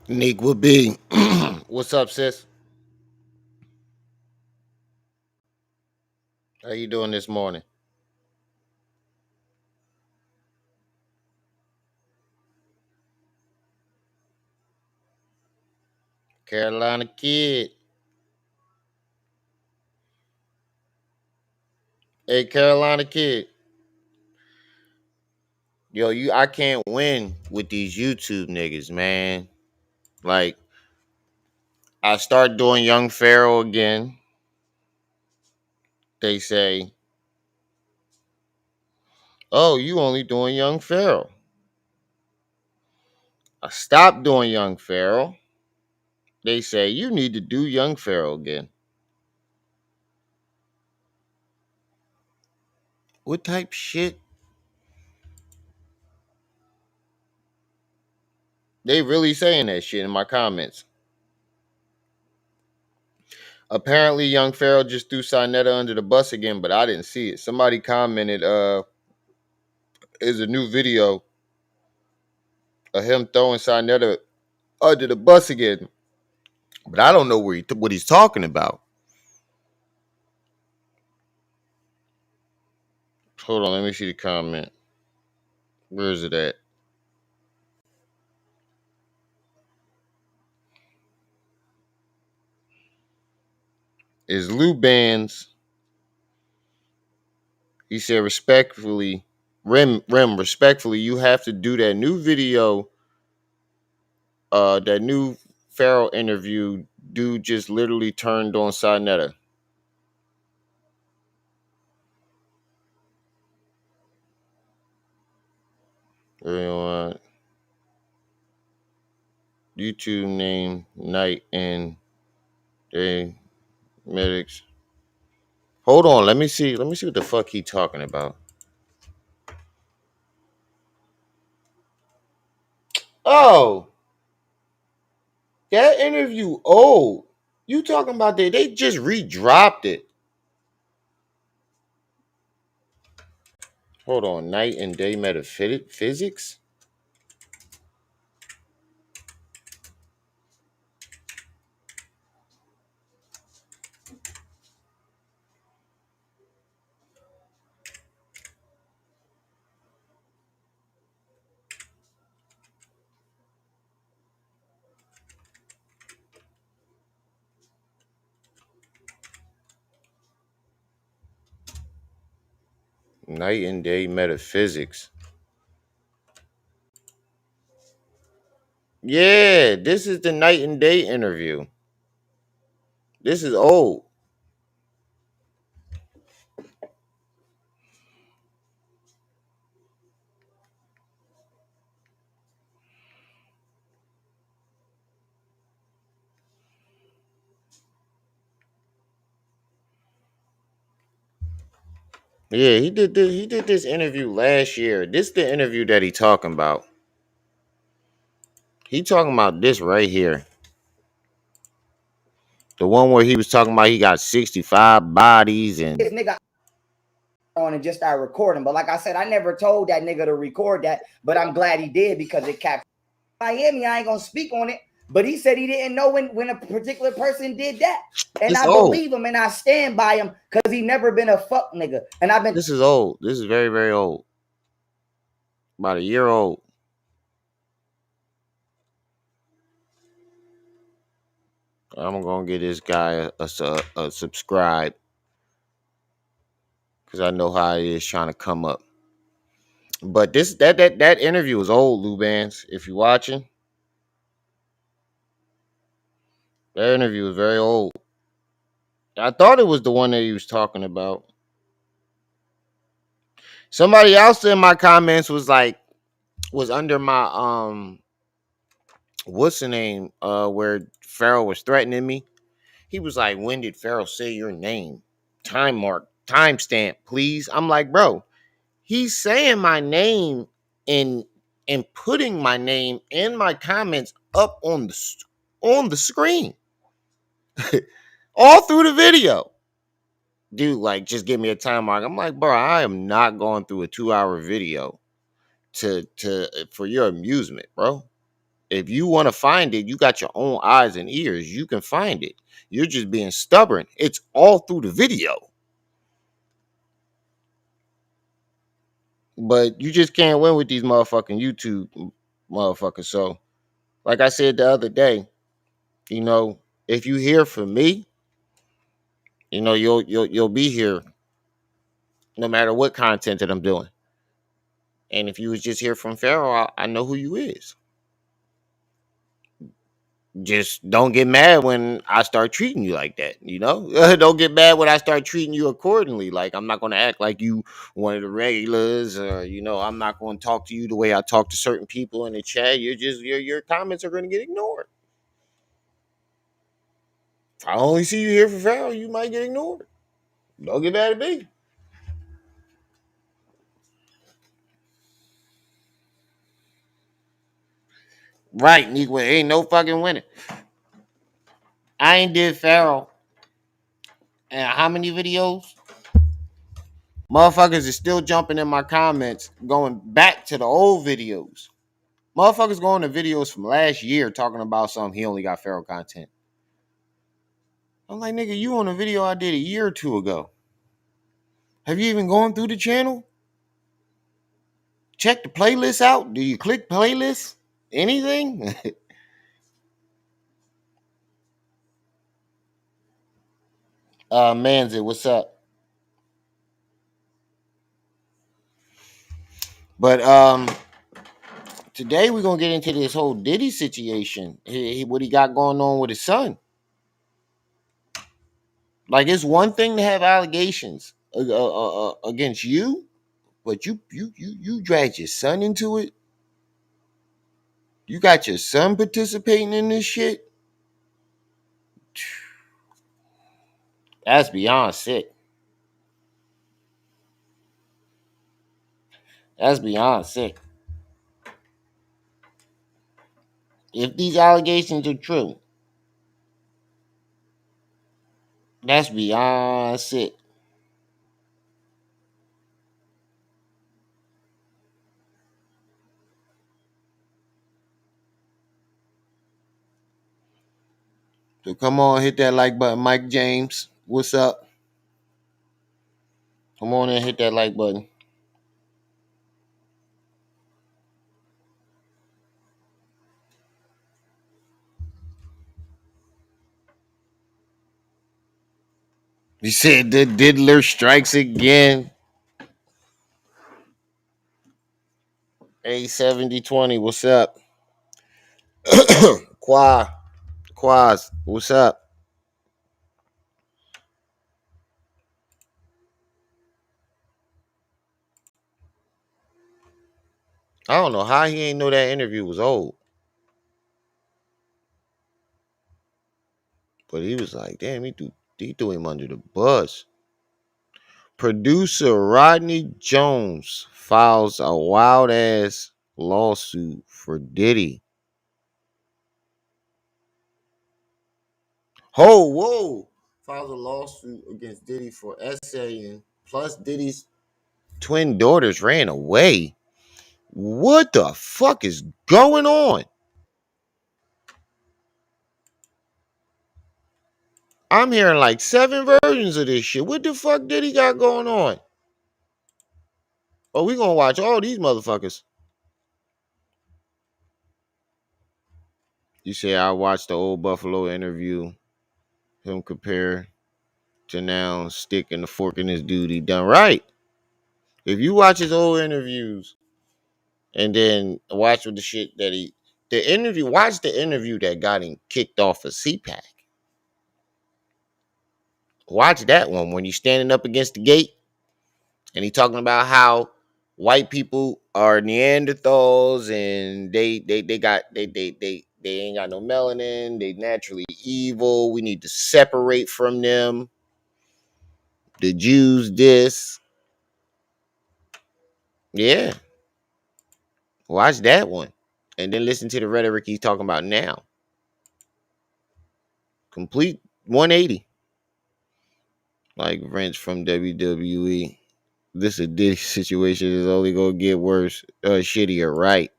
Nick would be. What's up, sis? How you doing this morning? Carolina kid. Hey, Carolina kid. Yo, I can't win with these YouTube niggas, man. Like, I start doing Young Pharaoh again. They say, "Oh, you only doing Young Pharaoh." I stop doing Young Pharaoh. They say you need to do Young Pharaoh again. What type shit? They really saying that shit in my comments. Apparently, Young Pharaoh just threw Sinetta under the bus again, but I didn't see it. Somebody commented, is a new video of him throwing Sinetta under the bus again, but I don't know what he's talking about. Hold on, let me see the comment. Where is it at? Is Lou Bands? He said respectfully, Rim, respectfully, you have to do that new video, that new Pharaoh interview. Dude just literally turned on Sinetta. Everyone, YouTube name Night and Day Medics. Hold on, let me see. Let me see what the fuck he talking about. Oh, that interview old. You talking about they just re-dropped it. Hold on, Night and Day Metaphysics? Night and Day Metaphysics. Yeah, this is the Night and Day interview. This is old. Yeah, he did this interview last year. This is the interview that he talking about. He talking about this right here. The one where he was talking about he got 65 bodies and This nigga on and just start recording. But like I said, I never told that nigga to record that, but I'm glad he did because it captured Miami. I ain't gonna speak on it, but he said he didn't know when a particular person did that. And it's I old. believe him and I stand by him because he never been a fuck nigga. And I've been This is old. This is very, very old. About a year old. I'm gonna get this guy a subscribe because I know how he is trying to come up. But that interview was old, Lou Bands. If you're watching, that interview was very old. I thought it was the one that he was talking about. Somebody else in my comments was under my what's the name? Where Farrell was threatening me. He was like, "When did Farrell say your name? Time mark, timestamp, please." I'm like, bro, he's saying my name and putting my name and my comments up on the screen all through the video. Dude, like, just give me a time mark. I'm like, bro, I am not going through a 2-hour video to for your amusement, bro. If you want to find it, you got your own eyes and ears. You can find it. You're just being stubborn. It's all through the video. But you just can't win with these motherfucking YouTube motherfuckers. So, like I said the other day, if you hear from me, you'll be here no matter what content that I'm doing. And if you was just here from Pharaoh, I know who you is. Just don't get mad when I start treating you like that, don't get mad when I start treating you accordingly. Like, I'm not going to act like you one of the regulars, or I'm not going to talk to you the way I talk to certain people in the chat. Your comments are going to get ignored. If I only see you here for Pharaoh, you might get ignored. Don't get mad at me. Right, Negro, ain't no fucking winning. I ain't did Pharaoh. And how many videos? Motherfuckers is still jumping in my comments, going back to the old videos. Motherfuckers going to videos from last year talking about something he only got Pharaoh content. I'm like, nigga, you on a video I did a year or two ago. Have you even gone through the channel? Check the playlist out? Do you click playlists? Anything? Manzi, what's up? But today we're gonna get into this whole Diddy situation. What he got going on with his son. Like, it's one thing to have allegations against you, but you dragged your son into it. You got your son participating in this shit. That's beyond sick. That's beyond sick. If these allegations are true, that's beyond sick. So come on, hit that like button. Mike James, what's up? Come on and hit that like button. He said the diddler strikes again. A7020, what's up? Quaz, what's up? I don't know how he ain't know that interview was old. But he was like, damn, he threw him under the bus. Producer Rodney Jones files a wild ass lawsuit for Diddy. Whoa. Files a lawsuit against Diddy for essaying, plus Diddy's twin daughters ran away. What the fuck is going on? I'm hearing like 7 versions of this shit. What the fuck Diddy got going on? Oh, we gonna watch all these motherfuckers. You say I watched the old Buffalo interview, him compare to now sticking the fork in his dude. He done right. If you watch his old interviews and then watch with the shit that watch the interview that got him kicked off of CPAC. Watch that one when he's standing up against the gate and he talking about how white people are Neanderthals and they ain't got no melanin, they naturally evil. We need to separate from them. The Jews this. Yeah. Watch that one. And then listen to the rhetoric he's talking about now. Complete 180. Like Vince from WWE. This situation is only gonna get worse, shittier, right?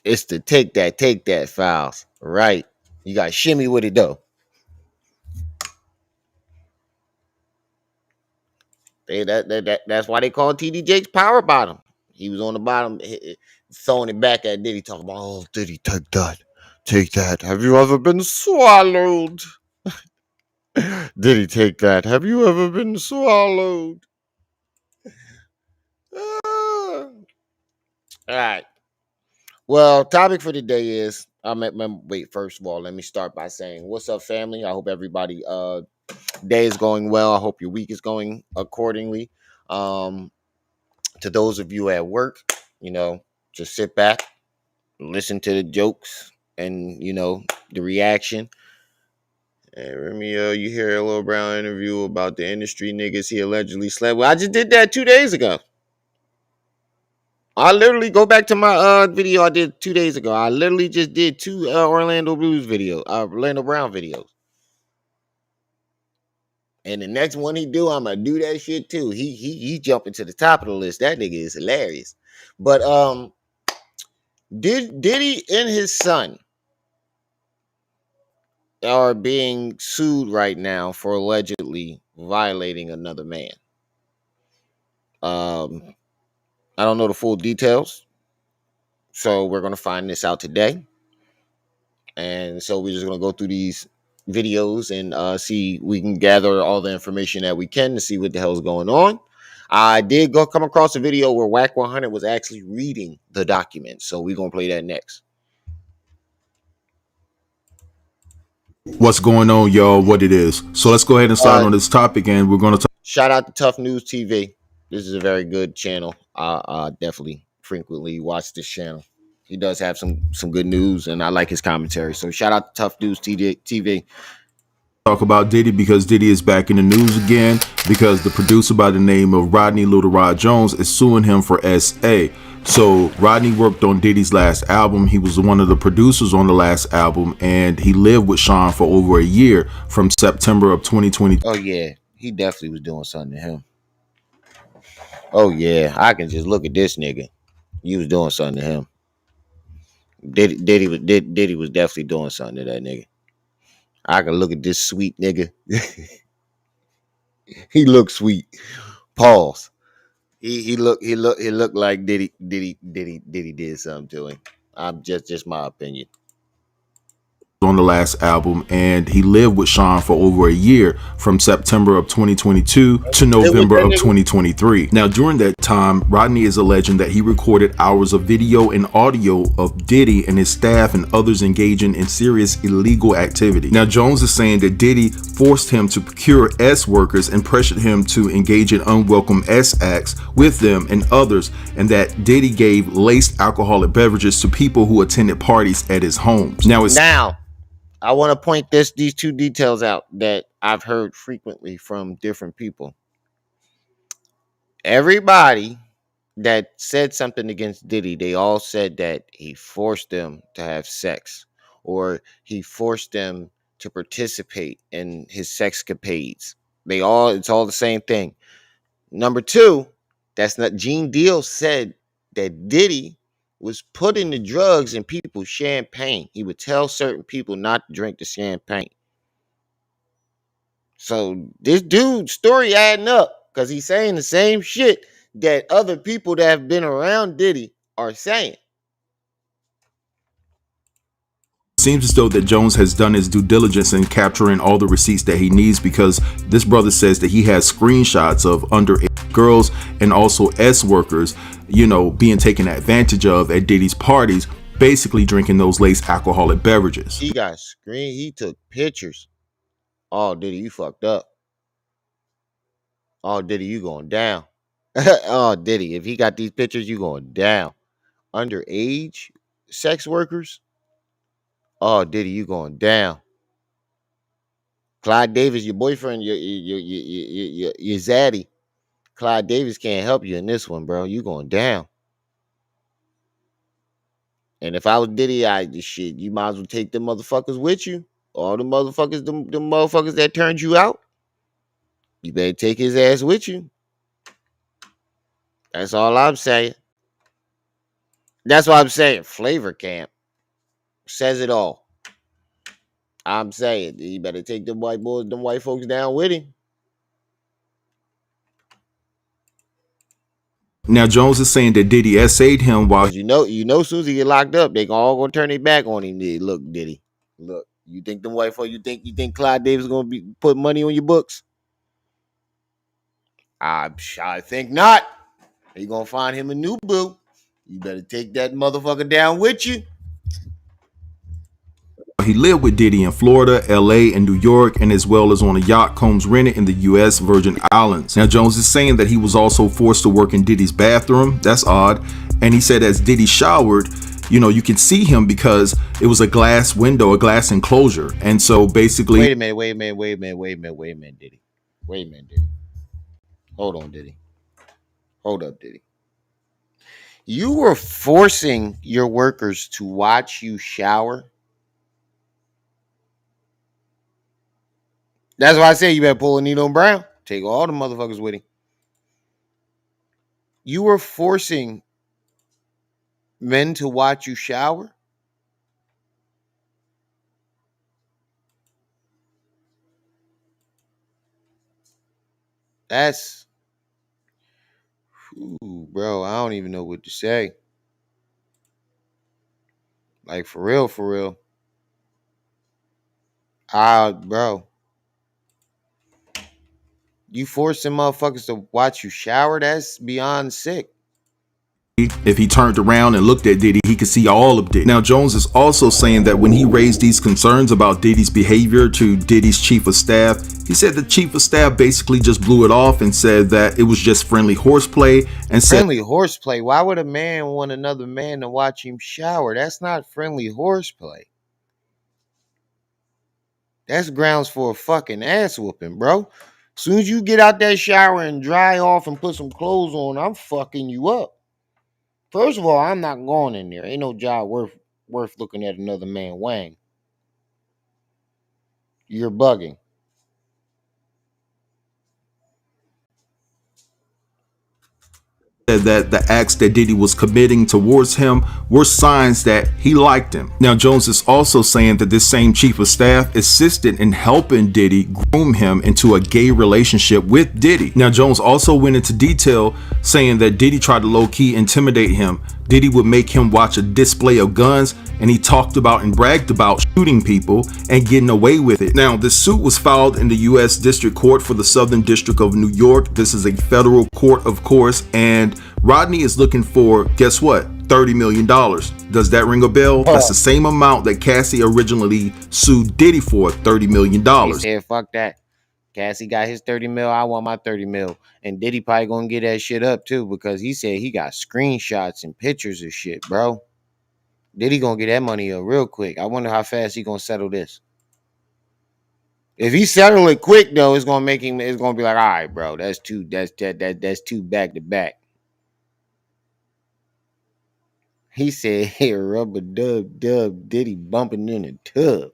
It's the take that files. Right. You got shimmy with it though. That's why they call TD Jakes power bottom. He was on the bottom, throwing it back at Diddy, talking about, "Oh, Diddy, take that, take that. Have you ever been swallowed? Diddy, take that. Have you ever been swallowed?" All right. Well, topic for today is wait, first of all, let me start by saying, what's up, family? I hope everybody day is going well. I hope your week is going accordingly. Um, to those of you at work, just sit back, listen to the jokes and the reaction. And Remy, you hear a little Brown interview about the industry niggas he allegedly slept with. I just did that 2 days ago. I literally go back to my video I did 2 days ago. I literally just did two Orlando Brown videos. And the next one he do, I'm gonna do that shit too. He jumping to the top of the list. That nigga is hilarious. But Diddy and his son are being sued right now for allegedly violating another man. Um, I don't know the full details, so we're gonna find this out today. And so we're just gonna go through these videos and see we can gather all the information that we can to see what the hell's going on. I did go come across a video where Wack 100 was actually reading the document, so we're gonna play that next. What's going on, y'all? What it is. So let's go ahead and start Uh, on this topic, and we're going to Shout out to Tough News TV. This is a very good channel. I definitely frequently watch this channel. He does have some good news, and I like his commentary. So shout out to Tough News TV. talk about Diddy because Diddy is back in the news again because the producer by the name of Rodney Little Rod Jones is suing him for SA. So Rodney worked on Diddy's last album. He was one of the producers on the last album, and he lived with Sean for over a year from September of 2020. Oh yeah, he definitely was doing something to him. Oh yeah, I can just look at this nigga. He was doing something to him. Diddy was definitely doing something to that nigga. I can look at this sweet nigga. He looked sweet. Pause. He looked like Diddy did something to him. I'm just my opinion. On the last album, and he lived with Sean for over a year from September of 2022 to November of 2023. Now, during that time, Rodney is alleging that he recorded hours of video and audio of Diddy and his staff and others engaging in serious illegal activity. Now, Jones is saying that Diddy forced him to procure S workers and pressured him to engage in unwelcome S acts with them and others, and that Diddy gave laced alcoholic beverages to people who attended parties at his homes. Now, I want to point these two details out that I've heard frequently from different people. Everybody that said something against Diddy, they all said that he forced them to have sex or he forced them to participate in his sexcapades. It's all the same thing. Number two, that's not Gene Deal said that Diddy was putting the drugs in people's champagne. He would tell certain people not to drink the champagne. So this dude's story adding up because he's saying the same shit that other people that have been around Diddy are saying. Seems as though that Jones has done his due diligence in capturing all the receipts that he needs, because this brother says that he has screenshots of underage girls and also S workers, being taken advantage of at Diddy's parties, basically drinking those laced alcoholic beverages. He took pictures. Oh, Diddy, you fucked up. Oh, Diddy, you going down. Oh, Diddy, if he got these pictures, you going down. Underage sex workers. Oh, Diddy, you going down. Clyde Davis, your boyfriend, your zaddy. Clyde Davis can't help you in this one, bro. You going down. And if I was Diddy, you might as well take them motherfuckers with you. All the motherfuckers, the motherfuckers that turned you out. You better take his ass with you. That's all I'm saying. That's why I'm saying Flavor Camp says it all. I'm saying you better take them white boys, them white folks down with him. Now Jones is saying that Diddy essayed him while Cause as soon as he get locked up, they all gonna turn their back on him. Look, Diddy. Look, you think them white folks, you think Clyde Davis gonna be put money on your books? I think not. You gonna find him a new boo. You better take that motherfucker down with you. he lived with Diddy in Florida, LA, and New York, and as well as on a yacht Combs rented in the US Virgin Islands. Now Jones is saying that he was also forced to work in Diddy's bathroom. That's odd. And he said as Diddy showered, you can see him because it was a glass window, a glass enclosure. And so basically, Wait a minute, Diddy. Wait a minute, Diddy. Hold on, Diddy. Hold up, Diddy. You were forcing your workers to watch you shower. That's why I say you better pull a Nino Brown. Take all the motherfuckers with him. You were forcing men to watch you shower. That's, ooh, bro. I don't even know what to say. Like for real, for real. Bro, you forcing motherfuckers to watch you shower? That's beyond sick. if he turned around and looked at Diddy, he could see all of Diddy. Now, Jones is also saying that when he raised these concerns about Diddy's behavior to Diddy's chief of staff, he said the chief of staff basically just blew it off and said that it was just friendly horseplay and said Friendly horseplay. Why would a man want another man to watch him shower? That's not friendly horseplay. That's grounds for a fucking ass whooping, bro. Soon as you get out that shower and dry off and put some clothes on, I'm fucking you up. First of all, I'm not going in there. Ain't no job worth looking at another man wang. You're bugging. that the acts that Diddy was committing towards him were signs that he liked him. Now, Jones is also saying that this same chief of staff assisted in helping Diddy groom him into a gay relationship with Diddy. Now, Jones also went into detail saying that Diddy tried to low-key intimidate him. Diddy would make him watch a display of guns, and he talked about and bragged about shooting people and getting away with it. Now, this suit was filed in the U.S. District Court for the Southern District of New York. This is a federal court, of course, and Rodney is looking for, guess what? $30 million. Does that ring a bell? That's the same amount that Cassie originally sued Diddy for, $30 million. He said, fuck that. Cassie got his 30 mil. I want my 30 mil. And Diddy probably gonna get that shit up too because he said he got screenshots and pictures of shit, bro. Diddy gonna get that money up real quick. I wonder how fast he gonna settle this. If he settle it quick though, it's gonna make him. It's gonna be like, all right, bro, that's two. That's two back to back. He said, "Hey, rubber dub, Diddy bumping in the tub."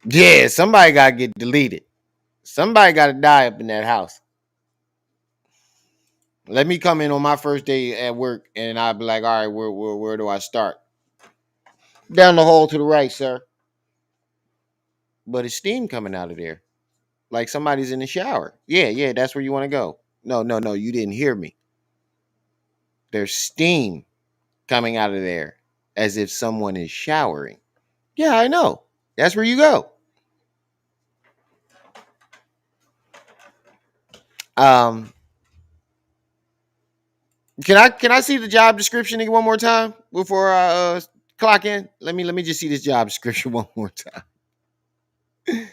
Yeah, somebody gotta get deleted. Somebody gotta die up in that house. Let me come in on my first day at work, and I'll be like, all right, where do I start? Down the hall to the right, sir. But it's steam coming out of there, like somebody's in the shower. Yeah, that's where you want to go. No, you didn't hear me. There's steam coming out of there as if someone is showering. Yeah, I know. That's where you go. Um, can I see the job description again one more time before I clock in? Let me just see this job description one more time.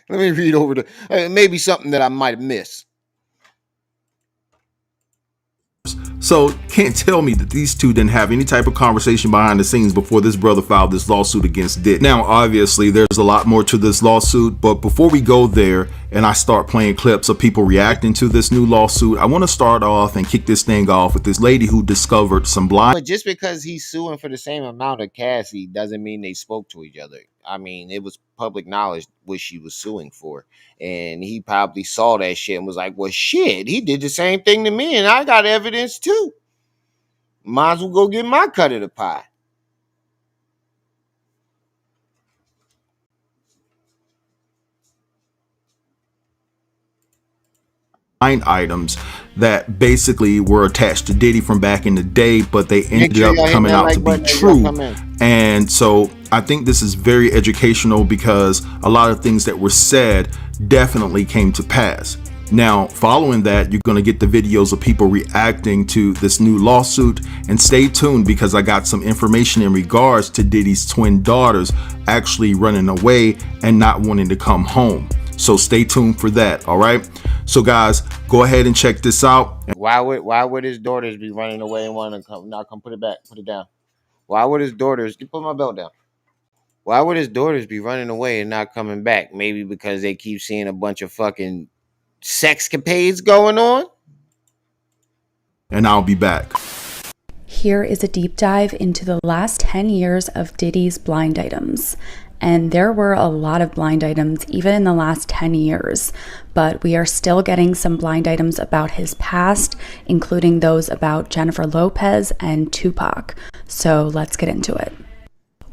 Let me read over the maybe something that I might have missed. So can't tell me that these two didn't have any type of conversation behind the scenes before this brother filed this lawsuit against Diddy. Now, obviously, there's a lot more to this lawsuit, but before we go there and I start playing clips of people reacting to this new lawsuit, I want to start off and kick this thing off with this lady who discovered some blind. But just because he's suing for the same amount of Cassie doesn't mean they spoke to each other. I mean, it was public knowledge what she was suing for. And he probably saw that shit and was like, well, shit, he did the same thing to me and I got evidence too. Might as well go get my cut of the pie. Items that basically were attached to Diddy from back in the day, but they Make ended sure up y'all hitting coming that out to like be button as y'all true. come in. And so I think this is very educational because a lot of things that were said definitely came to pass. Now, following that, you're going to get the videos of people reacting to this new lawsuit. And stay tuned because I got some information in regards to Diddy's twin daughters actually running away and not wanting to come home. So stay tuned for that. All right. So guys, go ahead and check this out. Why would his daughters be running away and want to come? Now come put it back, put it down. Why would his daughters put my belt down? Why would his daughters be running away and not coming back? Maybe because they keep seeing a bunch of fucking sexcapades going on. And I'll be back. Here is a deep dive into the last 10 years of Diddy's blind items. And there were a lot of blind items even in the last 10 years, but we are still getting some blind items about his past, including those about Jennifer Lopez and Tupac. So let's get into it.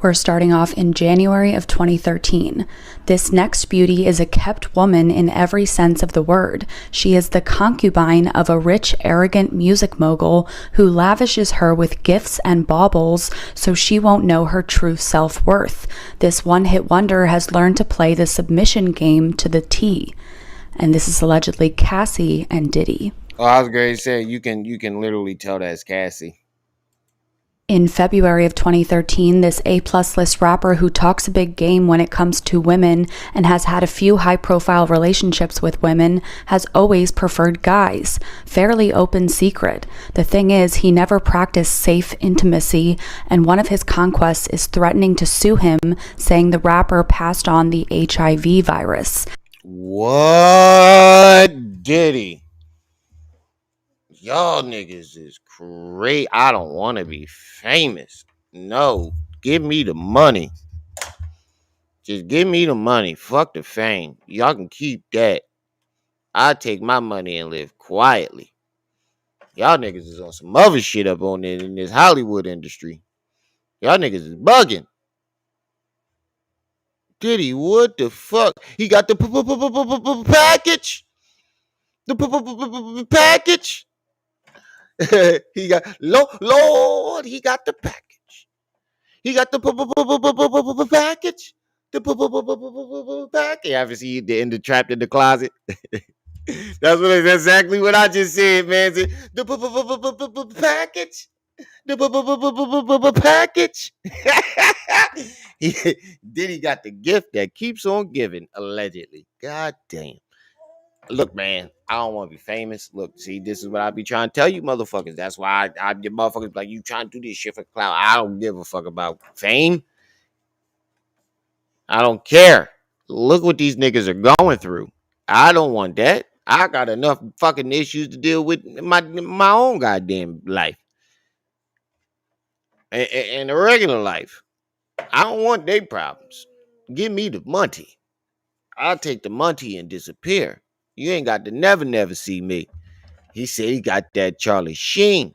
We're starting off in January of 2013. This next beauty is a kept woman in every sense of the word. She is the concubine of a rich, arrogant music mogul who lavishes her with gifts and baubles so she won't know her true self-worth. This one-hit wonder has learned to play the submission game to the T. And this is allegedly Cassie and Diddy. Oh, I was going to say you can literally tell that's Cassie. In February of 2013, this A-plus list rapper who talks a big game when it comes to women and has had a few high-profile relationships with women has always preferred guys. Fairly open secret. The thing is, he never practiced safe intimacy, and one of his conquests is threatening to sue him, saying the rapper passed on the HIV virus. What? Diddy? Y'all niggas is great. I don't want to be famous. No, give me the money. Just give me the money. Fuck the fame. Y'all can keep that. I take my money and live quietly. Y'all niggas is on some other shit up on it in this Hollywood industry. Y'all niggas is bugging. Diddy, what the fuck? He got the package. The package. He got Lord. He got the package. He got the package. The package. You ever see the end of Trapped in the Closet? That's exactly what I just said, man. The package. The package. Diddy got the gift that keeps on giving, allegedly. God damn. Look, man, I don't want to be famous. Look, see, this is what I be trying to tell you, motherfuckers. That's why I get motherfuckers like you trying to do this shit for clout. I don't give a fuck about fame. I don't care. Look what these niggas are going through. I don't want that. I got enough fucking issues to deal with in my own goddamn life and a regular life. I don't want their problems. Give me the money. I'll take the money and disappear. You ain't got to never see me. He said he got that Charlie Sheen.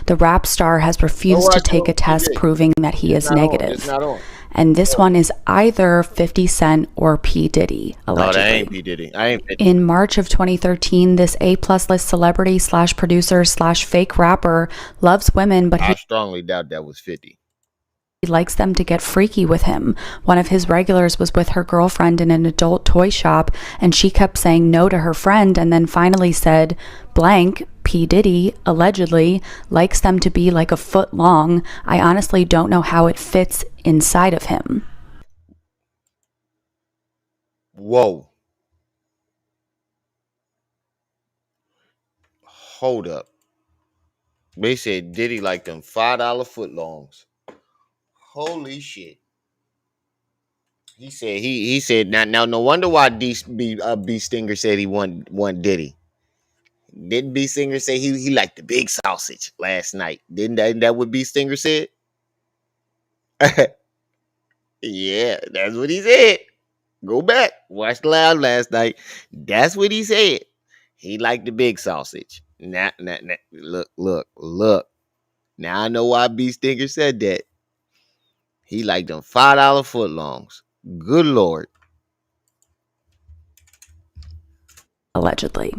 The rap star has refused to take a test proving that he is negative. It's not on. And this one is either 50 Cent or P. Diddy, allegedly. No, that ain't P. Diddy. I ain't 50. In March of 2013, this A-plus list celebrity slash producer slash fake rapper loves women, but I strongly doubt that was 50. He likes them to get freaky with him. One of his regulars was with her girlfriend in an adult toy shop, and she kept saying no to her friend and then finally said, blank, P. Diddy, allegedly, likes them to be like a foot long. I honestly don't know how it fits inside of him. Whoa. Hold up. They said Diddy like them $5 footlongs. Holy shit. He said now no wonder why B Stinger said he won Diddy. Didn't B Stinger say he liked the big sausage last night? Didn't that what B Stinger said? Yeah, that's what he said. Go back, watch Loud last night. That's what he said. He liked the big sausage. Look. Now I know why B Stinker said that. He like them $5 footlongs. Good Lord. Allegedly.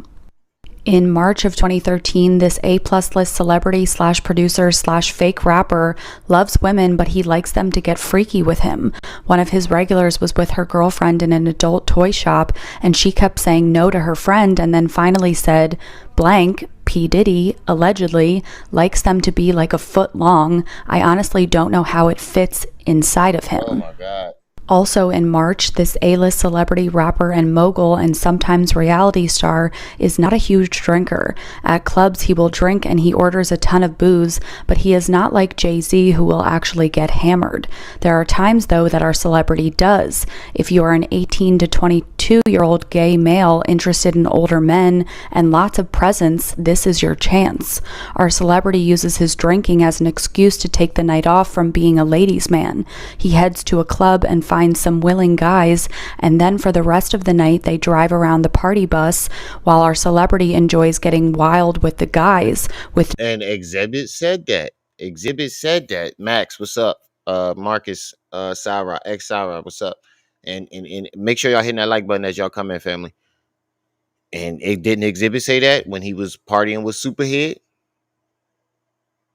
In March of 2013, this A-plus list celebrity slash producer slash fake rapper loves women, but he likes them to get freaky with him. One of his regulars was with her girlfriend in an adult toy shop, and she kept saying no to her friend, and then finally said, blank, P.Diddy, allegedly, likes them to be like a foot long. I honestly don't know how it fits inside of him. Oh my God. Also in March, this A-list celebrity, rapper, and mogul, and sometimes reality star is not a huge drinker. At clubs, he will drink and he orders a ton of booze, but he is not like Jay-Z, who will actually get hammered. There are times, though, that our celebrity does. If you are an 18 to 22-year-old gay male interested in older men and lots of presents, this is your chance. Our celebrity uses his drinking as an excuse to take the night off from being a ladies' man. He heads to a club and finds some willing guys, and then for the rest of the night they drive around the party bus while our celebrity enjoys getting wild with the guys. And Exhibit said that. Max, what's up? Marcus, Sarah, ex Sarah, what's up? And make sure y'all hitting that like button as y'all come in, family. And it didn't Exhibit say that when he was partying with Superhead?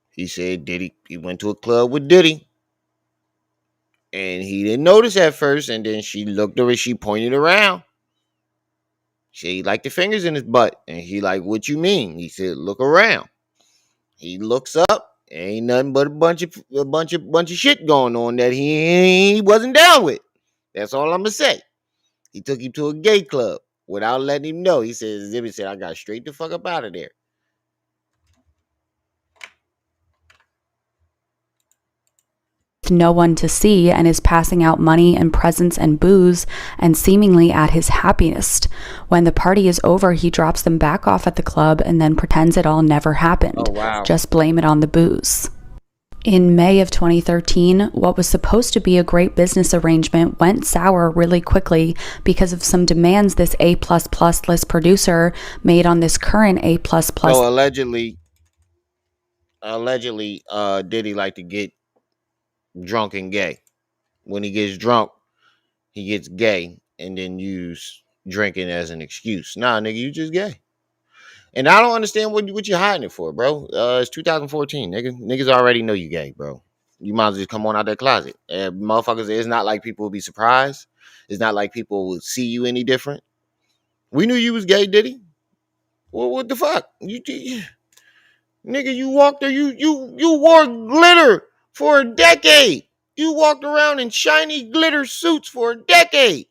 He said Diddy, he went to a club with Diddy. And he didn't notice at first, and then she looked over, she pointed around. She liked the fingers in his butt. And he like, what you mean? He said, look around. He looks up, ain't nothing but a bunch of shit going on that he wasn't down with. That's all I'm gonna say. He took him to a gay club without letting him know. He said, Exhibit said, I got straight the fuck up out of there. No one to see, and is passing out money and presents and booze and seemingly at his happiest. When the party is over, he drops them back off at the club and then pretends it all never happened. Oh, wow. Just blame it on the booze. In May of 2013, what was supposed to be a great business arrangement went sour really quickly because of some demands this A++ list producer made on this current A++. So allegedly, Diddy like to get drunk and gay. When he gets drunk, he gets gay and then use drinking as an excuse. Nah, nigga, you just gay. And I don't understand what you're hiding it for, bro. It's 2014, nigga. Niggas already know you gay, bro. You might as well just come on out that closet. Motherfuckers, it's not like people will be surprised. It's not like people will see you any different. We knew you was gay, Diddy. Well, what the fuck? Nigga, you walked there, you wore glitter for a decade. You walked around in shiny glitter suits for a decade.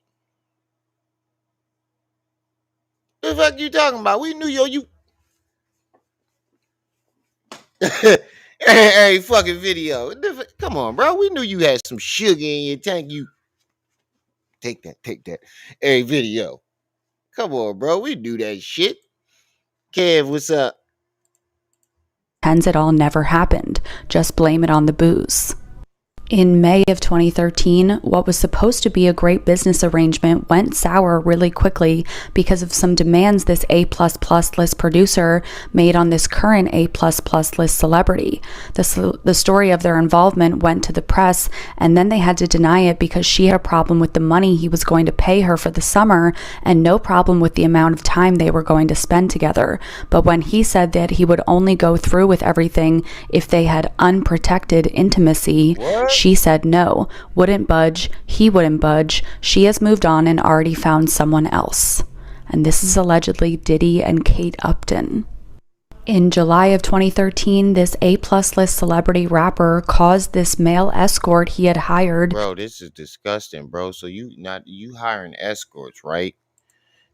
The fuck you talking about? We knew you. Hey, fucking video. Come on, bro. We knew you had some sugar in your tank. You take that. Hey, video. Come on, bro. We do that shit. Kev, what's up? Pretends it all never happened. Just blame it on the booze. In May of 2013, what was supposed to be a great business arrangement went sour really quickly because of some demands this A++ list producer made on this current A++ list celebrity. The story of their involvement went to the press, and then they had to deny it because she had a problem with the money he was going to pay her for the summer and no problem with the amount of time they were going to spend together. But when he said that he would only go through with everything if they had unprotected intimacy, she said no, wouldn't budge, he wouldn't budge. She has moved on and already found someone else. And this is allegedly Diddy and Kate Upton. In July of 2013, this A+ list celebrity rapper caused this male escort he had hired. Bro, this is disgusting, bro. So you hiring escorts, right?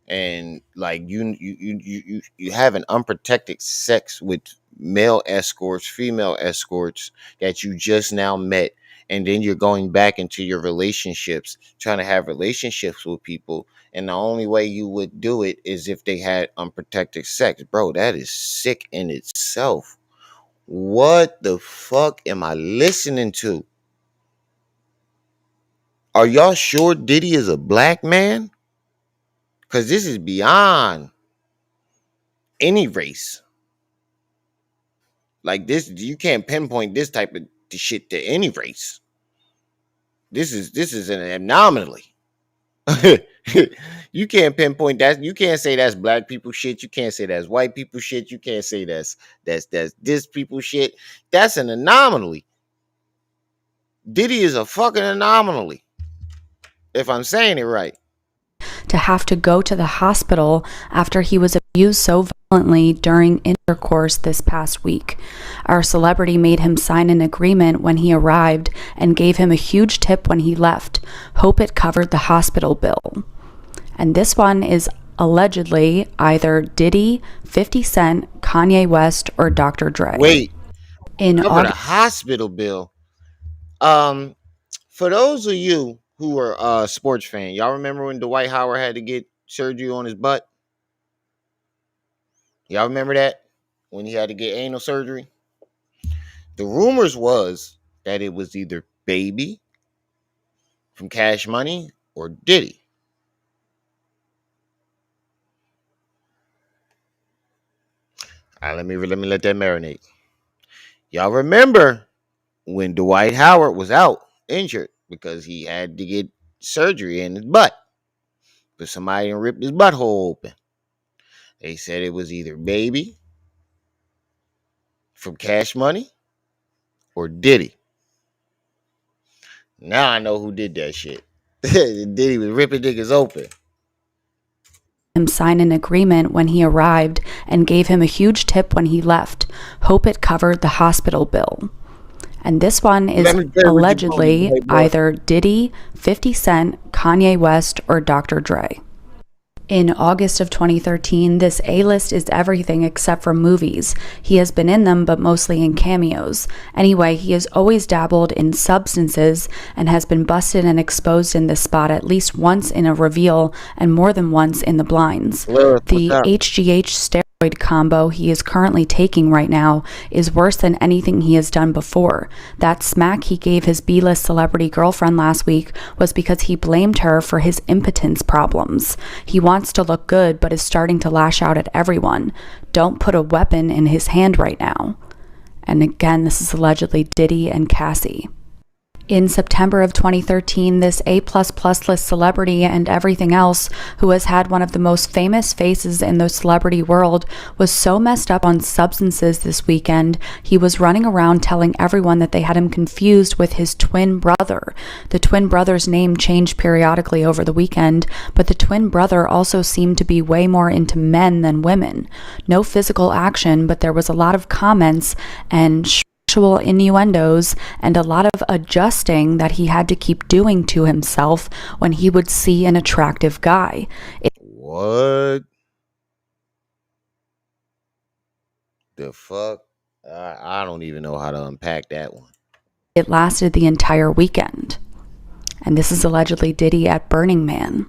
And like you having unprotected sex with male escorts, female escorts that you just now met, and then you're going back into your relationships, trying to have relationships with people, and the only way you would do it is if they had unprotected sex. Bro, that is sick in itself. What the fuck am I listening to? Are y'all sure Diddy is a black man? Because this is beyond any race. Like this, you can't pinpoint this type of shit to any race. This is an anomaly. You can't pinpoint that. You can't say that's black people shit. You can't say that's white people shit. You can't say that's this people shit. That's an anomaly. Diddy is a fucking anomaly. If I'm saying it right. To have to go to the hospital after he was abused so violently during intercourse this past week. Our celebrity made him sign an agreement when he arrived and gave him a huge tip when he left. Hope it covered the hospital bill. And this one is allegedly either Diddy, 50 Cent, Kanye West, or Dr. Dre. Wait, cover the hospital bill. For those of you who are sports fan, y'all remember when Dwight Howard had to get surgery on his butt? Y'all remember that? When he had to get anal surgery? The rumors was that it was either Baby from Cash Money or Diddy. All right, let me let that marinate. Y'all remember when Dwight Howard was out injured because he had to get surgery in his butt, but somebody ripped his butthole open. They said it was either Baby from Cash Money or Diddy. Now I know who did that shit. Diddy was ripping niggas open. Him sign an agreement when he arrived and gave him a huge tip when he left. Hope it covered the hospital bill. And this one is allegedly either Diddy, 50 Cent, Kanye West, or Dr. Dre. In August of 2013, this A-list is everything except for movies. He has been in them, but mostly in cameos. Anyway, he has always dabbled in substances and has been busted and exposed in this spot at least once in a reveal and more than once in the blinds. The HGH steroid combo he is currently taking right now is worse than anything he has done before. That smack he gave his B-list celebrity girlfriend last week was because he blamed her for his impotence problems. He wants to look good but is starting to lash out at everyone. Don't put a weapon in his hand right now. And again, this is allegedly Diddy and Cassie. In September of 2013, this A++ list celebrity and everything else who has had one of the most famous faces in the celebrity world was so messed up on substances this weekend, he was running around telling everyone that they had him confused with his twin brother. The twin brother's name changed periodically over the weekend, but the twin brother also seemed to be way more into men than women. No physical action, but there was a lot of comments and sexual innuendos and a lot of adjusting that he had to keep doing to himself when he would see an attractive guy. What the fuck? I don't even know how to unpack that one. It lasted the entire weekend. And this is allegedly Diddy at Burning Man.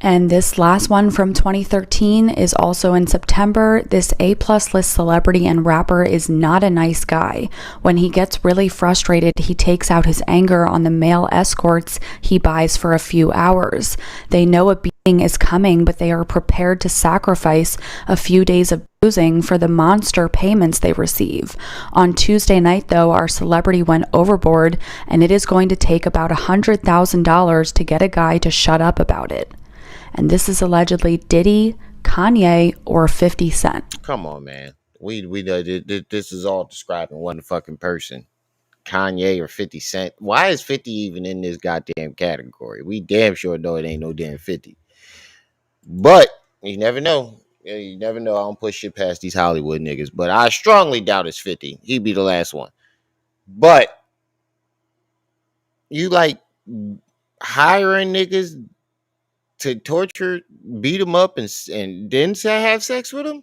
And this last one from 2013 is also in September. This A+ list celebrity and rapper is not a nice guy. When he gets really frustrated, he takes out his anger on the male escorts he buys for a few hours. They know a beating is coming, but they are prepared to sacrifice a few days of boozing for the monster payments they receive. On Tuesday night, though, our celebrity went overboard, and it is going to take about $100,000 to get a guy to shut up about it. And this is allegedly Diddy, Kanye, or 50 Cent. Come on, man. We this is all describing one fucking person. Kanye or 50 Cent. Why is 50 even in this goddamn category? We damn sure know it ain't no damn 50. But you never know. You never know. I don't push shit past these Hollywood niggas. But I strongly doubt it's 50. He'd be the last one. But you like hiring niggas to torture, beat them up, and then have sex with them?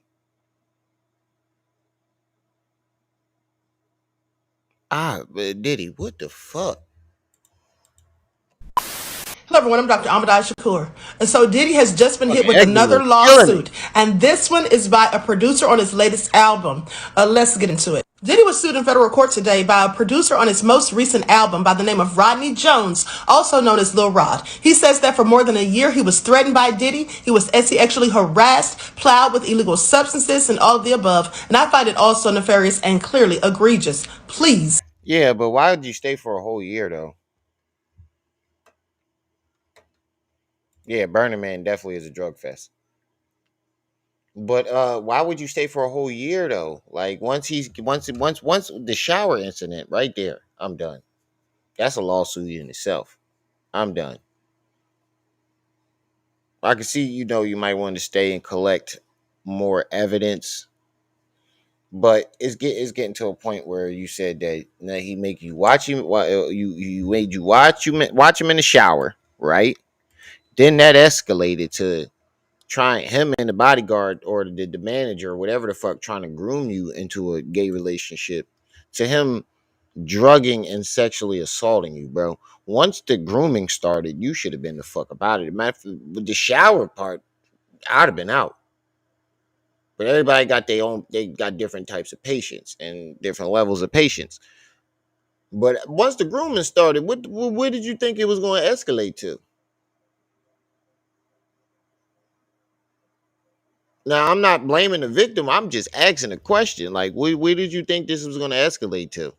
Diddy, what the fuck? Hello everyone, I'm Dr. Ahmadai Shakur. And so Diddy has just been hit with another lawsuit. And this one is by a producer on his latest album. Let's get into it. Diddy was sued in federal court today by a producer on his most recent album by the name of Rodney Jones, also known as Lil Rod. He says that for more than a year he was threatened by Diddy. He was sexually harassed, plowed with illegal substances, and all of the above. And I find it also nefarious and clearly egregious. Please. Yeah, but why would you stay for a whole year though? Yeah, Burning Man definitely is a drug fest. But why would you stay for a whole year though? Like once the shower incident right there, I'm done. That's a lawsuit in itself. I'm done. I can see, you might want to stay and collect more evidence, but it's getting to a point where you said that he make you watch him. You made you watch him in the shower, right? Then that escalated to trying him and the bodyguard or the manager or whatever the fuck trying to groom you into a gay relationship, to him drugging and sexually assaulting you, bro. Once the grooming started, you should have been the fuck about it. With the shower part, I'd have been out. But everybody got they got different types of patience and different levels of patience. But once the grooming started, where did you think it was going to escalate to? Now, I'm not blaming the victim. I'm just asking a question. Like, where did you think this was going to escalate to?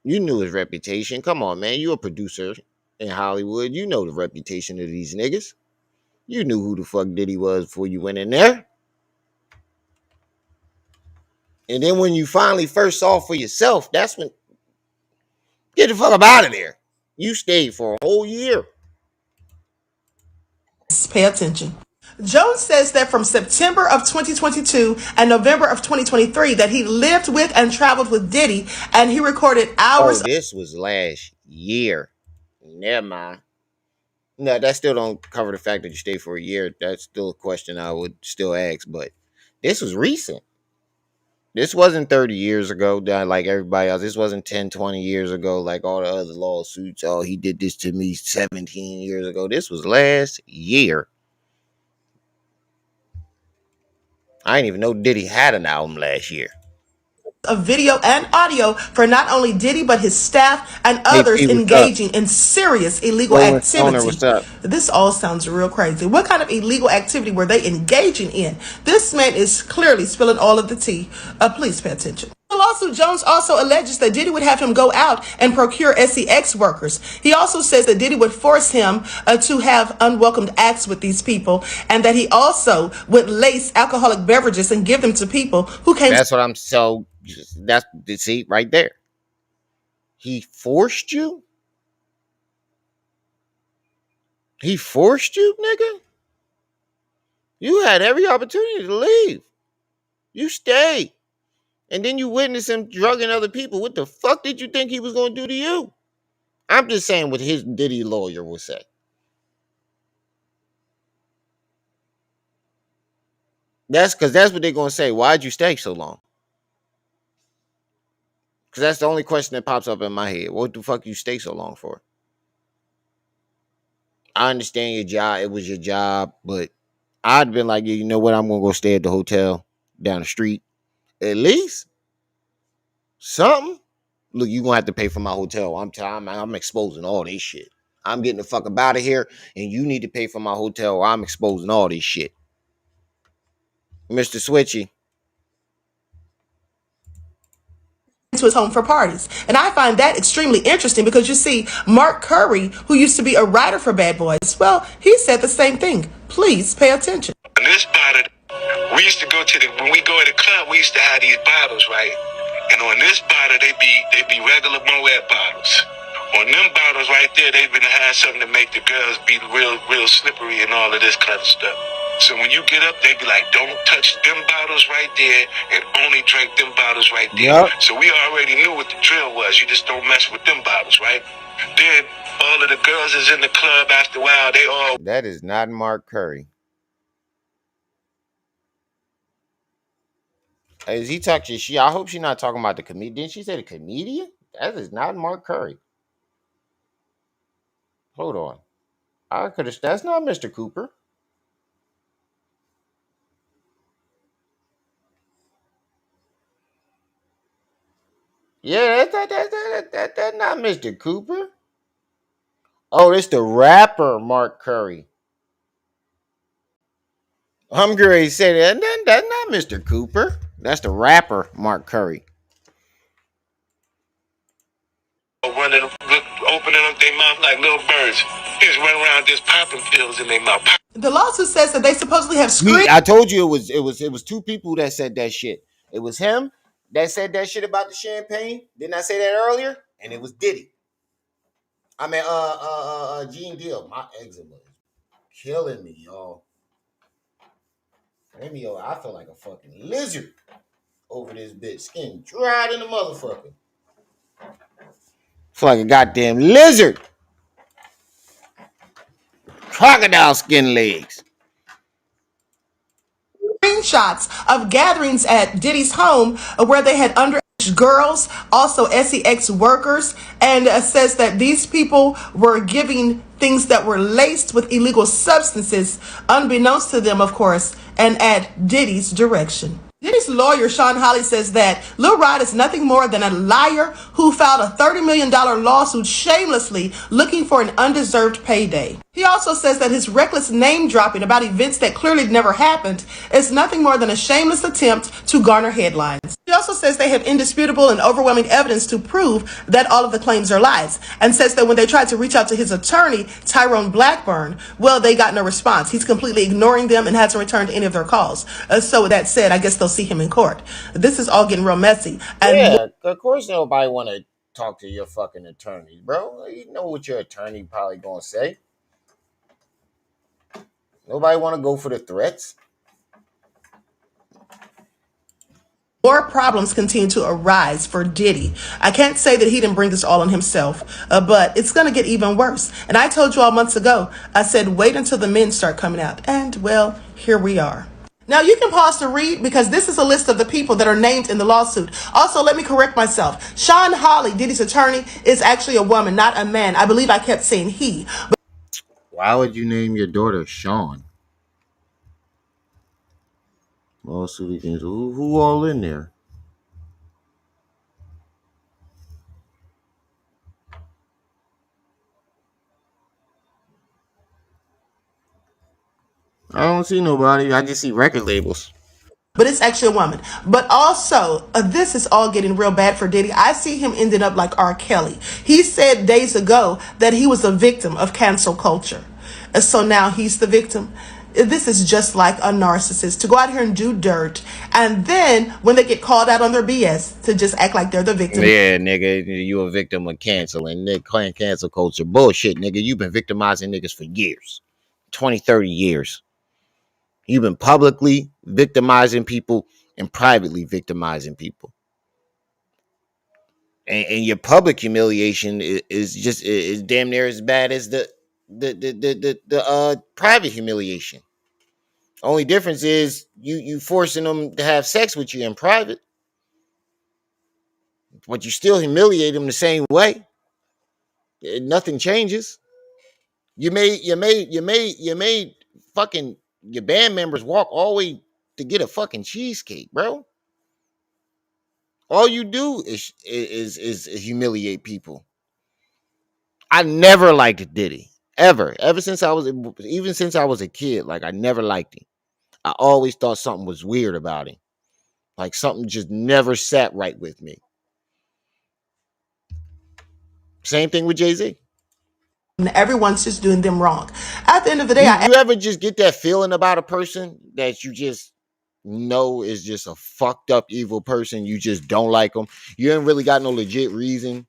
You knew his reputation. Come on, man. You a producer in Hollywood. You know the reputation of these niggas. You knew who the fuck Diddy was before you went in there. And then when you finally first saw for yourself, that's when, get the fuck up out of there. You stayed for a whole year. Pay attention. Jones says that from September of 2022 and November of 2023 that he lived with and traveled with Diddy, and he recorded Oh, hours. this was last year. Never mind. No, that still don't cover the fact that you stayed for a year. That's still a question I would still ask. But this was recent. This wasn't 30 years ago, like everybody else. This wasn't 10, 20 years ago, like all the other lawsuits. Oh, he did this to me 17 years ago. This was last year. I didn't even know Diddy had an album last year. Of video and audio for not only Diddy but his staff and Hey, others P, what's up? engaging in serious illegal Rolling Stoner, activity. what's up? This all sounds real crazy. What kind of illegal activity were they engaging in? This man is clearly spilling all of the tea. Please pay attention. The lawsuit, Jones also alleges that Diddy would have him go out and procure sex workers. He also says that Diddy would force him to have unwelcomed acts with these people, and that he also would lace alcoholic beverages and give them to people who came. That's what I'm so. That's, see, right there. He forced you? He forced you, nigga? You had every opportunity to leave. You stayed. And then you witnessed him drugging other people. What the fuck did you think he was going to do to you? I'm just saying what his Diddy lawyer would say. That's because that's what they're going to say. Why'd you stay so long? Because that's the only question that pops up in my head. What the fuck you stay so long for? I understand your job. It was your job. But I'd been like, yeah, you know what? I'm going to go stay at the hotel down the street. At least something. Look, you're going to have to pay for my hotel. I'm exposing all this shit. I'm getting the fuck up out of here. And you need to pay for my hotel or I'm exposing all this shit. Mr. Switchy. To his home for parties. And I find that extremely interesting because you see, Mark Curry, who used to be a writer for Bad Boys, well, he said the same thing. Please pay attention. In this bottle, we used to go to when we go to the club, we used to have these bottles, right? And on this bottle, they be regular Moet bottles. On them bottles right there, they've been had something to make the girls be real slippery and all of this kind of stuff. So when you get up, they be like, don't touch them bottles right there and only drink them bottles right there. Yep. So we already knew what the drill was. You just don't mess with them bottles, right? Then all of the girls is in the club after a while, they all... That is not Mark Curry. Is he talking shit? I hope she's not talking about the comedian. Didn't she say the comedian? That is not Mark Curry. Hold on. I could have. That's not Mr. Cooper. Yeah, that's not Mr. Cooper. Oh, it's the rapper Mark Curry. I'm going to say that's not Mr. Cooper. That's the rapper Mark Curry. Running, opening up their mouth like little birds. They just run around just popping pills in their mouth. The lawsuit says that they supposedly have screened. I told you it was two people that said that shit. It was him that said that shit about the champagne. Didn't I say that earlier? And it was Diddy. I mean, Gene Deal. My eczema is killing me, y'all. I feel like a fucking lizard over this bitch. Skin dried in the motherfucker. Feel like a goddamn lizard. Crocodile skin legs. Screenshots of gatherings at Diddy's home where they had underage girls, also sex workers, and says that these people were giving things that were laced with illegal substances, unbeknownst to them, of course, and at Diddy's direction. Diddy's lawyer, Sean Holly, says that Lil Rod is nothing more than a liar who filed a $30 million lawsuit shamelessly looking for an undeserved payday. He also says that his reckless name dropping about events that clearly never happened is nothing more than a shameless attempt to garner headlines. He also says they have indisputable and overwhelming evidence to prove that all of the claims are lies, and says that when they tried to reach out to his attorney, Tyrone Blackburn, well, they got no response. He's completely ignoring them and hasn't returned any of their calls. So with that said, I guess they'll see him in court. This is all getting real messy. And yeah, of course nobody want to talk to your fucking attorney, bro. You know what your attorney probably gonna say. Nobody want to go for the threats. more problems continue to arise for Diddy. I can't say that he didn't bring this all on himself, but it's going to get even worse. And I told you all months ago, I said, wait until the men start coming out. And, well, here we are. Now, you can pause to read because this is a list of the people that are named in the lawsuit. Also, let me correct myself. Sean Holly, Diddy's attorney, is actually a woman, not a man. I believe I kept saying he. Why would you name your daughter Sean? Lawsuit against who all in there? I don't see nobody. I just see record labels. But it's actually a woman. But also, this is all getting real bad for Diddy. I see him ending up like R. Kelly. He said days ago that he was a victim of cancel culture. So now he's the victim. This is just like a narcissist to go out here and do dirt, and then when they get called out on their BS, to just act like they're the victim. Yeah, nigga, you a victim of canceling. Nigga, cancel culture. Bullshit, nigga. You've been victimizing niggas for years. 20, 30 years. You've been publicly victimizing people and privately victimizing people. And your public humiliation is damn near as bad as the private humiliation. Only difference is you forcing them to have sex with you in private, but you still humiliate them the same way. Nothing changes. You made fucking your band members walk all the way to get a fucking cheesecake, bro. All you do is humiliate people. I never liked Diddy. Ever since I was a kid, like I never liked him. I always thought something was weird about him. Like something just never sat right with me. Same thing with Jay-Z. Everyone's just doing them wrong. At the end of the day, You ever just get that feeling about a person that you just know is just a fucked up evil person? You just don't like them. You ain't really got no legit reason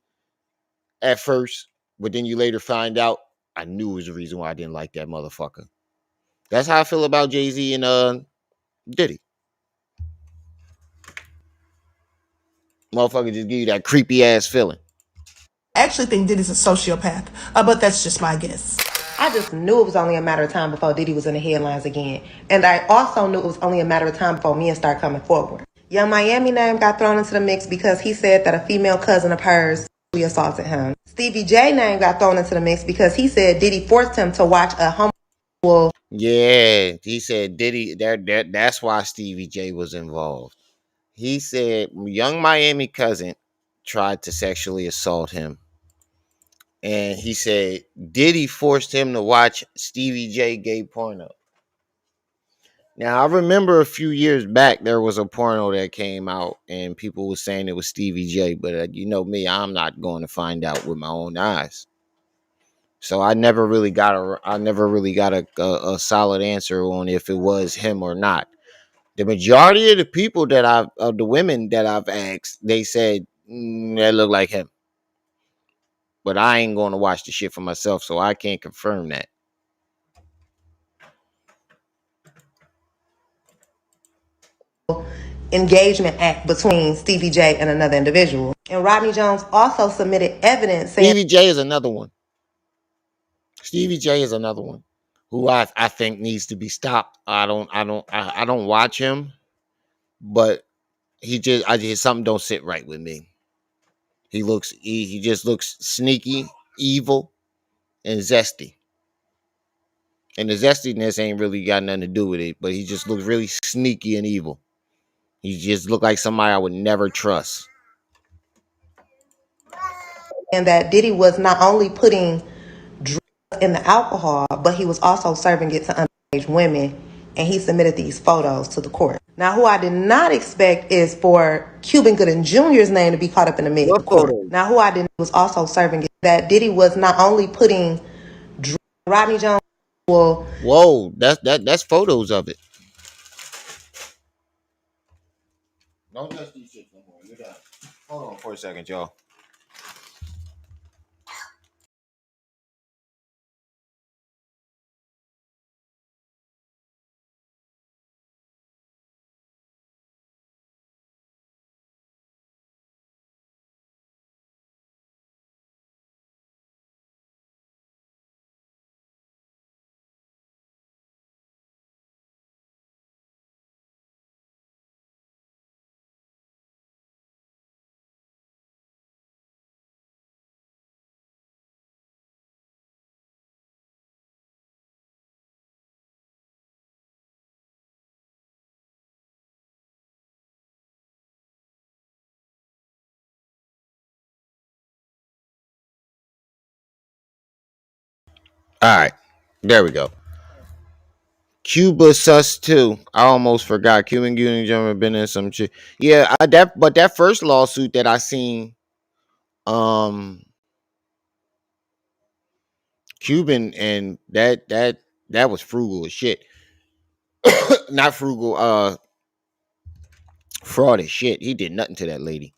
at first, but then you later find out I knew it was the reason why I didn't like that motherfucker. That's how I feel about Jay-Z and Diddy. Motherfucker just give you that creepy ass feeling. actually think Diddy's a sociopath, but that's just my guess. I just knew it was only a matter of time before Diddy was in the headlines again. And I also knew it was only a matter of time before men started coming forward. Young Miami name got thrown into the mix because he said that a female cousin of hers sexually assaulted him. Stevie J name got thrown into the mix because he said Diddy forced him to watch a homosexual. Yeah, he said Diddy. That's why Stevie J was involved. He said Young Miami cousin tried to sexually assault him. And he said Diddy forced him to watch Stevie J gay porno. Now I remember a few years back there was a porno that came out and people were saying it was Stevie J, but you know me, I'm not going to find out with my own eyes. So I never really got a solid answer on if it was him or not. The majority of the women that I've asked, they said that looked like him. But I ain't going to watch the shit for myself, so I can't confirm that. Engagement act between Stevie J and another individual. And Rodney Jones also submitted evidence saying Stevie J is another one. Stevie J is another one who I think needs to be stopped. I don't watch him, but something don't sit right with me. He just looks sneaky, evil, and zesty. And the zestiness ain't really got nothing to do with it, but he just looks really sneaky and evil. He just look like somebody I would never trust. and that Diddy was not only putting drugs in the alcohol, but he was also serving it to underage women. And he submitted these photos to the court. Now, who I did not expect is for Cuban Gooding Jr.'s name to be caught up in the mix. What photo? Now, who I didn't was also serving it that Diddy was not only putting Rodney Jones. Whoa, that's photos of it. Don't touch these shit no more. You're done. Hold on for a second, y'all. All right, there we go. Cuba sus too. I almost forgot. Cuban Union German been in some shit. Yeah, but that first lawsuit that I seen, um, Cuban and that was frugal as shit. Not frugal, fraud as shit. He did nothing to that lady.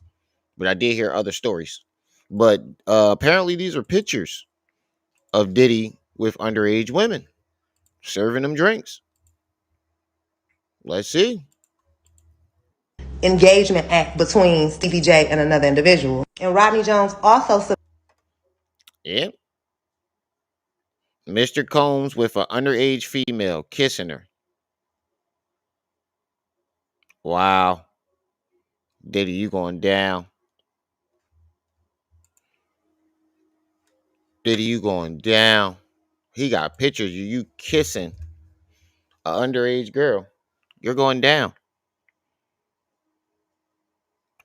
But I did hear other stories. But apparently these are pictures of Diddy with underage women serving them drinks. Let's see. Engagement act between Stevie J and another individual. And Rodney Jones also. Yep. Mr. Combs with an underage female kissing her. Wow. Diddy, you going down. Diddy, you going down. He got pictures of you kissing an underage girl. You're going down.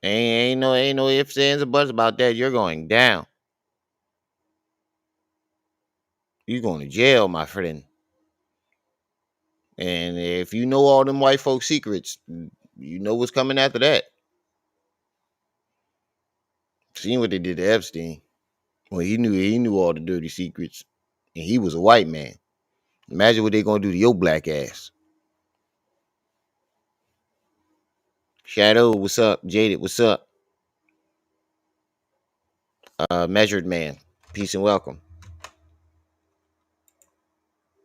Ain't no ifs, ands, or buts about that. You're going down. You going to jail, my friend. And if you know all them white folk secrets, you know what's coming after that. Seen what they did to Epstein. Well, he knew all the dirty secrets. And he was a white man. Imagine what they gonna do to your black ass. Shadow, what's up? Jaded, what's up? Measured Man, peace and welcome.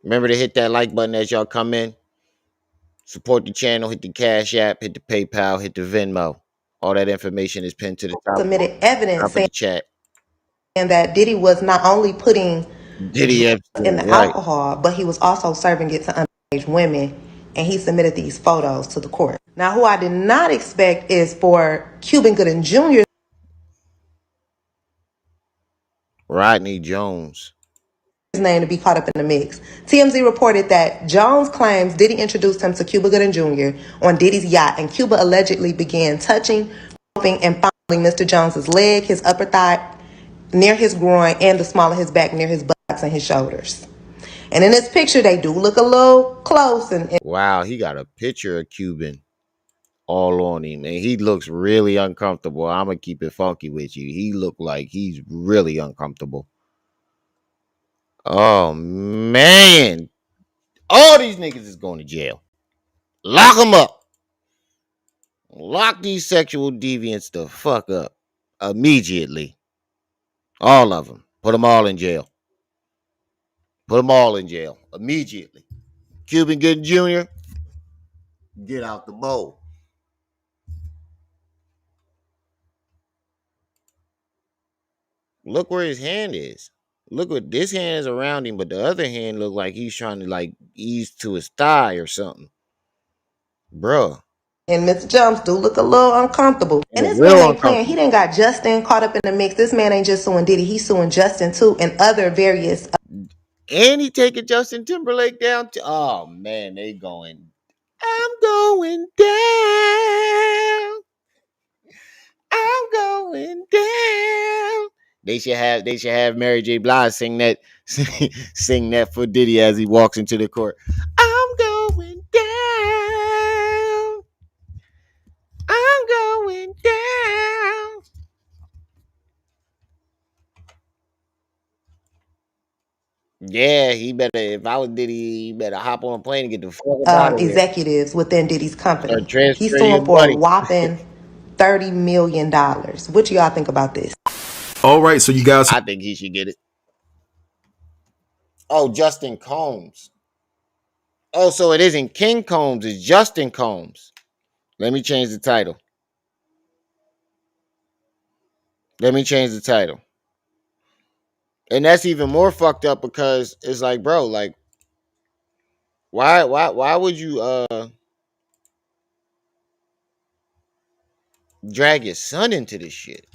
Remember to hit that like button as y'all come in. Support the channel, hit the Cash App, hit the PayPal, hit the Venmo. All that information is pinned to the top, Submitted evidence of the chat. saying that Diddy was not only putting Diddy Epstein in the alcohol, but he was also serving it to underage women. And he submitted these photos to the court. Now, who I did not expect is for Cuban Gooding Jr. Rodney Jones. His name to be caught up in the mix. TMZ reported that Jones claims Diddy introduced him to Cuba Gooding Jr. on Diddy's yacht, and Cuba allegedly began touching, groping, and Mr. Jones's leg, his upper thigh, near his groin, and the small of his back near his buttocks and his shoulders. And in this picture, they do look a little close. And Wow, he got a picture of Cuban all on him, and he looks really uncomfortable. I'm gonna keep it funky with you. He look like he's really uncomfortable. Oh man, all these niggas is going to jail. Lock them up. Lock these sexual deviants the fuck up immediately. All of them. Put them all in jail. Put them all in jail immediately. Cuban Gooding Jr., get out the bowl. Look where his hand is. Look what this hand is around him, but the other hand look like he's trying to like ease to his thigh or something. Bruh. Mr. Jones do look a little uncomfortable. And this man Real ain't playing. He uncomfortable. done got Justin caught up in the mix. This man ain't just suing Diddy. He's suing Justin too and other various. And he taking Justin Timberlake down to, oh man, they going, I'm going down. I'm going down. They should have Mary J. Blige sing that sing that for Diddy as he walks into the court. I'm going down. I'm going down. Yeah, he better. If I was Diddy, he better hop on a plane and get the fuck up out of there. Executives within Diddy's company. Start He's transferring suing your for a money. whopping $30 million. What do y'all think about this? All right, so you guys I think he should get it. Oh, Justin Combs. Oh, so it isn't King Combs, it's Justin Combs. Let me change the title. Let me change the title. And that's even more fucked up because it's like, bro, like, why would you drag your son into this shit?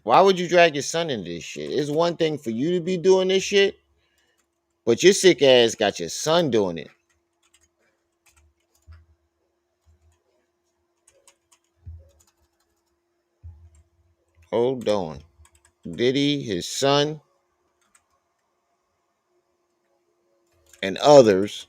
Why would you drag your son into this shit? It's one thing for you to be doing this shit, but your sick ass got your son doing it. Hold on. Diddy, his son, and others.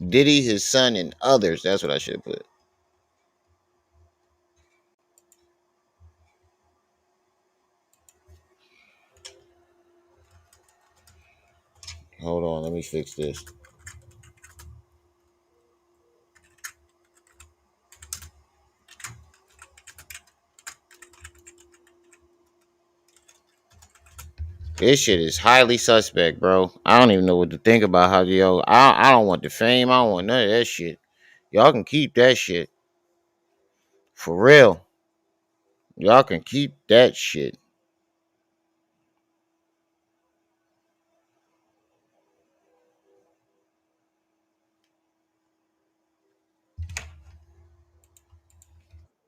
Diddy, his son, and others. That's what I should have put. Hold on, let me fix this. This shit is highly suspect, bro. I don't even know what to think about how I don't want the fame. I don't want none of that shit. Y'all can keep that shit. For real. Y'all can keep that shit.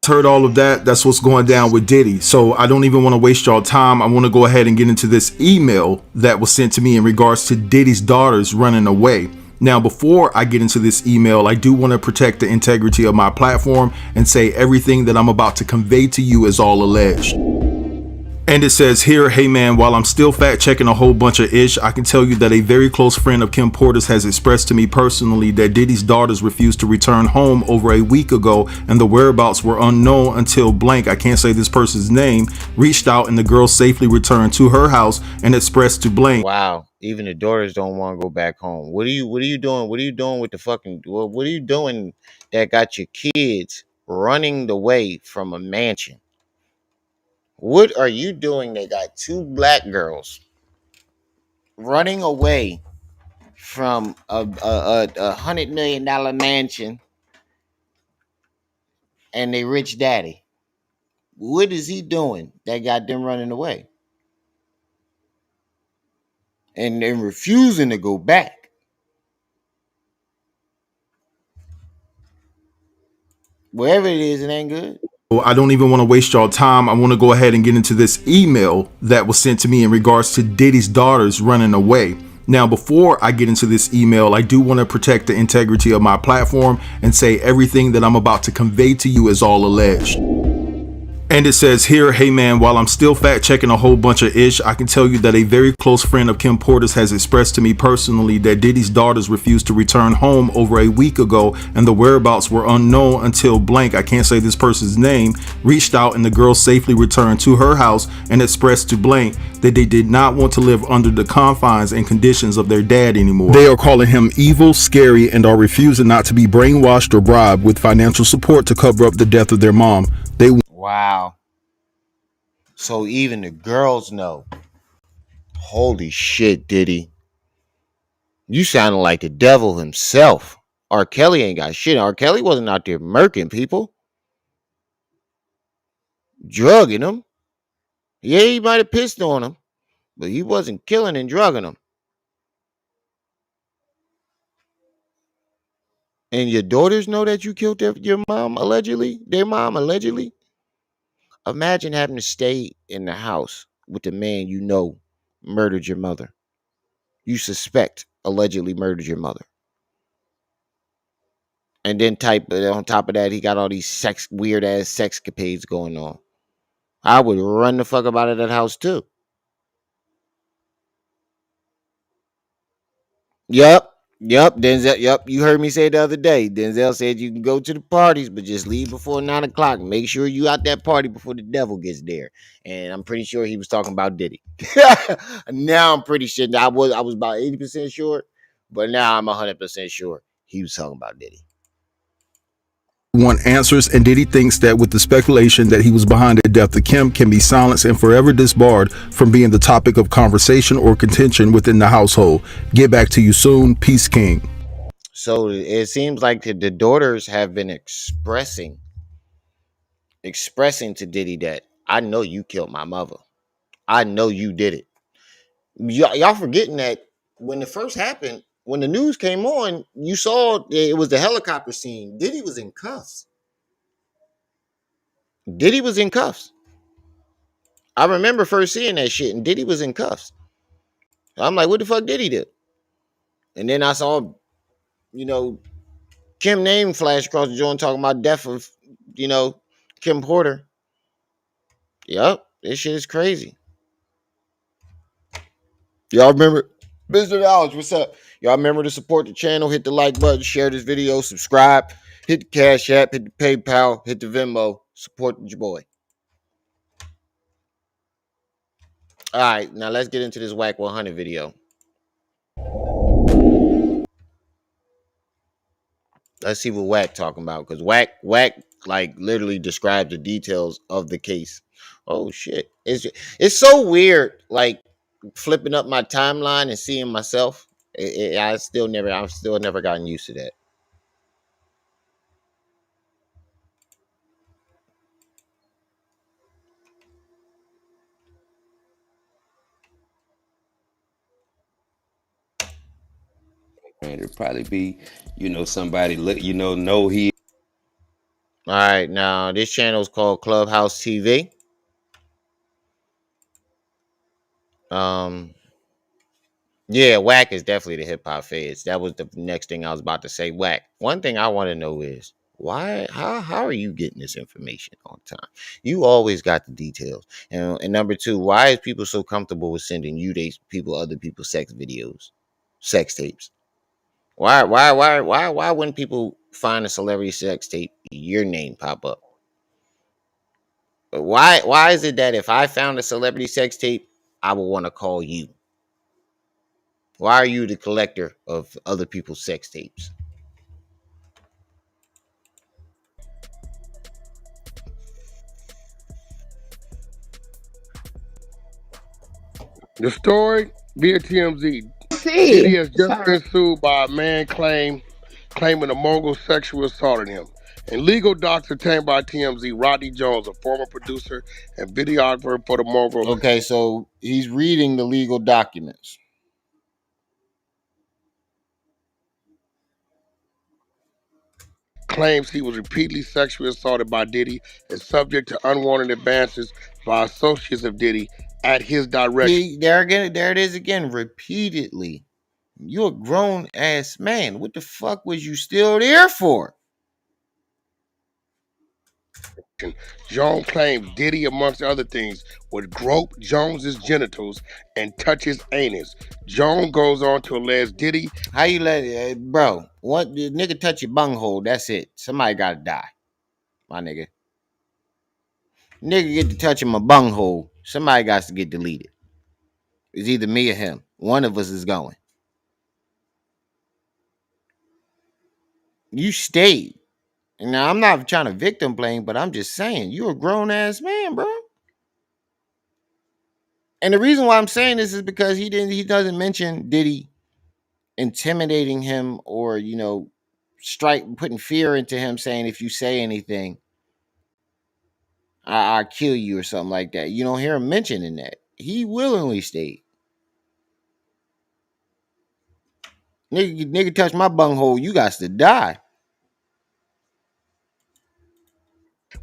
heard all of that. That's what's going down with Diddy. So I don't even want to waste y'all time. I want to go ahead and get into this email that was sent to me in regards to Diddy's daughters running away. Now, before I get into this email, I do want to protect the integrity of my platform and say everything that I'm about to convey to you is all alleged. And it says here, hey man, while I'm still fact checking a whole bunch of ish, I can tell you that a very close friend of Kim Porter's has expressed to me personally that Diddy's daughters refused to return home over a week ago and the whereabouts were unknown until blank, I can't say this person's name, reached out and the girl safely returned to her house and expressed to blank. Wow. Even the daughters don't want to go back home. What are you doing? What are you doing with the fucking what are you doing that got your kids running away from a mansion? What are you doing that got two black girls running away from a $100 million mansion and they rich daddy? What is he doing that got them running away and then refusing to go back? Wherever it is, it ain't good. I don't even want to waste y'all time. I want to go ahead and get into this email that was sent to me in regards to Diddy's daughters running away. Now, before I get into this email, I do want to protect the integrity of my platform and say everything that I'm about to convey to you is all alleged. And it says here, hey man, while I'm still fact checking a whole bunch of ish, I can tell you that a very close friend of Kim Porter's has expressed to me personally that Diddy's daughters refused to return home over a week ago and the whereabouts were unknown until blank, I can't say this person's name, reached out and the girls safely returned to her house and expressed to blank that they did not want to live under the confines and conditions of their dad anymore. They are calling him evil, scary, and are refusing not to be brainwashed or bribed with financial support to cover up the death of their mom. They Wow. So even the girls know. Holy shit, Diddy. You sounded like the devil himself. R. Kelly ain't got shit. R. Kelly wasn't out there murking people, drugging them. Yeah, he might have pissed on them, but he wasn't killing and drugging them. And your daughters know that you killed your mom allegedly? Their mom allegedly? Imagine having to stay in the house with the man you know murdered your mother. You suspect allegedly murdered your mother. And then on top of that, he got all these weird ass sexcapades going on. I would run the fuck up out of that house too. Yep. Yep. Denzel. Yep. You heard me say the other day. Denzel said you can go to the parties, but just leave before 9 o'clock. Make sure you out that party before the devil gets there. And I'm pretty sure he was talking about Diddy. Now I'm pretty sure. I was about 80% sure, but now I'm 100% sure he was talking about Diddy. want answers, and Diddy thinks that with the speculation that he was behind the death of Kim can be silenced and forever disbarred from being the topic of conversation or contention within the household. Get back to you soon. Peace, King. So it seems like the daughters have been expressing to Diddy that I know you killed my mother. I know you did it. Y'all forgetting that when it first happened, when the news came on, you saw it was the helicopter scene. Diddy was in cuffs. Diddy was in cuffs. I remember first seeing that shit, and Diddy was in cuffs. I'm like, what the fuck did he do? And then I saw, you know, Kim name flash across the joint talking about death of, Kim Porter. Yup, this shit is crazy. Y'all remember, Mr. Knowledge, what's up? Y'all remember to support the channel, hit the like button, share this video, subscribe, hit the Cash App, hit the PayPal, hit the Venmo, support your boy. All right, now let's get into this Wack 100 video. Let's see what Wack talking about, because Wack like literally describes the details of the case. Oh shit, it's so weird, like flipping up my timeline and seeing myself. I've still never gotten used to that. And it'll probably be, somebody know he. All right, now this channel is called Clubhouse TV. Yeah, Wack is definitely the hip hop feds. That was the next thing I was about to say. Wack. One thing I want to know is why, how are you getting this information on time? You always got the details. And number two, why is people so comfortable with sending you other people's sex videos, sex tapes? Why wouldn't people find a celebrity sex tape, your name pop up? But why is it that if I found a celebrity sex tape, I would want to call you? Why are you the collector of other people's sex tapes? The story via TMZ. See, Diddy has just been sued by a man claiming a Mongol sexual assaulted him. And legal docs obtained by TMZ, Rodney Jones, a former producer and videographer for the Mongol, Okay, so he's reading the legal documents. claims he was repeatedly sexually assaulted by Diddy and subject to unwanted advances by associates of Diddy at his direction. See, there again, there it is again, repeatedly. You're a grown ass man. What the fuck was you still there for? Jones claimed Diddy, amongst other things, would grope Jones's genitals and touch his anus. Jones goes on to allege Diddy. How you let it, bro? What the nigga touch your bunghole? That's it. Somebody gotta die, my nigga. Nigga get to touching my bunghole. Somebody got to get deleted. It's either me or him. One of us is going. You stayed. Now I'm not trying to victim blame, but I'm just saying you're a grown ass man, bro. And the reason why I'm saying this is because he doesn't mention Diddy intimidating him or putting fear into him, saying if you say anything, I'll kill you or something like that. You don't hear him mentioning that. He willingly stayed. Nigga touch my bunghole, you got to die.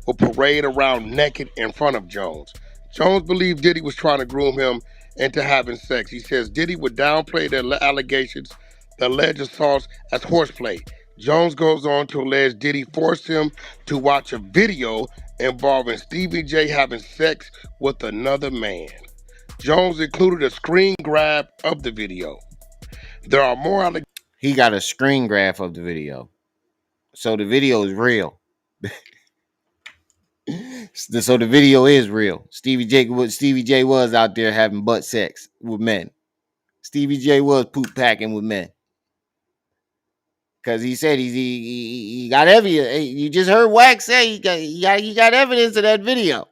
Will parade around naked in front of Jones. Jones believed Diddy was trying to groom him into having sex. He says Diddy would downplay the allegations, the alleged assaults, as horseplay. Jones goes on to allege Diddy forced him to watch a video involving Stevie J having sex with another man. Jones included a screen grab of the video. There are more allegations. He got a screen graph of the video. So the video is real. So the video is real. Stevie J was out there having butt sex with men. Stevie J was poop packing with men. Cause he said he got evidence. You just heard Wack say he got evidence of that video.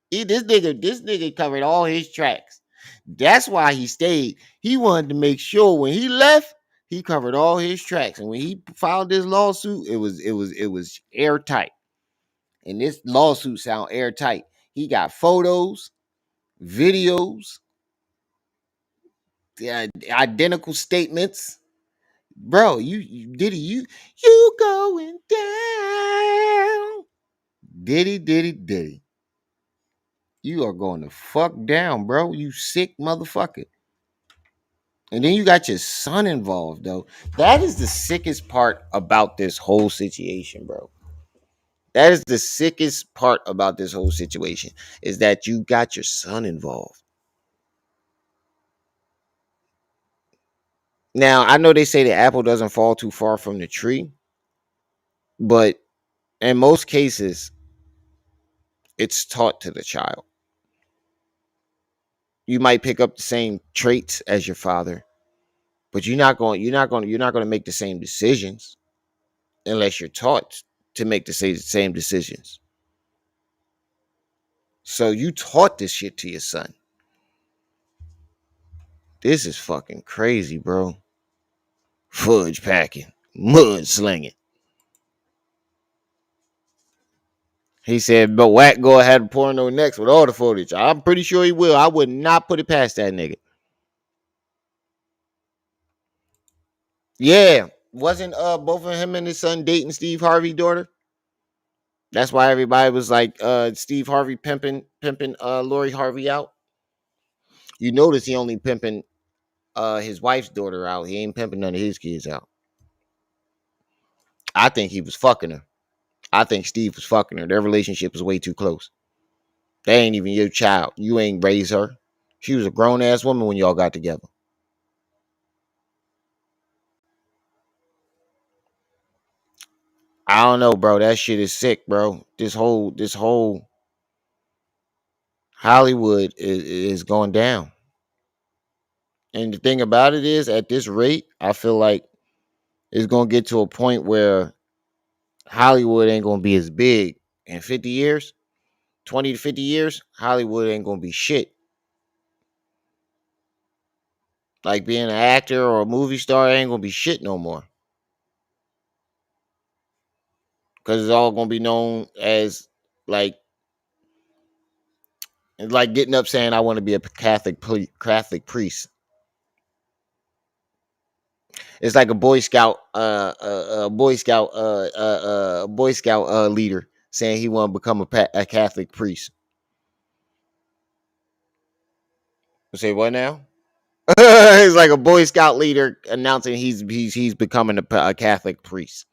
This nigga covered all his tracks. That's why he stayed. He wanted to make sure when he left, he covered all his tracks. And when he filed this lawsuit, it was airtight. And this lawsuit sound airtight. He got photos, videos, identical statements. Bro, you going down. Diddy. You are going to fuck down, bro. You sick motherfucker. And then you got your son involved, though. That is the sickest part about this whole situation, bro. That is the sickest part about this whole situation is that you got your son involved. Now, I know they say the apple doesn't fall too far from the tree, but in most cases, it's taught to the child. You might pick up the same traits as your father, but you're not going to make the same decisions unless you're taught to make the same decisions. So you taught this shit to your son. This is fucking crazy, bro. Fudge packing, mud slinging. He said, but Wack go ahead and porno next with all the footage. I'm pretty sure he will. I would not put it past that nigga. Yeah. Wasn't both of him and his son dating Steve Harvey's daughter? That's why everybody was like Steve Harvey pimping Lori Harvey out. You notice he only pimping his wife's daughter out. He ain't pimping none of his kids out. I think he was fucking her. I think Steve was fucking her. Their relationship was way too close. They ain't even your child. You ain't raised her. She was a grown ass woman when y'all got together. I don't know, bro. That shit is sick, bro. This whole Hollywood is going down. And the thing about it is, at this rate, I feel like it's gonna get to a point where Hollywood ain't gonna be as big in 50 years, 20 to 50 years. Hollywood ain't gonna be shit. Like being an actor or a movie star ain't gonna be shit no more. Because it's all gonna be known as like it's like getting up saying I want to be a Catholic priest. It's like a Boy Scout, Boy Scout leader saying he want to become a Catholic priest. Say what now? It's like a Boy Scout leader announcing he's becoming a Catholic priest.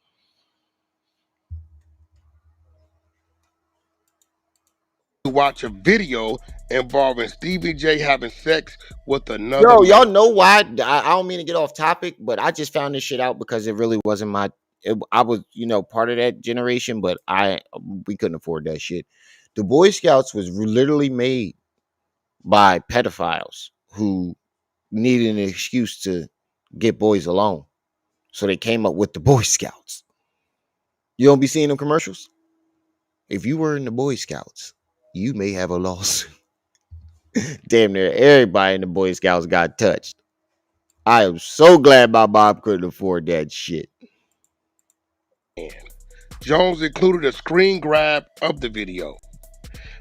Watch a video involving Stevie J having sex with another Yo, y'all man. know why? I don't mean to get off topic, but I just found this shit out because it really wasn't my. I was, part of that generation, but we couldn't afford that shit. The Boy Scouts was literally made by pedophiles who needed an excuse to get boys alone, so they came up with the Boy Scouts. You don't be seeing them commercials. If you were in the Boy Scouts, you may have a lawsuit. Damn near everybody in the Boy Scouts got touched. I am so glad my mom couldn't afford that shit. Jones included a screen grab of the video.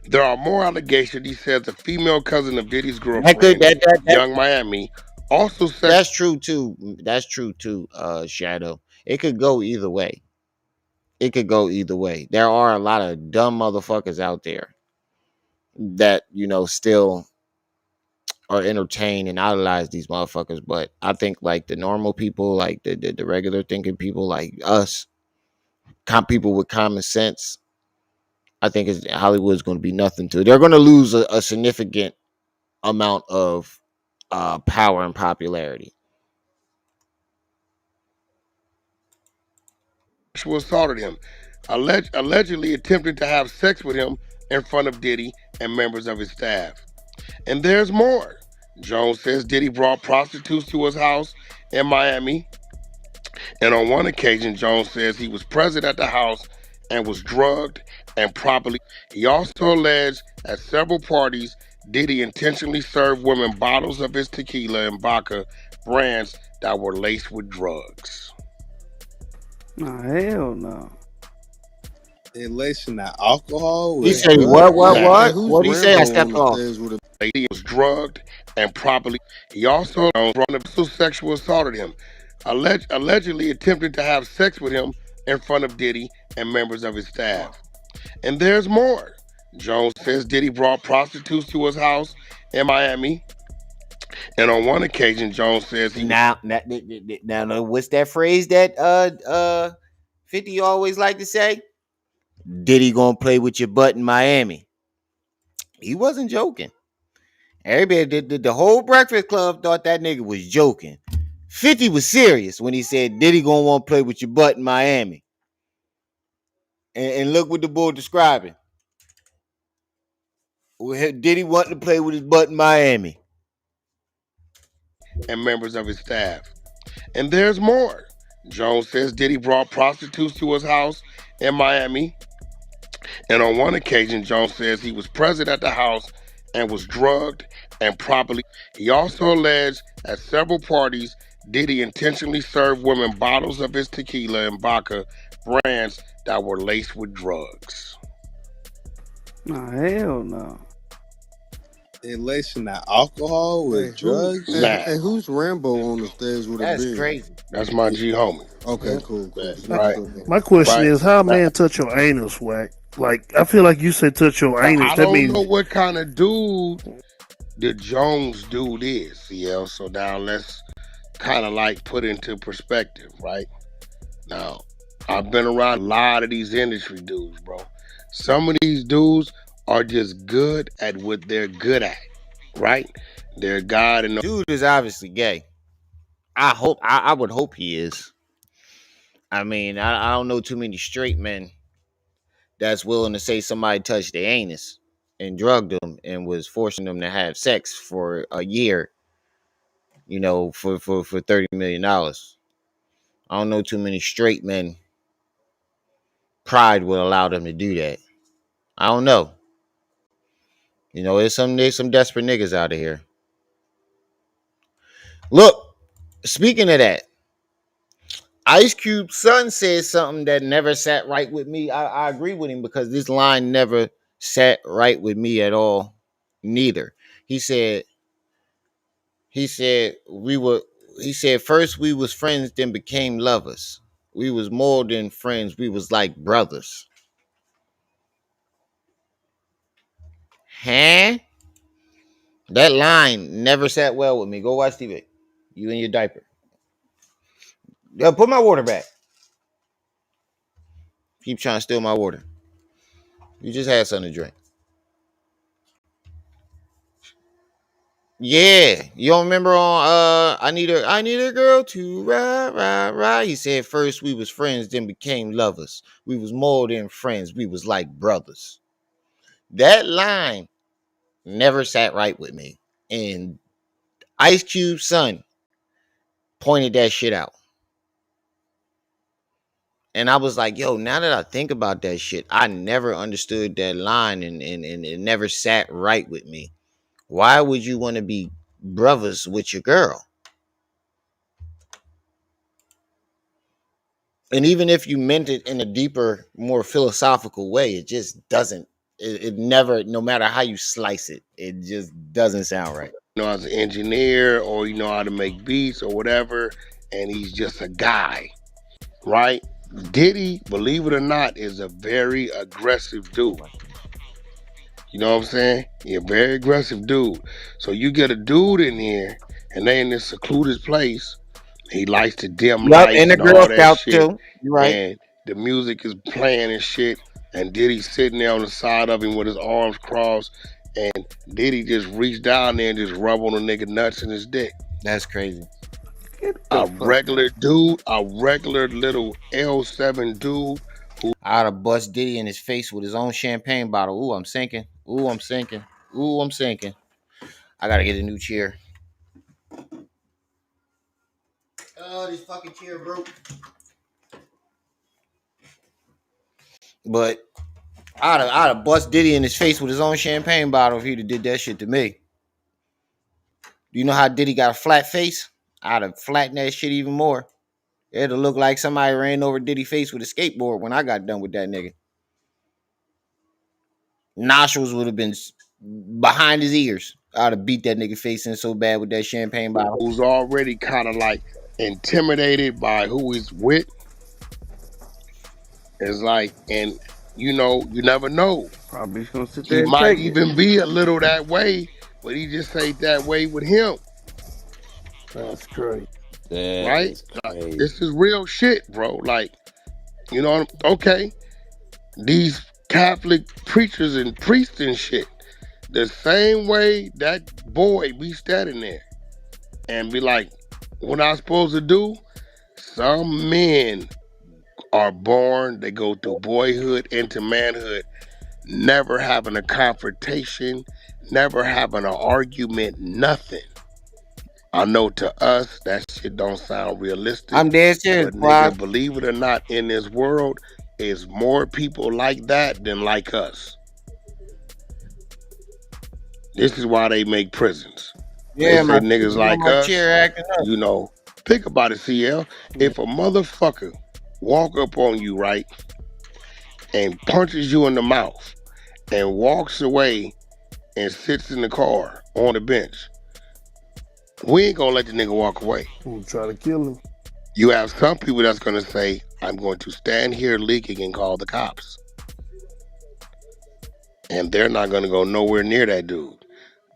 There are more allegations. He says the female cousin of Diddy's girlfriend, Young Miami, also said That's true too. That's true too, Shadow. It could go either way. It could go either way. There are a lot of dumb motherfuckers out there that, still are entertained and idolize these motherfuckers. But I think like the normal people, like the regular thinking people like us, people with common sense, I think Hollywood's going to be nothing to. They're going to lose a significant amount of power and popularity. sexual assaulted him, allegedly attempting to have sex with him in front of Diddy and members of his staff. And there's more. Jones says Diddy brought prostitutes to his house in Miami. And on one occasion, Jones says he was present at the house and was drugged and properly. He also alleged at several parties, Diddy intentionally served women bottles of his tequila and vodka brands that were laced with drugs. Nah, hell no. They lacing that alcohol He with said, drugs? what? Who's What did he say? I Rambo stepped on the off. stairs with a He was drugged and properly. He also sexual assaulted him, allegedly attempting to have sex with him in front of Diddy and members of his staff. And there's more. Jones says Diddy brought prostitutes to his house in Miami. And on one occasion, Jones says he now, what's that phrase that 50 always like to say? Diddy gonna play with your butt in Miami? He wasn't joking. Everybody, the whole Breakfast Club thought that nigga was joking. 50 was serious when he said Diddy gonna want to play with your butt in Miami. And look what the boy describing. Diddy wanting to play with his butt in Miami. And members of his staff. And there's more. Jones says Diddy brought prostitutes to his house in Miami. And on one occasion, Jones says he was present at the house and was drugged and properly. He also alleged at several parties, Diddy intentionally served women bottles of his tequila and vodka brands that were laced with drugs. Nah, hell no. they lacing that alcohol with drugs? Hey, who's Rambo on the stairs with a beard? That's crazy. That's my G homie. Okay, cool. Right. My question Right. is, how a man touch your anus, Wack? Like, I feel like you said touch your anus. I That don't means know what kind of dude the Jones dude is, CL. So now let's kind of like put into perspective, right? Now, I've been around a lot of these industry dudes, bro. Some of these dudes are just good at what they're good at, right? They're God and Dude is obviously gay. I would hope he is. I mean, I don't know too many straight men that's willing to say somebody touched their anus and drugged them and was forcing them to have sex for a year, for $30 million. I don't know too many straight men pride would allow them to do that. I don't know. There's some desperate niggas out of here. Look, speaking of that, Ice Cube's son said something that never sat right with me. I agree with him because this line never sat right with me at all. Neither. He said we were He said, first we was friends, then became lovers. We was more than friends. We was like brothers. Huh? That line never sat well with me. Go watch TV. You in your diaper. Yo, put my water back. Keep trying to steal my water. You just had something to drink. Yeah. You don't remember on I need a girl to ride. He said first we was friends, then became lovers. We was more than friends. We was like brothers. That line never sat right with me. And Ice Cube's son pointed that shit out. And I was like, yo, now that I think about that shit, I never understood that line and it never sat right with me. Why would you want to be brothers with your girl? And even if you meant it in a deeper, more philosophical way, it just doesn't. It never, no matter how you slice it, it just doesn't sound right. You know, as an engineer, or you know how to make beats or whatever, and he's just a guy, right? Diddy, believe it or not, is a very aggressive dude. You know what I'm saying? He's a very aggressive dude. So you get a dude in here, and they in this secluded place. He likes to dim Yup, lights and the and Girl all that Scouts shit. too. You're right. And the music is playing and shit. And Diddy's sitting there on the side of him with his arms crossed. And Diddy just reached down there and just rubbed on the nigga nuts in his dick. That's crazy. A regular dude, a regular little L7 dude. I'd have bust Diddy in his face with his own champagne bottle. Ooh, I'm sinking. Ooh, I'm sinking. Ooh, I'm sinking. I gotta get a new chair. Oh, this fucking chair broke. But I'd have bust Diddy in his face with his own champagne bottle if he'd have did that shit to me. Do you know how Diddy got a flat face? I'd have flattened that shit even more. It'd look like somebody ran over Diddy's face with a skateboard when I got done with that nigga. Nostrils would have been behind his ears. I'd have beat that nigga face in so bad with that champagne bottle. Who's already kind of like intimidated by who he's with. It's like, and you know, you never know. Probably just gonna sit there He and might take even be a little that way, but he just ain't that way with him. That's crazy. That Right? is crazy. This is real shit, bro. Like, you know, okay, these Catholic preachers and priests and shit, the same way that boy be standing there and be like, what I supposed to do? Some men are born, they go through boyhood into manhood, never having a confrontation, never having an argument, nothing. I know to us that shit don't sound realistic. I'm dead serious, but boy. nigga, believe it or not, in this world is more people like that than like us. This is why they make prisons. Yeah, they say niggas like my us, chair acting up. you know, think about it, CL. If a motherfucker walk up on you, right, and punches you in the mouth and walks away and sits in the car on the bench, we ain't gonna let the nigga walk away. We'll try to kill him. You have some people that's gonna say, I'm going to stand here leaking and call the cops. And they're not gonna go nowhere near that dude.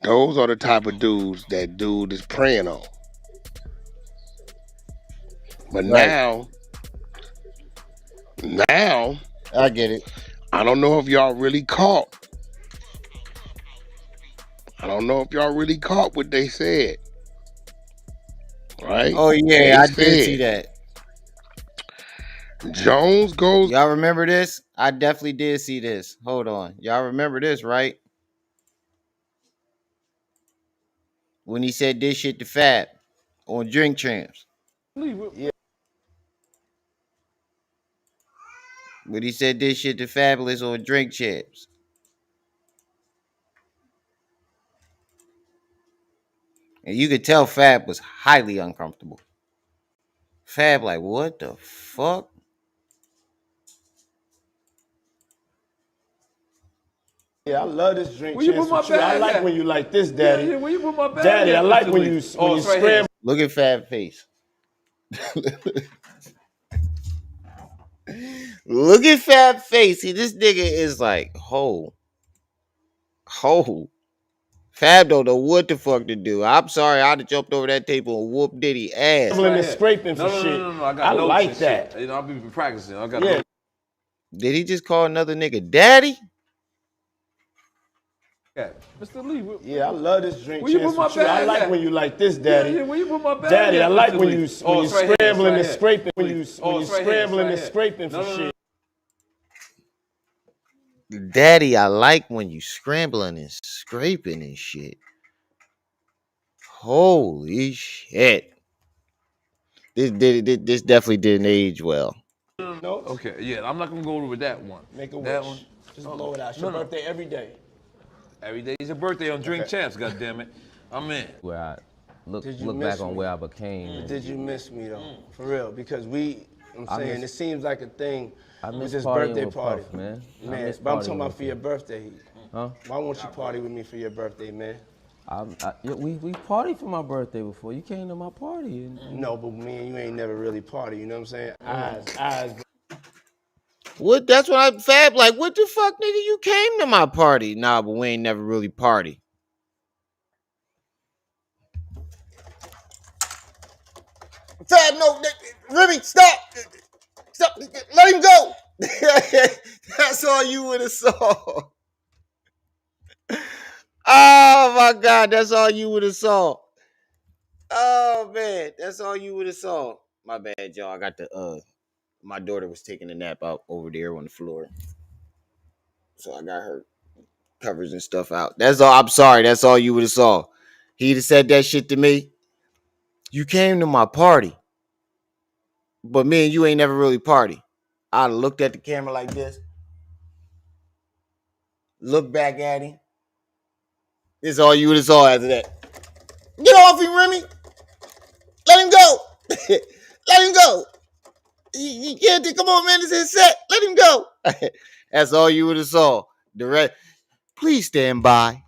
Those are the type of dudes that dude is preying on. But Right. now, I get it. I don't know if y'all really caught. I don't know if y'all really caught what they said. Right? Oh yeah, I did see that. Jones goes. Y'all remember this? I definitely did see this. Hold on. Y'all remember this, right? When he said this shit to Fab on Drink Champs. Yeah. When he said this shit to Fabulous on Drink Champs. And you could tell Fab was highly uncomfortable. Fab like, what the fuck? Yeah, I love this drink. Where you put my bag? I like when you like this, Daddy. Yeah, where you put my bag? Daddy, I like when you scramble. Look at Fab face. Look at Fab face. See, this nigga is like, ho. Fab don't know what the fuck to do. I'm sorry, I'd have jumped over that table and whooped Diddy ass. Scrambling and scraping for shit. No. I got I notes like and that. shit. You know, I've been practicing. I got Yeah. Did he just call another nigga daddy? Yeah, Mr. Lee. Yeah, I love this drink. Where you put my Chance with you. I bag like at? when you like this, daddy. Yeah, where you put my bag Daddy, at, I like Mr. when Lee? you It's when you right here, it's scrambling right and here. scraping when you Oh, when you it's right here, it's scrambling right and here. scraping No, for no, shit. Daddy, I like when you scrambling and scraping and shit. Holy shit. This definitely didn't age well. No? Okay, yeah, I'm not gonna go over with that one. Make a That wish. one. Just blow it out. It's your birthday every day. Every day is your birthday on Drink Champs, goddammit. I'm in. Where I look Did you back miss on me? where I became. Did you miss me though? For real? Because I'm saying, it seems like a thing I with miss this partying birthday with party. Puff, man. I Man, miss but I'm partying talking about with for your him. birthday. Huh? Why won't you party with me for your birthday, man? We partied for my birthday before. You came to my party. No, but me and you ain't never really party, you know what I'm saying? Eyes. What? That's what I Fab like. What the fuck, nigga? You came to my party. Nah, but we ain't never really party. Fab, no, Remy, stop. Let him go. That's all you would have saw. Oh my god, that's all you would have saw. Oh man, that's all you would have saw. My bad, y'all. I got the my daughter was taking a nap out over there on the floor. So I got her covers and stuff out. That's all. I'm sorry. That's all you would have saw. He'd have said that shit to me. You came to my party, but me and you ain't never really party. I'd have looked at the camera like this, looked back at him. This is all you would have saw after that. Get off him, Remy. Let him go. Let him go. You can't come on, man. This is set. Let him go. That's all you would have saw. The rest, please stand by.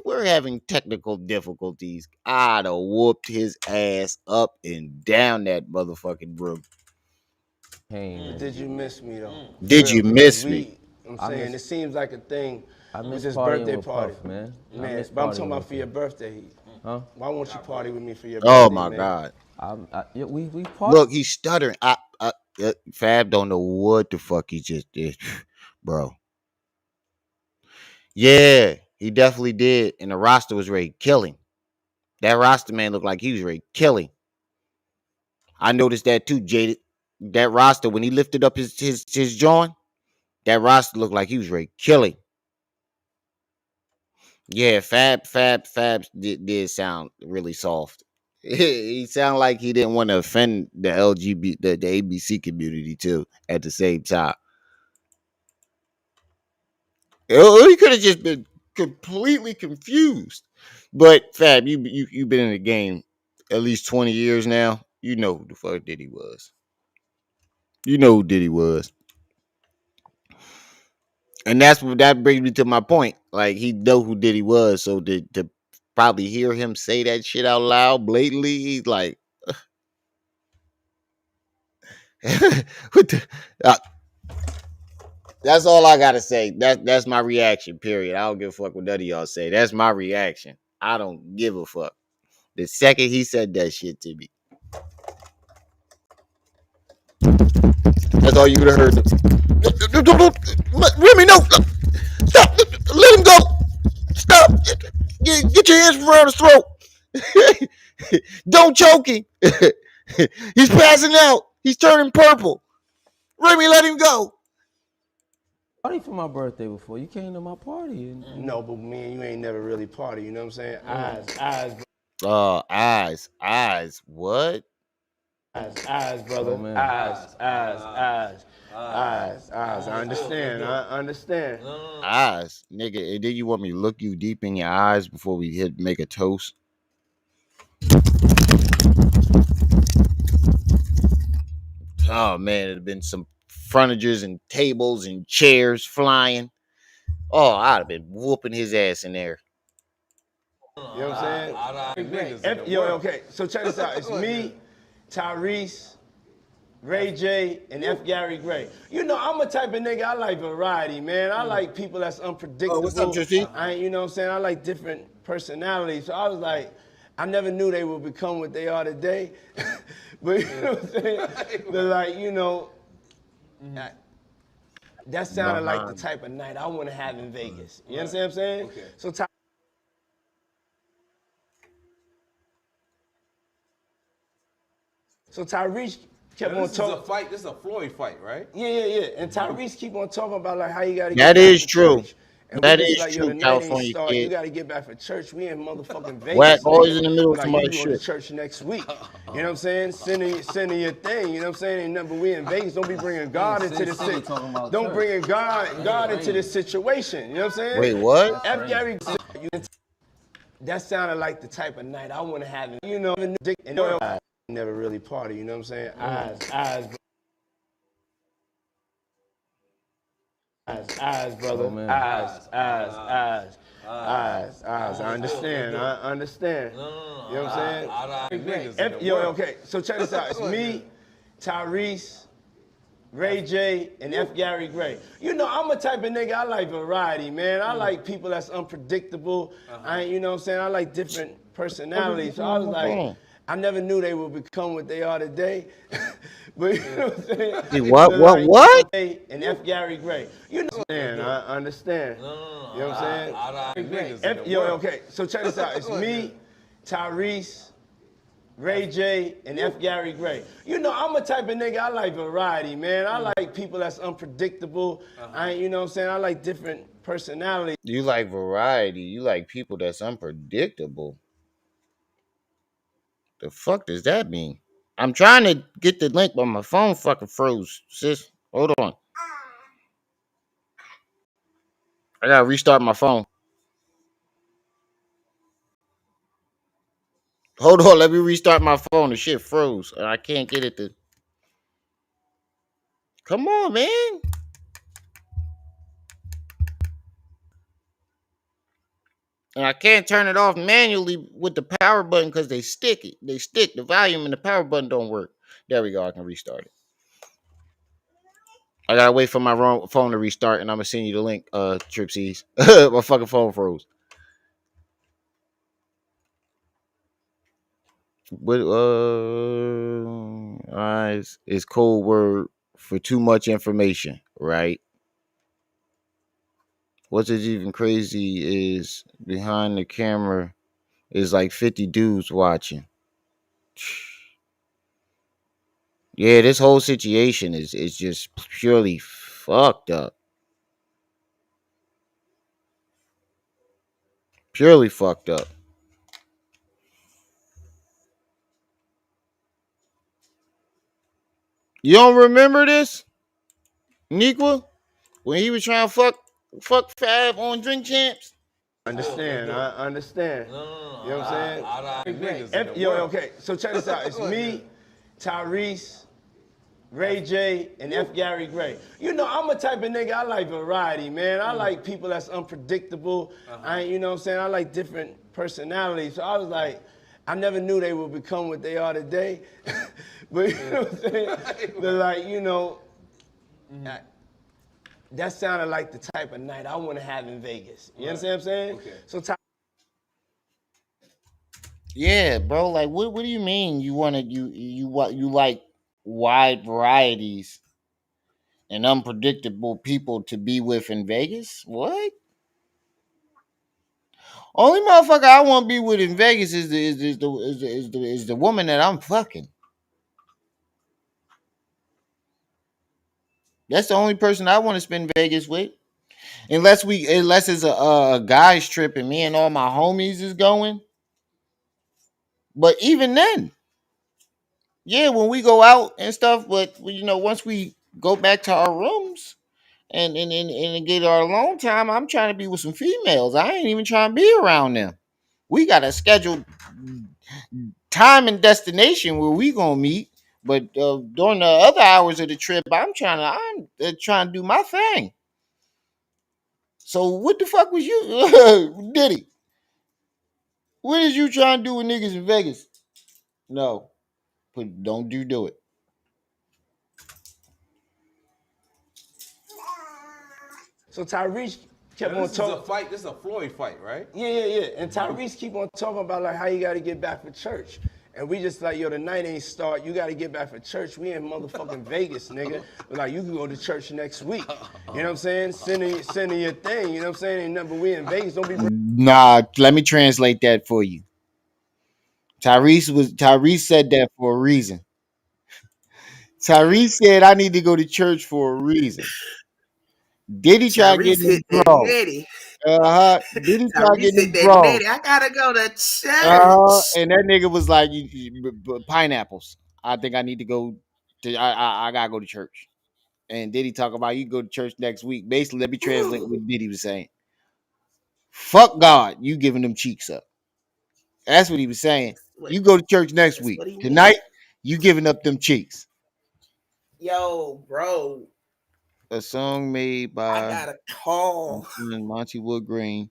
We're having technical difficulties. I'd have whooped his ass up and down that motherfucking room. Did you miss me though? Did you miss me? I'm saying, it seems like a thing with this partying birthday with party. Puff, man. Man, but I'm talking about for your birthday. Huh? Why won't you party with me for your Oh birthday, my man? god. We party. Look, he's stuttering. Fab don't know what the fuck he just did, bro. Yeah, he definitely did. And the roster was ready to kill him. That roster man looked like he was ready to kill him. I noticed that too, Jaded. That roster, when he lifted up his joint, that roster looked like he was ready to kill him. Yeah, Fab did sound really soft. He sounded like he didn't want to offend the the ABC community too at the same time. He could have just been completely confused. But Fab, you've been in the game at least 20 years now. You know who the fuck Diddy was. You know who Diddy was. And that brings me to my point. Like he know who Diddy was, so to probably hear him say that shit out loud blatantly, he's like, what the, that's all I gotta say. That's my reaction. Period. I don't give a fuck what none of y'all say. That's my reaction. I don't give a fuck. The second he said that shit to me, that's all you would have heard. Remy, no, stop. Let him go. Stop. Get your hands from around his throat. Don't choke him. He's passing out. He's turning purple. Remy, let him go. Party for my birthday before. You came to my party. No, but me and you ain't never really party, you know what I'm saying? Eyes. Eyes. What? Eyes, brother. Oh, man. Eyes. I understand. Eyes, nigga. And then you want me to look you deep in your eyes before we make a toast? Oh man, it'd have been some furnitures and tables and chairs flying. Oh, I'd have been whooping his ass in there. You know what I'm saying? Okay, so check this out. It's me, Tyrese, Ray J, and F. Gary Gray. You know, I'm a type of nigga, I like variety, man. I like people that's unpredictable. Oh, what's up, Tristy? You know what I'm saying? I like different personalities. So I was like, I never knew they would become what they are today. But you know what I'm saying? But like, you know, that sounded like the type of night I want to have in Vegas. You understand what I'm saying? Okay. So Tyrese kept on talking. This is a fight. This is a Floyd fight, right? Yeah. And Tyrese keep on talking about like how you gotta get That back is to true. church. And That we just is like, yo, true, the night ain't California start. You kid. gotta get back for church. We in motherfucking Wack Vegas, always in nigga. the middle of Like, somebody's you going to shit. church next week. You know what I'm saying? Sending your thing. You know what I'm saying? Ain't nothing but we in Vegas. Don't be bringing God into this situation. Don't bring God into this situation. You know what I'm saying? Wait, what? F. Gary, that sounded like the type of night I want to have. You know, I never really party. You know what I'm saying? Eyes, brother. Oh, Eyes. I understand. You know what I'm saying? Okay, so check this out. It's me, Tyrese, Ray J, and F. Gary Gray. You know, I'm a type of nigga, I like variety, man. I like people that's unpredictable. You know what I'm saying? I like different personalities. So I was like, I never knew they would become what they are today. But you know what I'm saying? See, what? And F. Gary Gray. You know, man, I understand. You know what I'm saying? Okay, so check this out. It's me, Tyrese, Ray J, and F. Gary Gray. You know, I'm a type of nigga, I like variety, man. I like people that's unpredictable. You know what I'm saying? I like different personalities. You like variety. You like people that's unpredictable. The fuck does that mean? I'm trying to get the link, but my phone fucking froze. Sis, hold on. I gotta restart my phone. Hold on, let me restart my phone. The shit froze. I can't get it to. Come on, man. And I can't turn it off manually with the power button because they stick it. They stick the volume and the power button don't work. There we go. I can restart it. I gotta wait for my phone to restart, and I'm gonna send you the link. Tripsies. My fucking phone froze. But eyes is code word for too much information, right? What's even crazy is behind the camera is like 50 dudes watching. Yeah, this whole situation is just purely fucked up. Purely fucked up. You don't remember this, Niqua? When he was trying to fuck Fab on Drink Champs? I understand. You know what I'm saying? Okay, so check this out. It's me, Tyrese, Ray J, and F. Gary Gray. You know, I'm a type of nigga, I like variety, man. I like people that's unpredictable. You know what I'm saying? I like different personalities. So I was like, I never knew they would become what they are today. But you know what I'm saying? But like, you know, that sounded like the type of night I want to have in Vegas. You understand what I'm saying? Okay. So Yeah, bro. Like, what do you mean? You want to you like wide varieties and unpredictable people to be with in Vegas? What? Only motherfucker I want to be with in Vegas is the woman that I'm fucking. That's the only person I want to spend Vegas with. Unless it's a guy's trip and me and all my homies is going. But even then, yeah, when we go out and stuff, but you know, once we go back to our rooms and get our alone time, I'm trying to be with some females. I ain't even trying to be around them. We got a scheduled time and destination where we gonna meet. But during the other hours of the trip, I'm trying to do my thing. So what the fuck was you, Diddy? What is you trying to do with niggas in Vegas? No, but don't you do it. So Tyrese kept Now, on this is a talking. fight. This is a Floyd fight, right? Yeah. And Tyrese keep on talking about like how you got to get back for church. And we just like, yo, the night ain't start. You got to get back for church. We in motherfucking Vegas, nigga. But like, you can go to church next week. You know what I'm saying? Sending your thing. You know what I'm saying? Ain't nothing but we in Vegas. Don't be. Nah, let me translate that for you. Tyrese said that for a reason. Tyrese said I need to go to church for a reason. Diddy try Tyrese getting him hit that draw. netty. Diddy try Tyrese getting hit him that draw. netty. I gotta go to church. And that nigga was like, pineapples. I think I need to go to. I gotta go to church. And Diddy talk about you go to church next week. Basically, let me translate what Diddy was saying. Fuck God, you giving them cheeks up. That's what he was saying. What? You go to church next That's week. what he meant. Tonight, you giving up them cheeks. Yo, bro, A song made I by got a call. Monty Woodgrain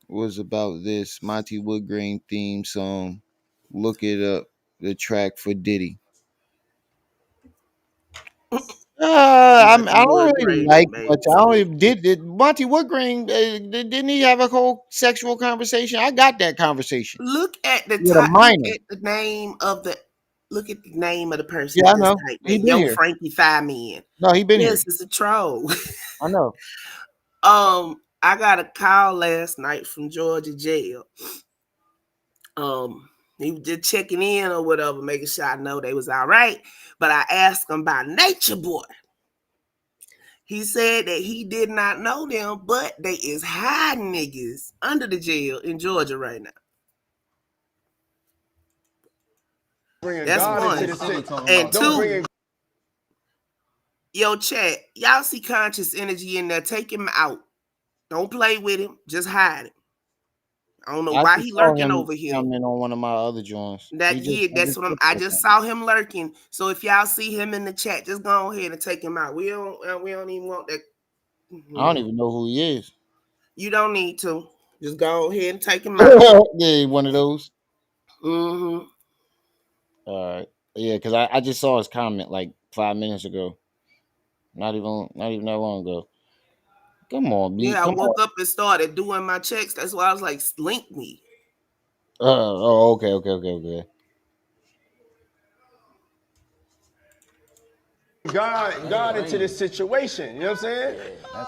was about this Monty Woodgrain theme song. Look it up. The track for Diddy. I Monty don't Wood really Gray like done made much. I don't even, did Monty Woodgrain didn't he have a whole sexual conversation? I got that conversation Look at the with a type. Look minor. at the name of the. Look at the name of the person Yeah, that I just know. typed He that. been Yo, here. Frankie Fireman. No, he been here. Yes, it's a troll. I know. I got a call last night from Georgia jail. He was just checking in or whatever, making sure I know they was all right. But I asked him about Nature Boy. He said that he did not know them, but they is hiding niggas under the jail in Georgia right now. Bringing That's God one. into the city. And Don't bring two, in. yo, chat, y'all see conscious energy in there. Take him out. Don't play with him. Just hide him. I don't know I why just he saw lurking him over here. coming on one of my other joints. That yeah, I that's just what looked I at just him. saw him lurking. So if y'all see him in the chat, just go ahead and take him out. We don't even want that. I don't even know who he is. You don't need to. Just go ahead and take him out. Yeah, one of those. Mm-hmm. All right. Yeah, because I just saw his comment like 5 minutes ago. Not even that long ago. Come on, B. Yeah, I Come on. woke up and started doing my checks. That's why I was like, link me. Okay. God into this situation. You know what I'm saying?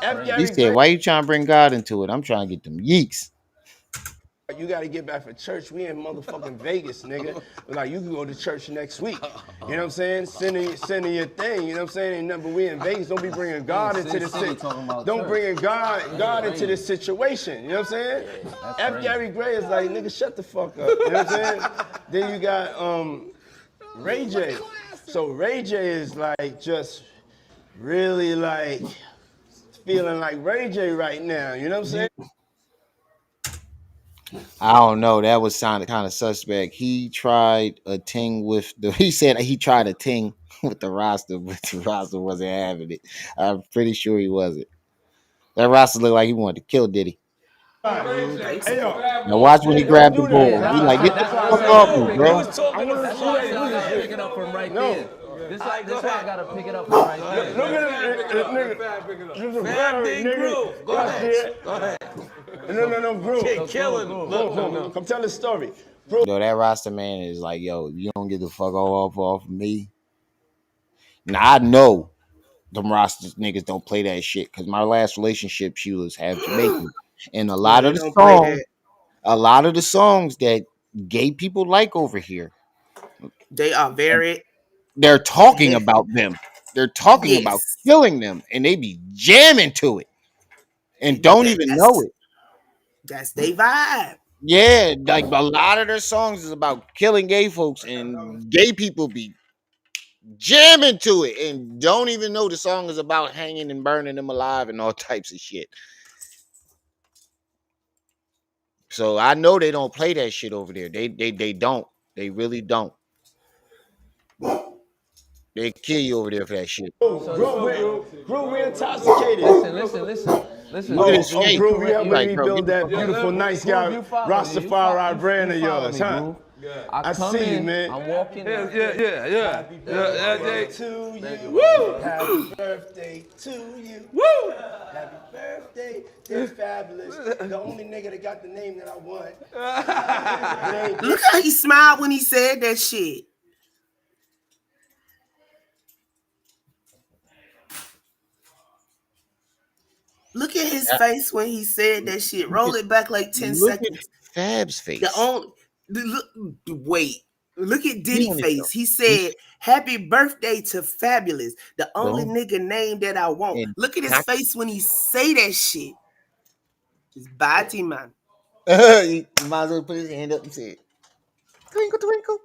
F. He Gary said, Gray. "Why you trying to bring God into it? I'm trying to get them yeeks." You got to get back for church. We in motherfucking Vegas, nigga. Like, you can go to church next week. You know what I'm saying? Sending your thing. You know what I'm saying? Ain't nothing but we in Vegas. Don't be bringing God into this situation. Don't bring God into this situation. You know what I'm saying? F. Gary Gray is like, nigga, shut the fuck up. You know what I'm saying? Then you got Ray J. So Ray J is like just really like feeling like Ray J right now. You know what I'm saying? I don't know. That was sounded kind of suspect. He tried a ting with the. He said he tried a ting with the roster, but the roster wasn't having it. I'm pretty sure he wasn't. That roster looked like he wanted to kill Diddy. Hey, yo. Now watch when he Don't grabbed the do that. ball. He like, get the fuck off me, He bro. was talking to pick it up from right there. This why I gotta pick it up from right there. Look at it, nigga. This is Fab Barry, Big nigga. Groove. Go ahead. Go ahead. No, Groove. Killing. Look. Come tell the story. Groove. Yo, that roster man is like, yo, you don't get the fuck off of me. Now I know them roster niggas don't play that shit because my last relationship, she was half Jamaican, and Yeah, they don't play that. a lot of the songs that gay people like over here, They are very they're talking about them. They're talking about yes. killing them, and they be jamming to it and don't even know it. That's their vibe. Yeah, like a lot of their songs is about killing gay folks, and gay people be jamming to it and don't even know the song is about hanging and burning them alive and all types of shit. So I know they don't play that shit over there. They don't. They really don't. They kill you over there for that shit. Groom, we intoxicated. Listen. Look at his face. Groom, you helping Like, me bro, build get the that fuck beautiful, nice guy, Rastafari brand of yours, huh? I see you, man. I'm walking. Yeah. Happy birthday to you. Woo! Happy birthday to you. Woo! Happy birthday, dear Fabulous. The only nigga that got the name that I want. Look how he smiled when he said that shit. Look at his face when he said that shit. Roll it back like 10 seconds. Fab's face. Wait. Look at Diddy face. He said, "Happy birthday to Fabulous, the only nigga name that I want." Look at his face when he say that shit. It's body, man. You might as well put his hand up and say, "Twinkle, twinkle."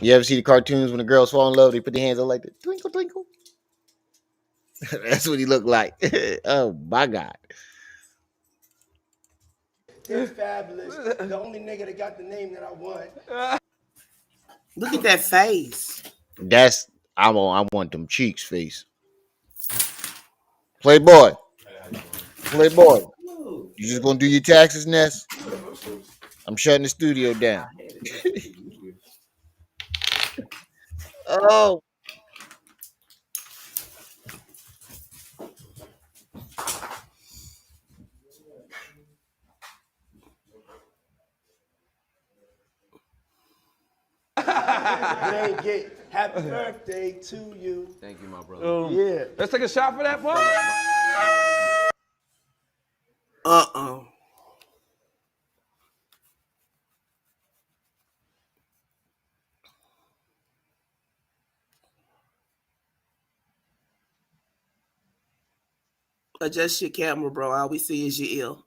You ever see the cartoons when the girls fall in love? They put their hands up like that. Twinkle, twinkle. That's what he looked like. Oh my God. Dear Fabulous, the only nigga that got the name that I want. Look at that face. That's I want them cheeks face. Playboy. You just gonna do your taxes, Ness? I'm shutting the studio down. Oh. Happy birthday to you. Thank you, my brother. Yeah. Let's take a shot for that, boy. Adjust your camera, bro. All we see is your ill.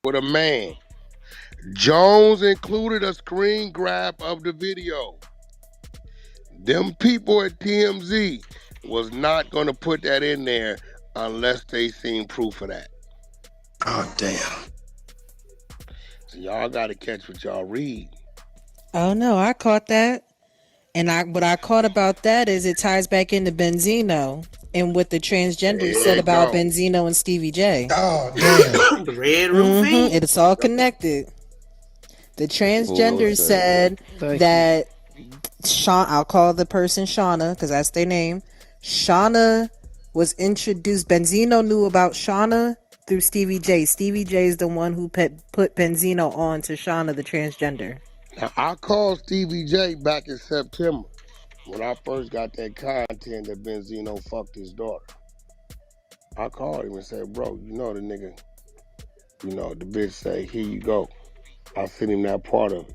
With a man. Jones included a screen grab of the video. Them people at TMZ was not going to put that in there unless they seen proof of that. Oh, damn. So y'all got to catch what y'all read. Oh, no, I caught that. And what I caught about that is it ties back into Benzino and what the transgenders said about Benzino and Stevie J. Oh, damn. The red room fiend. It's all connected. The transgenders said that I'll call the person Shauna because that's their name. Shauna was introduced. Benzino knew about Shauna through Stevie J. Stevie J is the one who put Benzino on to Shauna, the transgender. Now, I called Stevie J back in September when I first got that content that Benzino fucked his daughter. I called him and said, bro, you know the nigga, the bitch say, here you go. I sent him that part of it.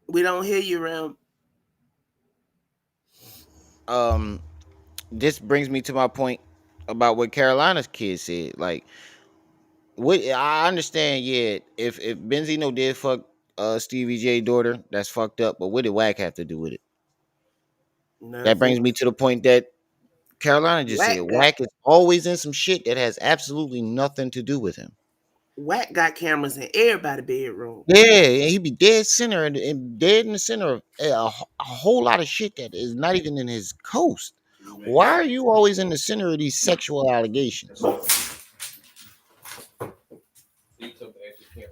We don't hear you, Ram. This brings me to my point about what Carolina's kid said. Like, what I understand, yeah, if Benzino did fuck Stevie J daughter, that's fucked up. But what did Wack have to do with it? Nothing. That brings me to the point that Carolina just said Wack is always in some shit that has absolutely nothing to do with him. Wack got cameras in everybody's bedroom. Yeah, and he be dead center and dead in the center of a whole lot of shit that is not even in his coast. Why are you always in the center of these sexual allegations?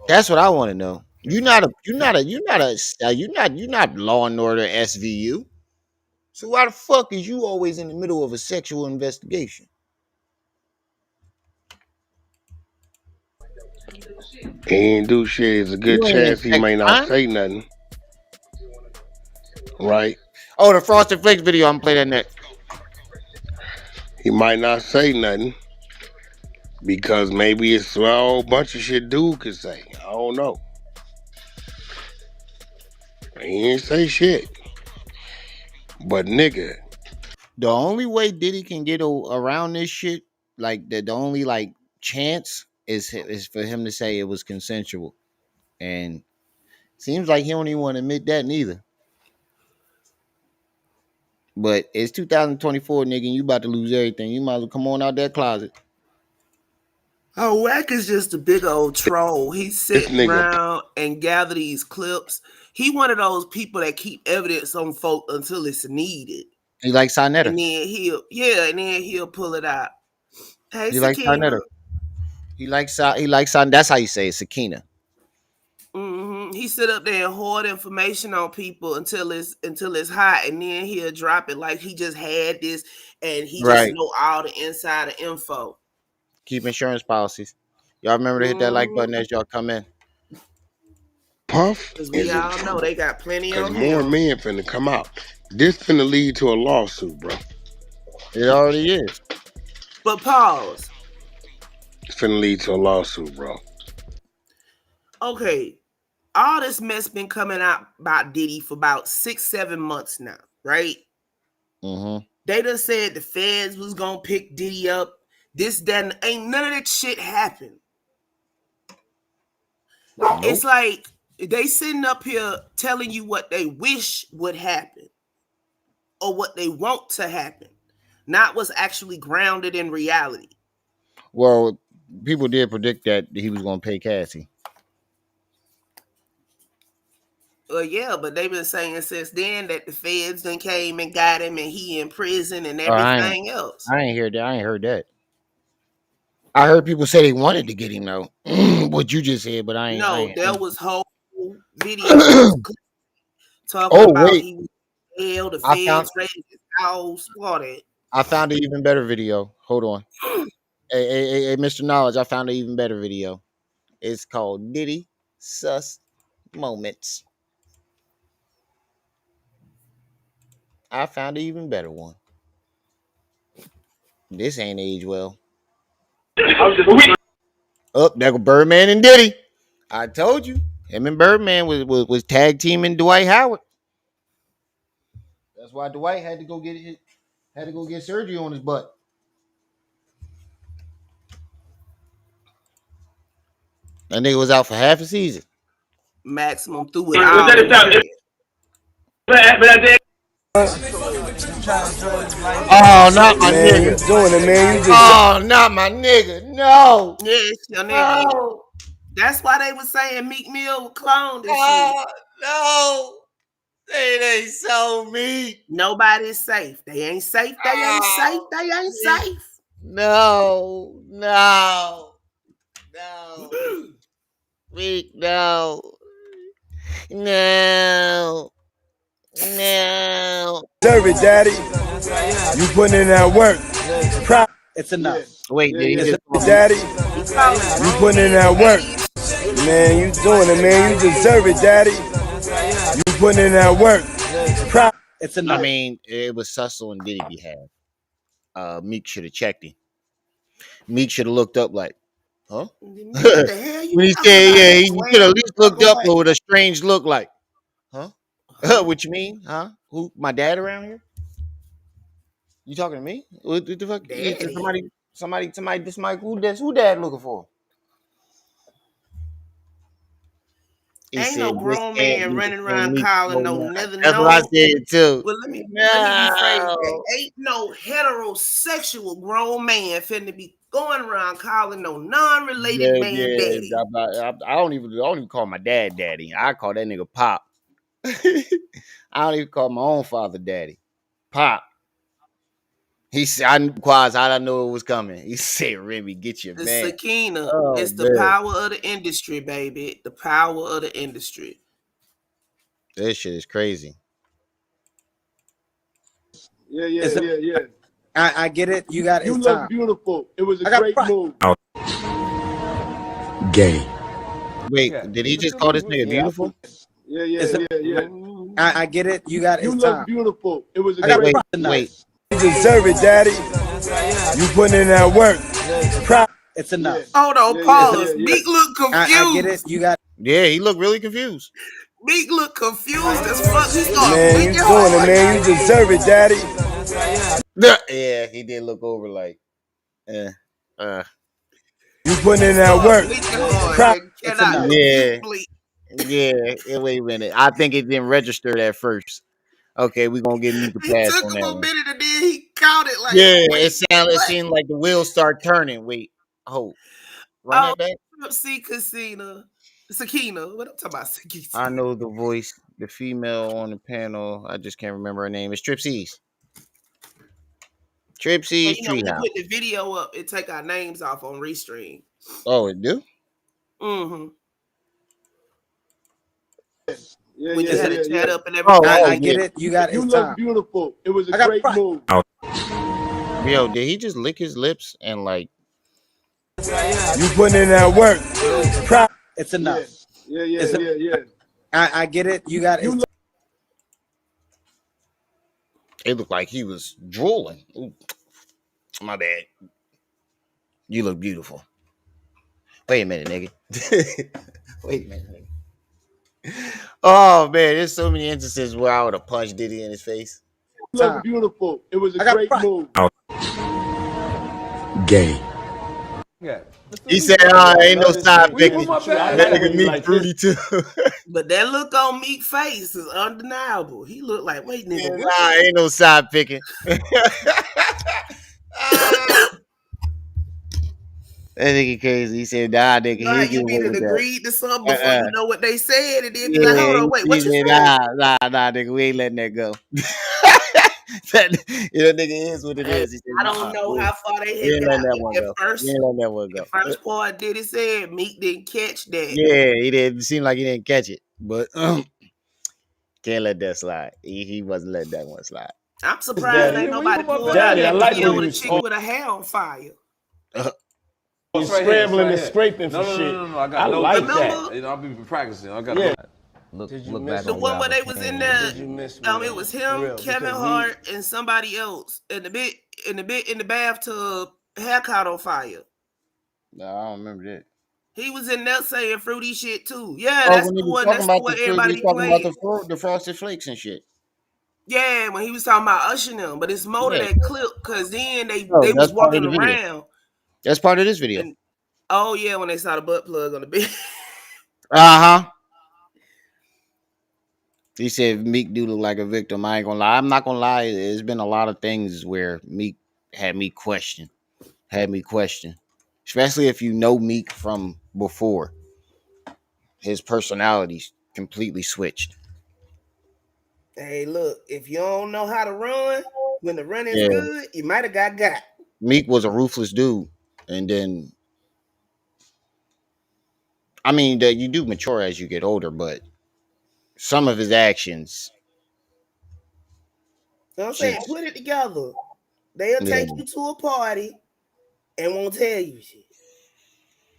That's what I want to know. You're not Law and Order SVU. So why the fuck is you always in the middle of a sexual investigation? He ain't do shit. It's a good chance he may not say nothing. Right? Oh, the Frosted Flakes video. I'm playing that next. He might not say nothing because maybe it's a whole bunch of shit dude could say. I don't know. He ain't say shit. But nigga. The only way Diddy can get around this shit like the only like chance is for him to say it was consensual, and seems like he don't even want to admit that neither. But it's 2024, nigga, and you about to lose everything. You might as well come on out that closet. Oh, Wack is just a big old troll. He sit around and gather these clips. He one of those people that keep evidence on folk until it's needed. He like Sinetta. And then he'll pull it out. Hey, He like Sakina. Sinetta. He likes that's how you say it, Sakina. He sit up there and hoard information on people until it's hot, and then he'll drop it like he just had this and he just know all the insider info. Keep insurance policies. Y'all remember to hit that like button as y'all come in. Puff, because we all know they got plenty on more him. men finna come out. This finna lead to a lawsuit, bro. It already is. But pause. It's finna lead to a lawsuit, bro. Okay, all this mess been coming out about Diddy for about 6-7 months now, right? They done said the feds was gonna pick Diddy up. This, that, ain't none of that shit happened. Nope. It's like they sitting up here telling you what they wish would happen or what they want to happen, not what's actually grounded in reality. Well, people did predict that he was going to pay Cassie. Yeah, but they've been saying since then that the feds then came and got him and he in prison and everything else. I ain't heard that. I ain't heard that. I heard people say they wanted to get him though. What you just said, but I ain't. No, there was whole videos talking about he was jailed, the feds raided his house, all that. I found an even better video. Hold on. Hey, Mr. Knowledge, I found an even better video. It's called Diddy Sus Moments. I found an even better one. This ain't age well. Oh, there go Birdman and Diddy. I told you. Him and Birdman was tag teaming Dwight Howard. That's why Dwight had to go get surgery on his butt. That nigga was out for half a season. Maximum threw it all. Oh, not my nigga. You doing it, man. Oh, not my nigga. No. Yeah, it's your nigga. No. That's why they were saying Meek Mill cloned this shit. No. They ain't so mean. Nobody's safe. They ain't safe. They ain't safe. They ain't safe. No. Meek, no. Serve it, daddy. You putting in that work. It's enough. Wait, did he just daddy? You putting in that work. Man, you doing it, man. You deserve it, daddy. You putting in that work. It's enough. I mean, it was Sussel and Diddy behalf. Meek should have checked him. Meek should have looked up like, huh? When he said, he should have at least looked up with a strange look like, huh? What you mean? Huh? Who? My dad around here? You talking to me? What the fuck? Somebody, this mic, who dad looking for? Ain't no grown man running around calling no nothing. That's what I said too. Well, let me rephrase that. Ain't no heterosexual grown man finna be going around calling no non-related man daddy. I don't even call my dad daddy. I call that nigga Pop. I don't even call my own father daddy. Pop. He said, I know it was coming. He said, Remy, get your man. The Sakina. It's the power of the industry, baby. The power of the industry. This shit is crazy. Yeah. I get it. You got it. You look beautiful. It was a great move. Gay. Wait, did he just call this nigga beautiful? Yeah. I get it. You got it. You look beautiful. It was a great move. Wait. You deserve it, daddy. You putting in that work. It's enough. Hold on, pause. Meek look confused. I get it. You got. Yeah, he looked really confused. Meek look confused as fuck. Man, you doing it, man. You deserve it, daddy. Yeah, he did look over like, Uh, You putting in that work. It's enough. yeah, yeah. Wait a minute. I think it didn't register at first. Okay, we're gonna give Meek a He pass took on him that a one. minute and then he caught it like, Yeah, wait, it what? seemed like the wheels start turning. Wait, hold, run Oh, that back. see Sakina. What I'm talking about, Sakina. I know the voice, the female on the panel. I just can't remember her name. It's Tripsies. And Tripsies when you Treehouse. put the video up, it take our names off on Restream. Oh, it do? Mm-hmm. Yeah, When yeah, you had yeah, a chat yeah. up and Oh, I everything. get yeah. it. You got You it's look time. beautiful. It was a I got great pride. move. Yo, did he just lick his lips and like? You putting in that work. Proud. It's enough. Yeah, yeah, It's yeah, yeah. I get it. You got it's It looked like he was drooling. Ooh, my bad. You look beautiful. Wait a minute, nigga. Wait a minute, nigga. Oh man, there's so many instances where I would have punched Diddy in his face. You look beautiful. It was a I got great pride. move. Gay. Yeah. He said, ain't no side picking. That nigga Meek fruity too. But that look on Meek's face is undeniable. He looked like, wait, nigga, what? Nah, ain't no side picking. That nigga crazy. He said, nah, nigga, You know how he'll get you be away to with that. agreed to something before you know what they said, and then be like, hold Yeah, on, wait, he what you said, said? nah, nigga, we ain't letting that go. that nigga is what it Hey, is. He said, I don't know how far they we had ain't letting got, that but one at go. We first, ain't letting that one go. the first part Diddy said, Meek didn't catch that. Yeah, he didn't seem like he didn't catch it, but can't let that slide. He wasn't letting that one slide. I'm surprised ain't nobody pulled out that video with a chick with a hair on fire. He's scrambling and scraping for shit. No. I I like Remember? that. You know, I'll be practicing. I got Yeah. look Did you look miss back The on one where where I they was came in in. there, Did you miss me? it was For him, real, Kevin because Hart, and somebody else in the bathtub, hair caught on fire. No, I don't remember that. He was in there saying fruity shit too. Yeah, Oh, that's when he the was one. talking That's the about one the fruit, he everybody was be talking about playing. the frosted flakes and shit. Yeah, when he was talking about Usher them, but it's more to Yeah, that clip because then no, they that's was part of walking the video. around That's part of this video. and oh yeah, when they saw the butt plug on the bed. Uh-huh. He said Meek do look like a victim. I ain't gonna lie. I'm not gonna lie. There's been a lot of things where Meek had me question. Especially if you know Meek from before. His personality's completely switched. Hey, look, if you don't know how to run when the run is Yeah. good, you might have got. Meek was a ruthless dude. And then I mean that you do mature as you get older, but some of his actions You know what I'm saying? just Put it together. They'll yeah. take you to a party and won't tell you shit.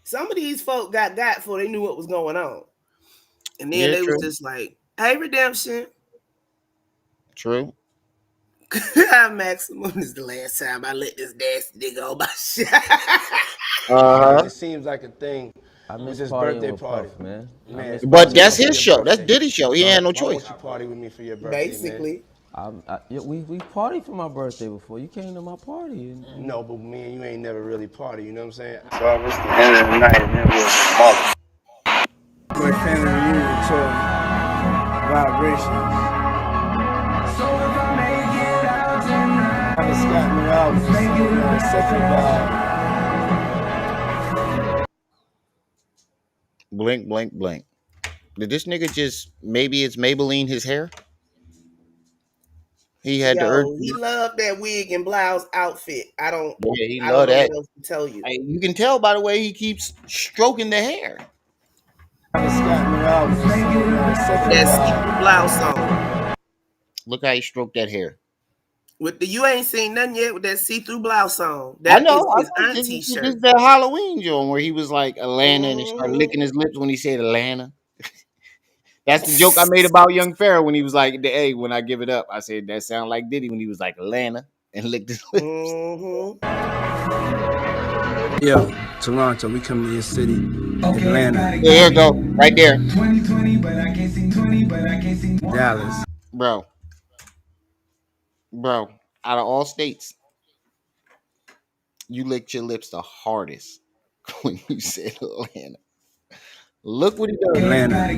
Some of these folk got before they knew what was going on. And then Yeah, they was true. just like, hey, redemption. True. Maximum is the last time I let this nasty nigga on my shit. Uh-huh. it seems like a thing. I With miss his partying birthday with party, Puff, man. man. But Take that's me for his your show. That's birthday. Diddy's show. He had no Why choice. won't you party with me for your birthday, Basically. Yeah, we partied for my birthday before. You came to my party. Man? No, but me and you ain't never really party. You know what I'm saying? So it's the end of the night and it was mother. My family reunion to vibrations. Travis Scott new album. Such a vibe. Blink, blink, blink. Did this nigga just maybe it's Maybelline his hair? He had the urge. Yo, he loved that wig and blouse outfit. I don't Yeah, he know love that. what else to tell you. You can tell by the way he keeps stroking the hair. Travis Scott new album. Such a That vibe. see-through blouse on. Look how he stroked that hair. With the you ain't seen nothing yet with that see-through blouse on. I That is know. his This auntie is shirt. that Halloween joint where he was like Atlanta and he started Mm-hmm. licking his lips when he said Atlanta. That's the joke I made about Young Pharaoh when he was like, "Hey, when I give it up," I said that sound like Diddy when he was like Atlanta and licked his lips. Mm-hmm. Yo, Toronto, we come to your city. Atlanta. Yeah, here we go. Right there. 2020, but I can't sing 20, but I can't sing Dallas. Bro. Out of all states, You licked your lips the hardest when you said Atlanta. Look what he does. Atlanta.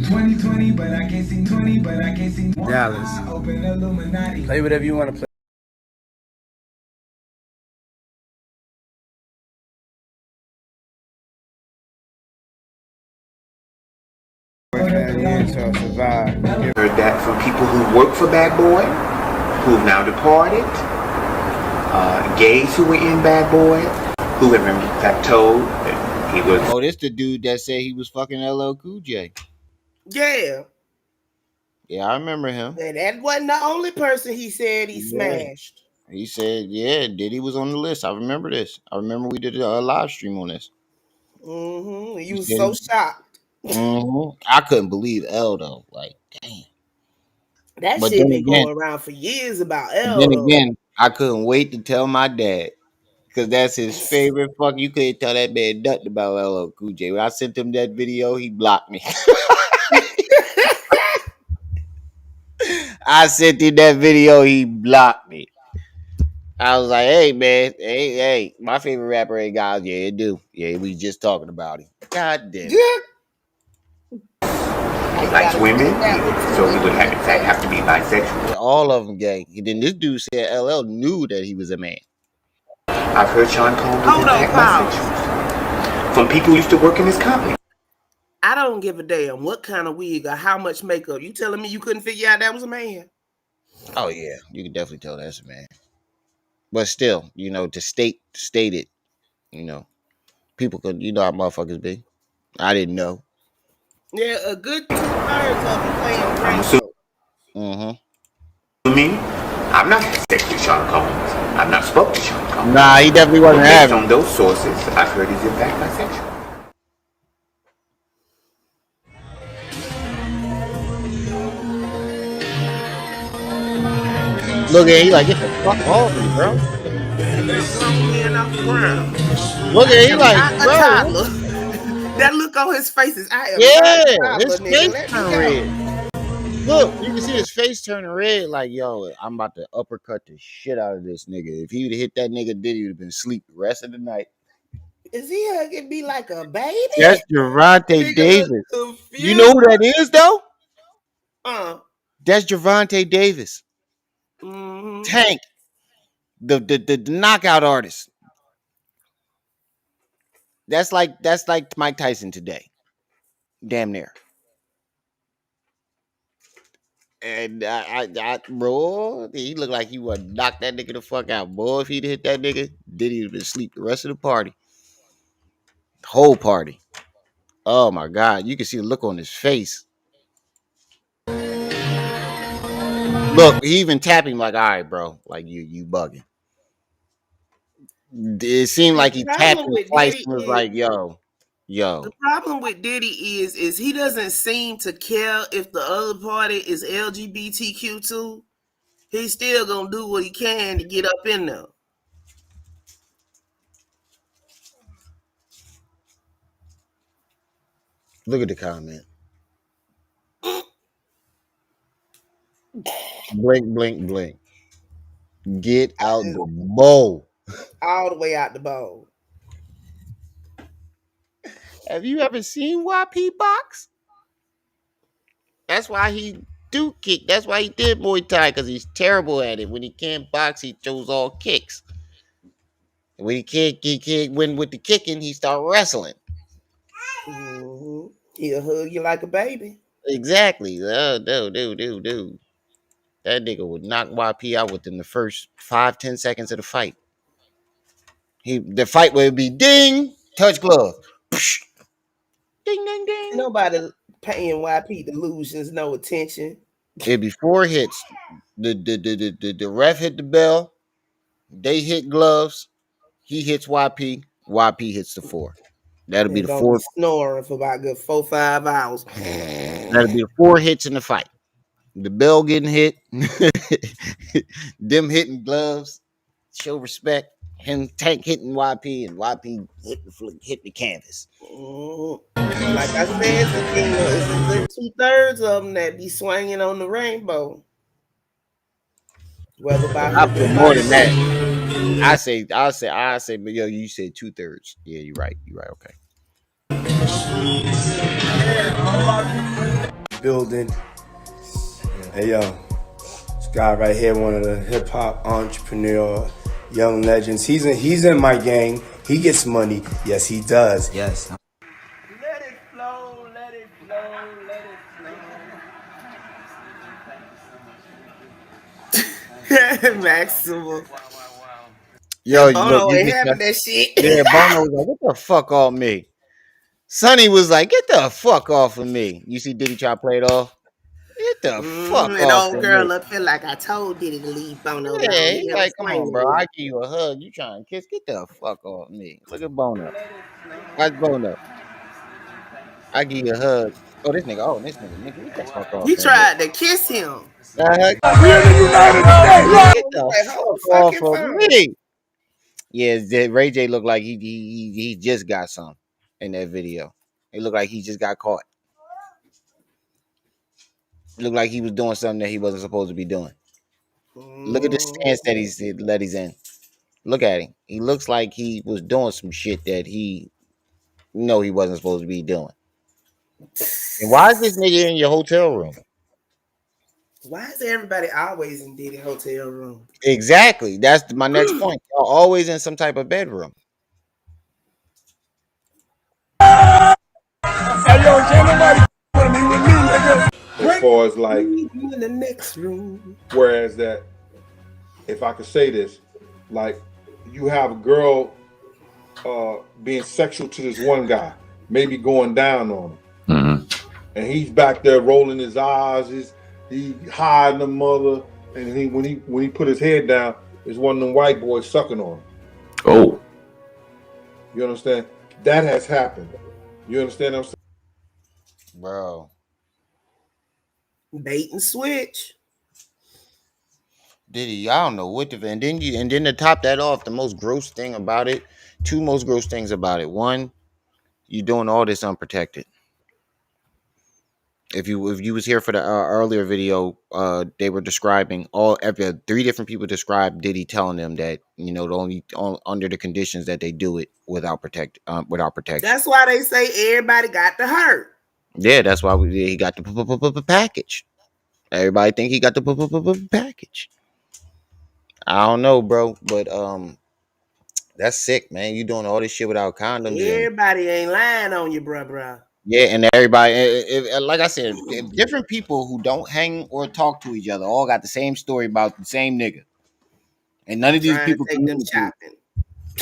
2020, but I can't see 20, but I can't see Dallas. Open Illuminati. Play whatever you want to play. Heard that from people who work for Bad Boy, who have now departed, gays who were in Bad Boy, who have in fact told that he was. Oh, this the dude that said he was fucking LL Cool J. Yeah. Yeah, I remember him. And that wasn't the only person he said he smashed. He said, yeah, Diddy was on the list. I remember this. I remember we did a live stream on this. Mm-hmm. You was so shocked. Mm-hmm. I couldn't believe L though. Like, damn. That But shit then been again, going around for years about L. then again, I couldn't wait to tell my dad. Because that's his favorite fuck. You couldn't tell that man nothing about LL Cool J. When I sent him that video, he blocked me. I sent him that video, he blocked me. I was like, hey, man, hey, my favorite rapper ain't guys. Yeah, it do. Yeah, we just talking about him. God damn it. He likes women, so he would have, in fact, have to be bisexual. Yeah, all of them gay. And then this dude said LL knew that he was a man. I've heard Sean Combs was in fact bisexual. From people who used to work in his company. I don't give a damn what kind of wig or how much makeup. You telling me you couldn't figure out that was a man? Oh, yeah. You can definitely tell that's a man. But still, you know, to state it, you know, people could, you know how motherfuckers be. I didn't know. Yeah, a good 2/3 of them playing rainbow. Assuming I'm not sex with Sean Combs. I've not spoken to Sean Combs. Nah, he definitely wasn't Based having. on those sources, I've heard he's in fact bisexual. Look at him, he like, get the fuck off me, bro. Look at him, he like, a bro. toddler. That look on his face is I am Yeah, not a his toddler, face nigga. Let me turned go. red. Look, you can see his face turning red. Like, yo, I'm about to uppercut the shit out of this nigga. If he would have hit that nigga, Diddy would have been asleep the rest of the night. Is he hugging me like a baby? That's Javante Davis. You know who that is, though? That's Javante Davis. Tank, the knockout artist. That's like Mike Tyson today. Damn near. And bro, he looked like he would knock that nigga the fuck out. Boy, if he'd hit that nigga, Diddy would have been asleep the rest of the party. The whole party. Oh my God. You can see the look on his face. Look, he even tapped him like, all right, bro. Like you bugging. It seemed like he tapped him twice and was like, yo. The problem with Diddy is he doesn't seem to care if the other party is LGBTQ too. He's still gonna do what he can to get up in there. Look at the comment. Blink, blink, blink. Get out the bowl. All the way out the bowl. Have you ever seen YP box? That's why he do kick. That's why he did Muay Thai, because he's terrible at it. When he can't box, he throws all kicks. When he can't win with the kicking, he start wrestling. Mm-hmm. He'll hug you like a baby. Exactly. Dude. That nigga would knock YP out within the first 5-10 seconds of the fight. The fight would be ding, touch glove. Psh, ding, ding, ding. Nobody paying YP delusions no attention. It'd be 4 hits. The ref hit the bell. They hit gloves. He hits YP. YP hits the 4. That'll be the 4. Snoring for about a good 4-5 hours. That'll be the 4 hits in the fight. The bell getting hit. Them hitting gloves. Show respect. Him Tank hitting YP and YP hit the canvas. Like I said, Sakina, it's a good 2/3 of them that be swinging on the rainbow. Whether by I put more than that. I say, but yo, you said 2/3. Yeah, you're right. You're right. Okay. Building. Hey yo, this guy right here, one of the hip hop entrepreneur, young legends. He's in my gang. He gets money. Yes, he does. Yes. Let it flow, let it flow, let it flow. Maximum. Yo, look, Bono you ain't just having that shit. yeah. Bono was like, "Get the fuck off me." Sonny was like, "Get the fuck off of me." You see Diddy try to play it off. Get the fuck And off old of me. girl up here like I told Diddy to leave Bono Yeah, alone. He he never like, come swing on, with bro. I me. give you a hug. You trying to kiss? Get the fuck off me. Look at Bono. Watch Bono. I give you a hug. Oh, this nigga. Oh, this nigga. Get the fuck off He of me. tried to kiss him. We are the United States. Get He the like, hold fuck the off fucking of phone. me. Yeah, Ray J looked like he just got some in that video. It looked like he just got caught. It looked like he was doing something that he wasn't supposed to be doing. Look at the stance that he's in. Look at him. He looks like he was doing some shit that he he wasn't supposed to be doing. And why is this nigga in your hotel room? Why is everybody always in Diddy hotel room? Exactly. That's my next point. Y'all always in some type of bedroom. As far as like, in the next room. whereas that, if I could say this, like you have a girl being sexual to this one guy, maybe going down on him, and he's back there rolling his eyes, he hiding the mother, and when he put his head down, there's one of them white boys sucking on him. Oh, you understand? That has happened. You understand what I'm saying? Bro. Bait and switch. Diddy, I don't know what to and then to top that off, the most gross thing about it, two most gross things about it. One, you doing all this unprotected. If you was here for the earlier video, they were describing three different people described Diddy telling them that under the conditions that they do it without protection. That's why they say everybody got the hurt. Yeah, that's why he got the package. Everybody think he got the package. I don't know, bro, but that's sick, man. You doing all this shit without condoms and Everybody ain't lying on you, bruh. yeah, and everybody, like I said, if different people who don't hang or talk to each other all got the same story about the same nigga, and none of these Trying to people take them communicate. shopping.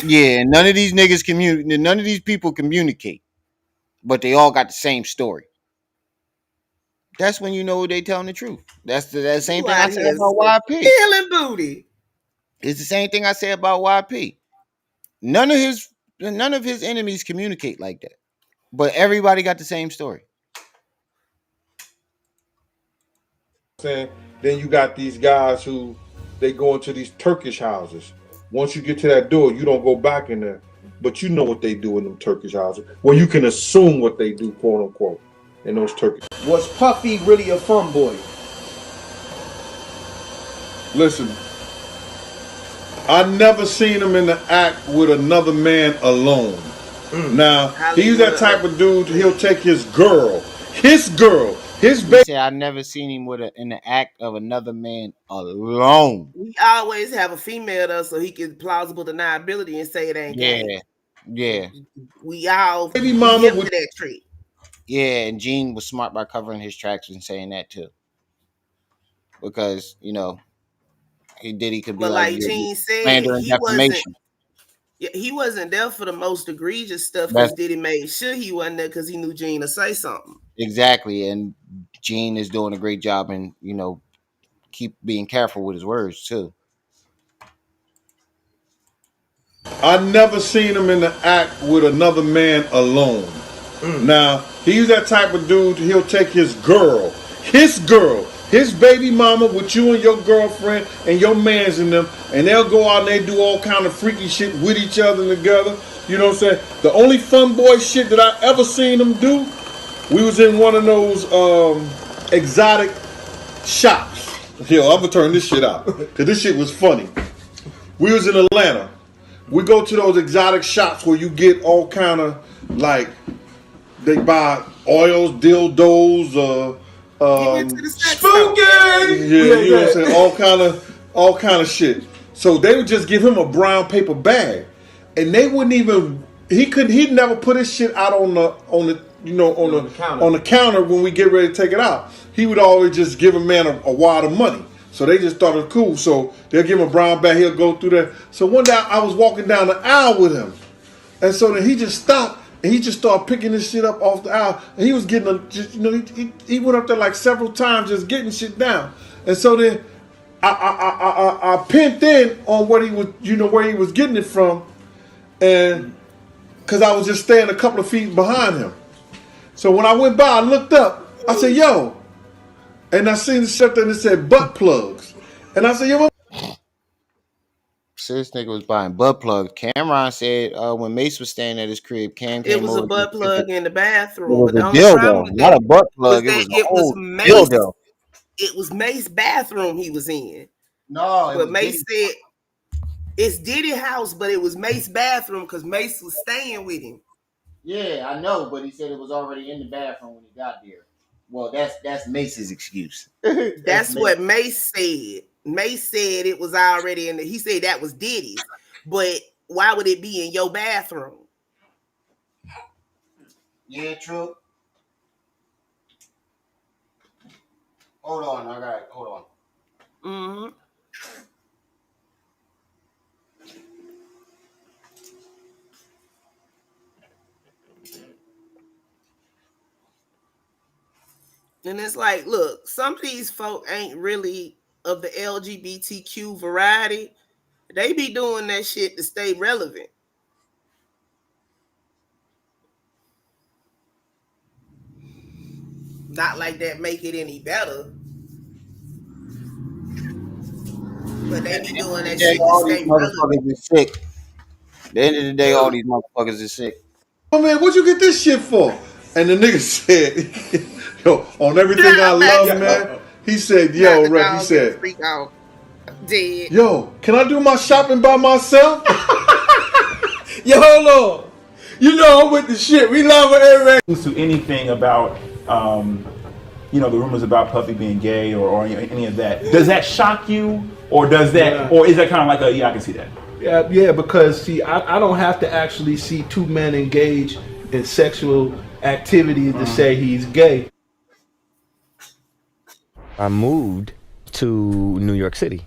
Yeah, and none of these niggas communicate. None of these people communicate, but they all got the same story. That's when you know they telling the truth. That's the same thing I said about YP. Stealing booty. It's the same thing I said about YP. None of his enemies communicate like that, but everybody got the same story. Saying, then you got these guys who they go into these Turkish houses. Once you get to that door, you don't go back in there, but you know what they do in them Turkish houses. Well, you can assume what they do, quote unquote, in those Turkish. Was Puffy really a fun boy? Listen, I never seen him in the act with another man alone. Now, he's that type of dude, he'll take his girl, his baby. Said I never seen him in the act of another man alone. We always have a female though, so he can plausible deniability and say it ain't game. Yeah. We all baby mama with that trick. Yeah, and Gene was smart by covering his tracks and saying that too, because he could be But like Gene said, he wasn't. Yeah, he wasn't there for the most egregious stuff because Diddy made sure he wasn't there because he knew Gene to say something. Exactly, and Gene is doing a great job and keep being careful with his words too. I never seen him in the act with another man alone. Now, he's that type of dude, he'll take his girl, his baby mama with you and your girlfriend and your mans in them, and they'll go out and they do all kind of freaky shit with each other and together. You know what I'm saying? The only fun boy shit that I ever seen him do, we was in one of those exotic shops. Yo, I'm gonna turn this shit out, because this shit was funny. We was in Atlanta. We go to those exotic shops where you get all kind of like they buy oils, dildos, He went to the sex spooky. store. Yeah, you know what I'm saying. All kind of shit. So they would just give him a brown paper bag, and they wouldn't even. He'd never put his shit out on the counter when we get ready to take it out. He would always just give a man a wad of money. So they just thought it was cool. So they'll give him a brown bag. He'll go through there. So one day I was walking down the aisle with him, and so then he just stopped and he just started picking this shit up off the aisle. And he was getting he went up there like several times just getting shit down. And so then I pinned in on what he was, where he was getting it from, and because I was just staying a couple of feet behind him. So when I went by, I looked up. I said, "Yo," and I seen the shit there and it said butt plugs. And I said, "Yo, what?" So this nigga was buying butt plugs. Cameron said when Mace was staying at his crib, Cam It came was a over. butt plug in the It bathroom, was but the a only problem dildo, with not that a butt was plug. It that was a it was whole Mace. dildo. It was Mace's bathroom he was in. No, it but was Mace Diddy. said it's Diddy house, but it was Mace's bathroom because Mace was staying with him. Yeah, I know, but he said it was already in the bathroom when he got there. Well, that's Mace's excuse. That's what Mace said. Mace said it was already in the. He said that was Diddy's, but why would it be in your bathroom? Yeah, true. Hold on, I got it. Hold on. Mm-hmm. And it's like, look, some of these folk ain't really of the LGBTQ variety. They be doing that shit to stay relevant. Not like that make it any better. But they be doing that shit to All these stay relevant. motherfuckers is sick. At the end of the day, all these motherfuckers is sick. "Oh man, what'd you get this shit for?" And the nigga said, "Yo, on everything I love, man." He said, "Yo, Rick," he said, freak out. Dead. "Yo, can I do my shopping by myself?" Yo, hold on. You know I'm with the shit. We love her every to anything about the rumors about Puffy being gay or any of that. Does that shock you, or does that, or is that kind of like a I can see that? Yeah, because see, I don't have to actually see two men engage in sexual activity to say he's gay. I moved to New York City,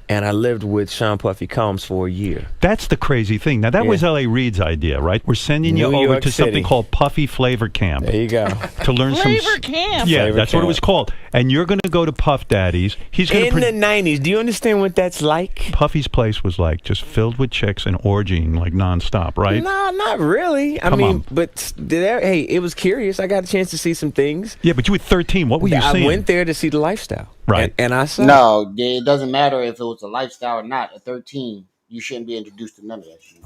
and I lived with Sean Puffy Combs for a year. That's the crazy thing. Now, that was L.A. Reid's idea, right? We're sending you New over York to something City. called Puffy Flavor Camp. There you go. To learn Flavor Camp. Yeah, Flavor that's what it Camp. was called. And you're going to go to Puff Daddy's. He's going In the 90s. Do you understand what that's like? Puffy's place was like just filled with chicks and orgying like nonstop, right? No, not really. I Come mean, on. but hey, it was curious. I got a chance to see some things. Yeah, but you were 13. What were you seeing? I went there to see the lifestyle. Right. And I saw. No, it doesn't matter if it was a lifestyle or not. At 13, you shouldn't be introduced to none of that shit.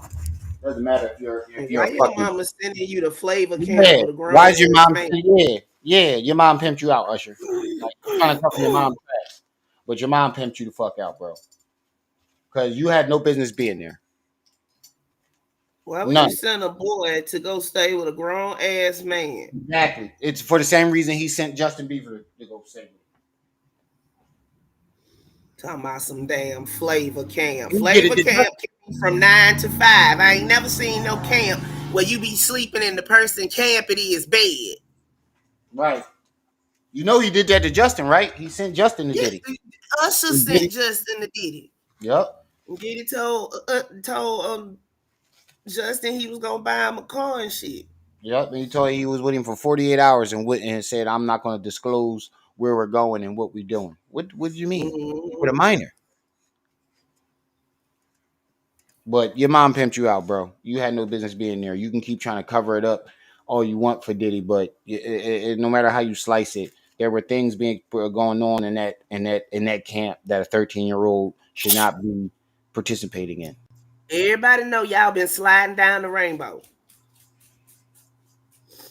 Doesn't matter if you're Why a your fucking. mama sending you to flavor camp Yeah. with a grown Why is your ass mom? man? Yeah. Your mom pimped you out, Usher. Like, you're trying to talk to your mom trash, but your mom pimped you the fuck out, bro. Because you had no business being there. Why would you send a boy to go stay with a grown ass man? Exactly. It's for the same reason he sent Justin Bieber to go stay with him. Talking about some damn flavor camp. You Flavor get it, camp from 9 to 5. I ain't never seen no camp where you be sleeping in the person camp it is bed. Right. You know he did that to Justin, right? He sent Justin to Diddy. Usher sent Justin to Diddy. Yep. Diddy told Justin he was gonna buy him a car and shit. Yep. And he told he was with him for 48 hours and said, "I'm not going to disclose where we're going and what we're doing." What do you mean? With a minor. But your mom pimped you out, bro. You had no business being there. You can keep trying to cover it up all you want for Diddy, but no matter how you slice it, there were things going on in that camp that a 13-year-old should not be participating in. Everybody know y'all been sliding down the rainbow.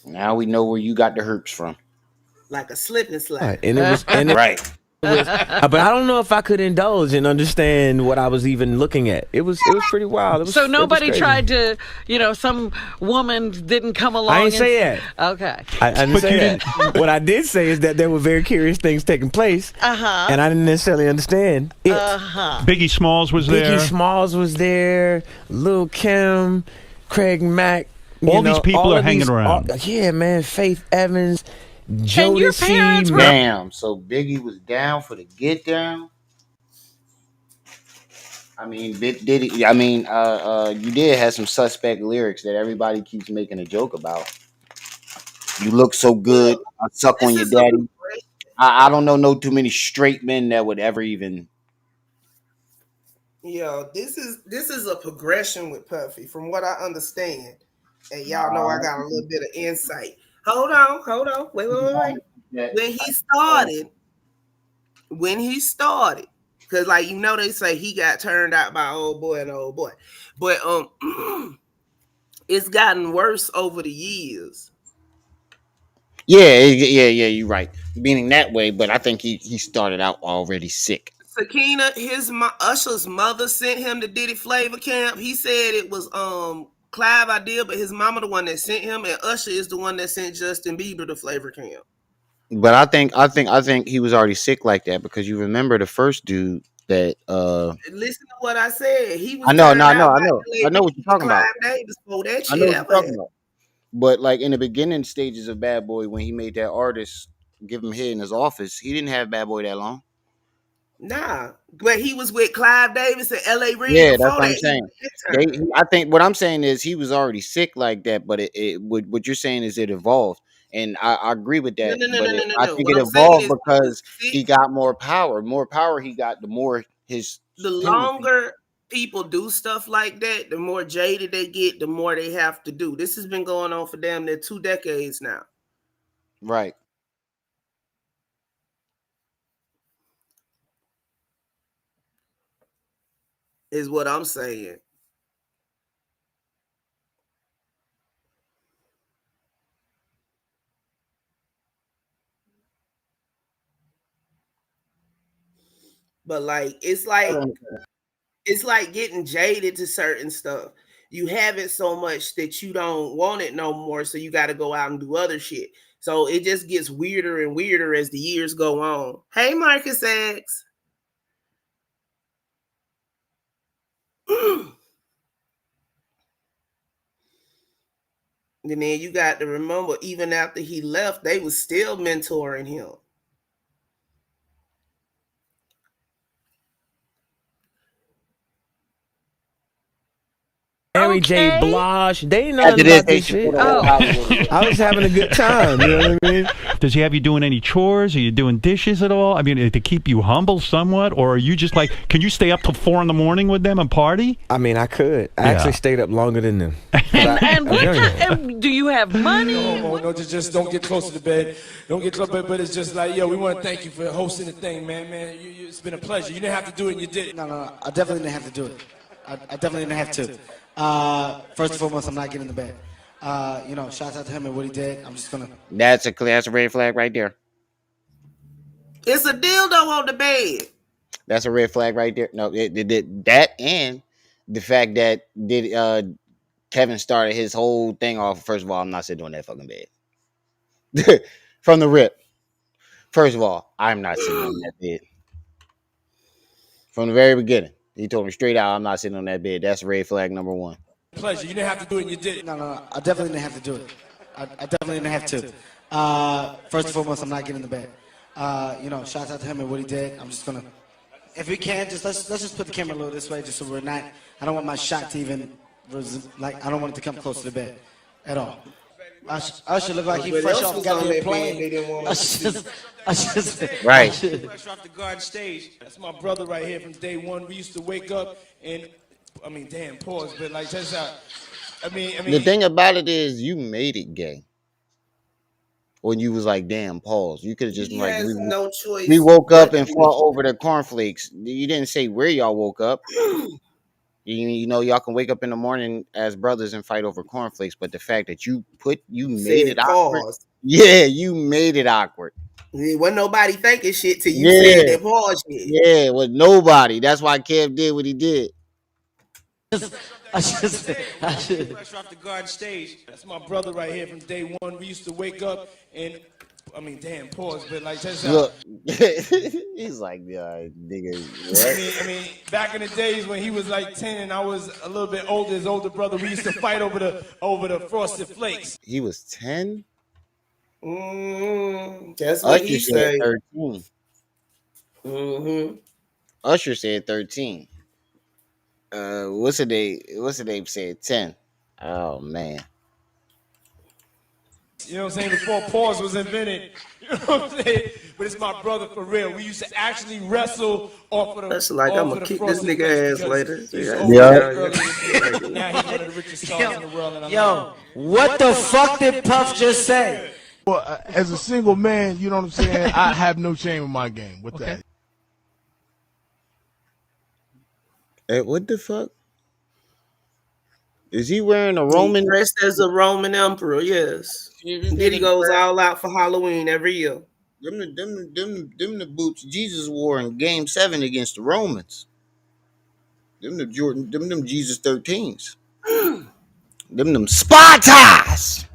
Now we know where you got the herps from. Like a slip and slide. Right. And it was right. But I don't know if I could indulge and understand what I was even looking at. It was pretty wild. It was, So nobody it was crazy. tried to, some woman didn't come along. I didn't say that. Okay. I didn't say that. What I did say is that there were very curious things taking place, and I didn't necessarily understand it. Biggie Smalls was there. Biggie Smalls was there. Lil' Kim, Craig Mack. All these people are hanging around. Yeah, man. Faith Evans. And your parents were... Damn, so Biggie was down for the get down. I mean, Diddy. I mean, you did have some suspect lyrics that everybody keeps making a joke about. You look so good, I suck on your daddy. I don't know no too many straight men that would ever even. Yo, this is a progression with Puffy, from what I understand, and y'all know I got a little bit of insight. Hold on, wait. When he started, because they say he got turned out by old boy, but it's gotten worse over the years. Yeah, you're right. Meaning that way, but I think he started out already sick. Sakina, Usher's mother sent him to Diddy Flavor Camp. He said it was Clive idea, but his mama the one that sent him, and Usher is the one that sent Justin Bieber to Flavor Camp. But I think he was already sick like that, because you remember the first dude that Listen to what I said. He was I know what you're talking about. Davis for that I know what you're talking about. But like in the beginning stages of Bad Boy, when he made that artist give him hit in his office, he didn't have Bad Boy that long. Nah, but he was with Clive Davis and L.A. Reid. Yeah, that's what I'm saying. I think what I'm saying is he was already sick like that, but what you're saying is it evolved, and I agree with that. No. I think it evolved because he got more power. More power he got, the more his. The longer people do stuff like that, the more jaded they get, the more they have to do. This has been going on for damn near 2 decades now. Right. Is what I'm saying. But it's like getting jaded to certain stuff. You have it so much that you don't want it no more, so you got to go out and do other shit. So it just gets weirder and weirder as the years go on. Hey, Marcus X. And then you got to remember, even after he left, they was still mentoring him. Mary J. Blige, they know nothing about this shit. I was having a good time. You know what I mean? Does he have you doing any chores? Are you doing dishes at all? I mean, to keep you humble somewhat, or are you just like, can you stay up till 4 a.m. with them and party? I mean, I could. I actually stayed up longer than them. And do you have money? No, just don't get close to the bed. Don't get close, but it's just like, yo, we want to thank you for hosting the thing, man. It's been a pleasure. You didn't have to do it, and you did it. No, I definitely didn't have to do it. I definitely didn't have to. First and foremost, I'm not getting in the bed. Shout out to him and what he did. I'm just gonna. That's a red flag right there. It's a dildo on the bed. That's a red flag right there. No, that and the fact that Kevin started his whole thing off. First of all, I'm not sitting on that fucking bed. From the rip. First of all, I'm not sitting on that bed. From the very beginning. He told me straight out, I'm not sitting on that bed. That's red flag number 1. Pleasure. You didn't have to do it, and you did it. No, I definitely didn't have to do it. I definitely didn't have to. First and foremost, I'm not getting in the bed. Shout out to him and what he did. I'm just gonna, if we can, let's just put the camera a little this way, just so we're not. I don't want my shot to even I don't want it to come close to the bed at all. I should look like he fresh off the goddamn plane. Right. Fresh off the garden stage. That's my brother right here from day one. We used to wake up and, pause, but that's how. The thing about it is, you made it gay. When you was like, damn, pause. You could have just been like, no choice. We woke up and fought over the cornflakes. You didn't say where y'all woke up. You know, y'all can wake up in the morning as brothers and fight over cornflakes, but the fact that you made it awkward. Yeah, you made it awkward. There wasn't nobody thinking shit till you said Yeah, that pause shit. yeah, with nobody. That's why Kev did what he did. I should. Fresh off the garden stage. That's my brother right here from day one. We used to wake up and, I mean, damn, pause, but like, check this out. Look, he's like, yeah, nigga, what? I mean, back in the days when he was like 10 and I was a little bit older, his older brother, we used to fight over the frosted flakes. He was 10. That's what he Usher said said. 13. Usher said 13. What's the name said 10. Oh man. You know what I'm saying? Before pause was invented. You know what I'm saying? But it's my brother for real. We used to actually wrestle off of the. That's like I'm gonna kick this nigga ass later. Now he's one of the richest stars in the world. And Yo, what the fuck did Puff just say? Well, as a single man, you know what I'm saying? I have no shame in my game with that. Hey, what the fuck? Is he wearing a Roman? He dressed as a Roman emperor, yes. Diddy goes all out for Halloween every year. Them the boots Jesus wore in Game 7 against the Romans. Them Jesus 13s. them Spartas.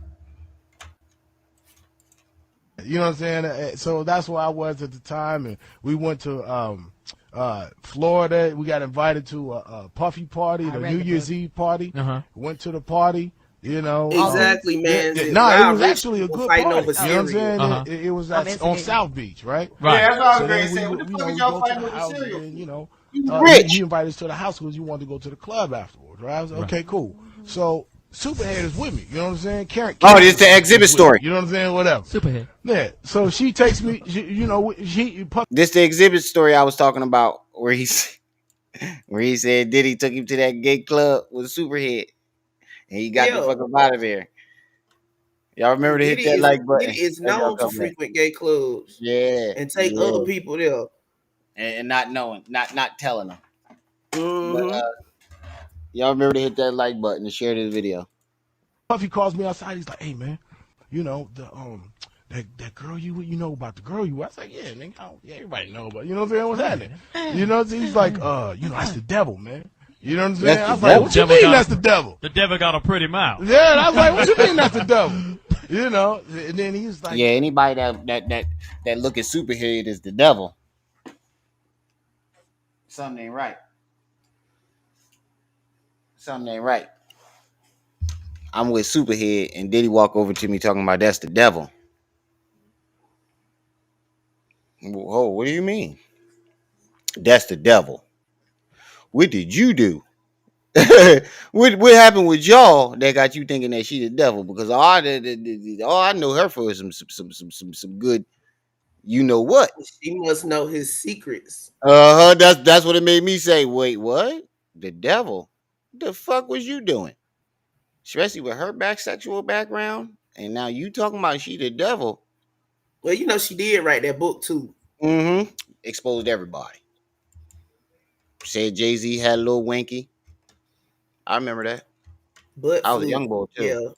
You know what I'm saying? So that's where I was at the time, and we went to Florida. We got invited to a Puffy party, the New Year's Eve party. Went to the party. You know, exactly, man. It was actually a good party. You know what I'm saying? It was on South Beach, right? Yeah, that's what I was going to say. What the fuck is y'all fighting over cereal? You know, rich. He invited us to the house because you wanted to go to the club afterwards, right? I was like, okay, cool. So Superhead is with me. You know what I'm saying? Karen this is the exhibit story. You know what I'm saying? Whatever. Superhead. Yeah. So she takes me. This the exhibit story I was talking about, where he said Diddy took him to that gay club with Superhead, and he got the fuck up out of there. Y'all remember to hit that like button. Diddy is known to frequent gay clubs. Yeah. And take other people there. And not knowing, not telling them. But, y'all remember to hit that like button and share this video. Puffy calls me outside. He's like, "Hey man, you know the that girl you know about the girl you." I was like, "Yeah, nigga, everybody know, but you know what I'm saying? What's happening?" You know, he's like, you know, that's the devil, man. You know what I'm saying? I was like, "What you mean that's the devil?" The devil got a pretty mouth. Yeah, and I was like, "What you mean that's the devil?" You know, and then he's like, "Yeah, anybody that look at Superhead is the devil. Something ain't right. Something ain't right. I'm with Superhead, and Diddy walk over to me talking about that's the devil. Oh, what do you mean? That's the devil. What did you do? what happened with y'all that got you thinking that she the devil? Because all I know her for is some good, you know what? She must know his secrets. That's what it made me say. Wait, what? The devil? The fuck was you doing? Especially with her sexual background, and now you talking about she the devil. Well, you know she did write that book too. Exposed everybody. Said Jay-Z had a little winky. I remember that. But I was a young boy too. Yeah.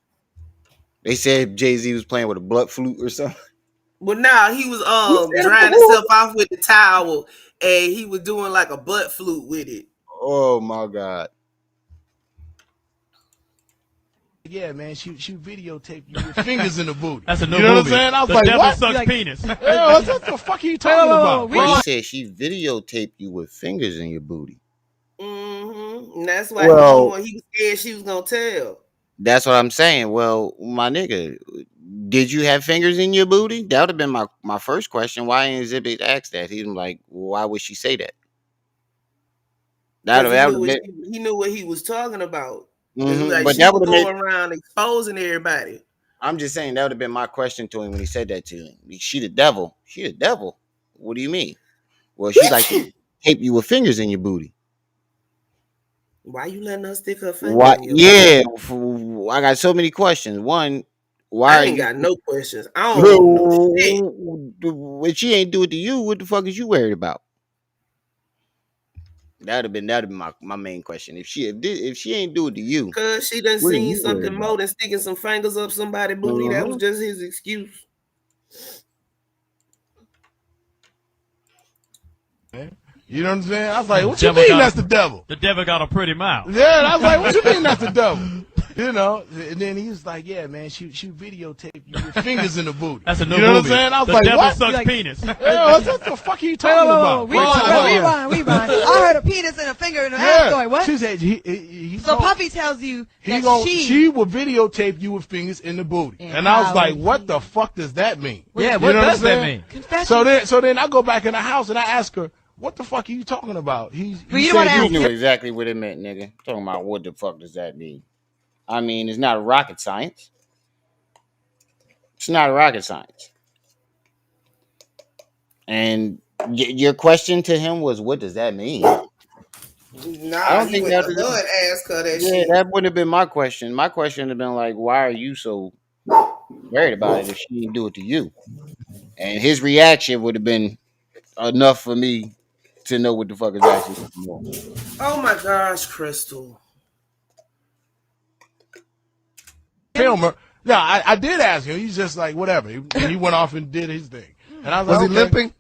They said Jay-Z was playing with a blood flute or something. Well, now he was drying himself off with the towel, and he was doing like a butt flute with it. Oh my God. Yeah, man, she videotaped you with fingers in the booty. That's a new you know movie. What I'm saying? I was the like, devil what? sucks like, penis. What the fuck are you talking about? He said she videotaped you with fingers in your booty. And that's why he was scared she was gonna tell. That's what I'm saying. Well, my nigga, did you have fingers in your booty? That would have been my first question. Why didn't Exhibit ask that? He's like, why would she say that? He knew what he was talking about. Like but that would have going around exposing everybody. I'm just saying that would have been my question to him when he said that to him. She the devil. She the devil. What do you mean? Well, she like to tape you with fingers in your booty. Why you letting us stick her finger in your booty? I got so many questions. One, I ain't got no questions. I don't know shit. If she ain't do it to you, what the fuck is you worried about? That'd have been my main question. If she ain't do it to you, because she done seen something more than sticking some fingers up somebody's booty. That was just his excuse. You know what I'm saying? I was like, what you mean that's the devil? The devil got a pretty mouth. Yeah, and I was like, what you mean that's the devil? You know, and then he was like, yeah, man, she videotaped you with fingers in the booty. That's a new You know movie. what I'm saying? I was The like, devil what? sucks Like, penis. Yeah, what the fuck are you talking about? Rewind. I heard a penis and a finger in the ass going, what? She said he So Puffy tells you that she will videotape you with fingers in the booty. And I was like, what the fuck does that mean? Yeah, You what know does I'm that saying? mean? So then I go back in the house and I ask her, what the fuck are you talking about? You knew exactly what it meant, nigga. Talking about what the fuck does that mean? I mean, it's not rocket science. It's not rocket science. And your question to him was, what does that mean? Nah, I don't think that the hood asked her that yeah, shit. that wouldn't have been my question. My question would have been like, why are you so worried about it if she didn't do it to you? And his reaction would have been enough for me to know what the fuck is actually going on. Oh my gosh, Crystal. Filmer. No, I did ask him. He's just like, whatever. He went off and did his thing. And I was Was like, he okay. limping?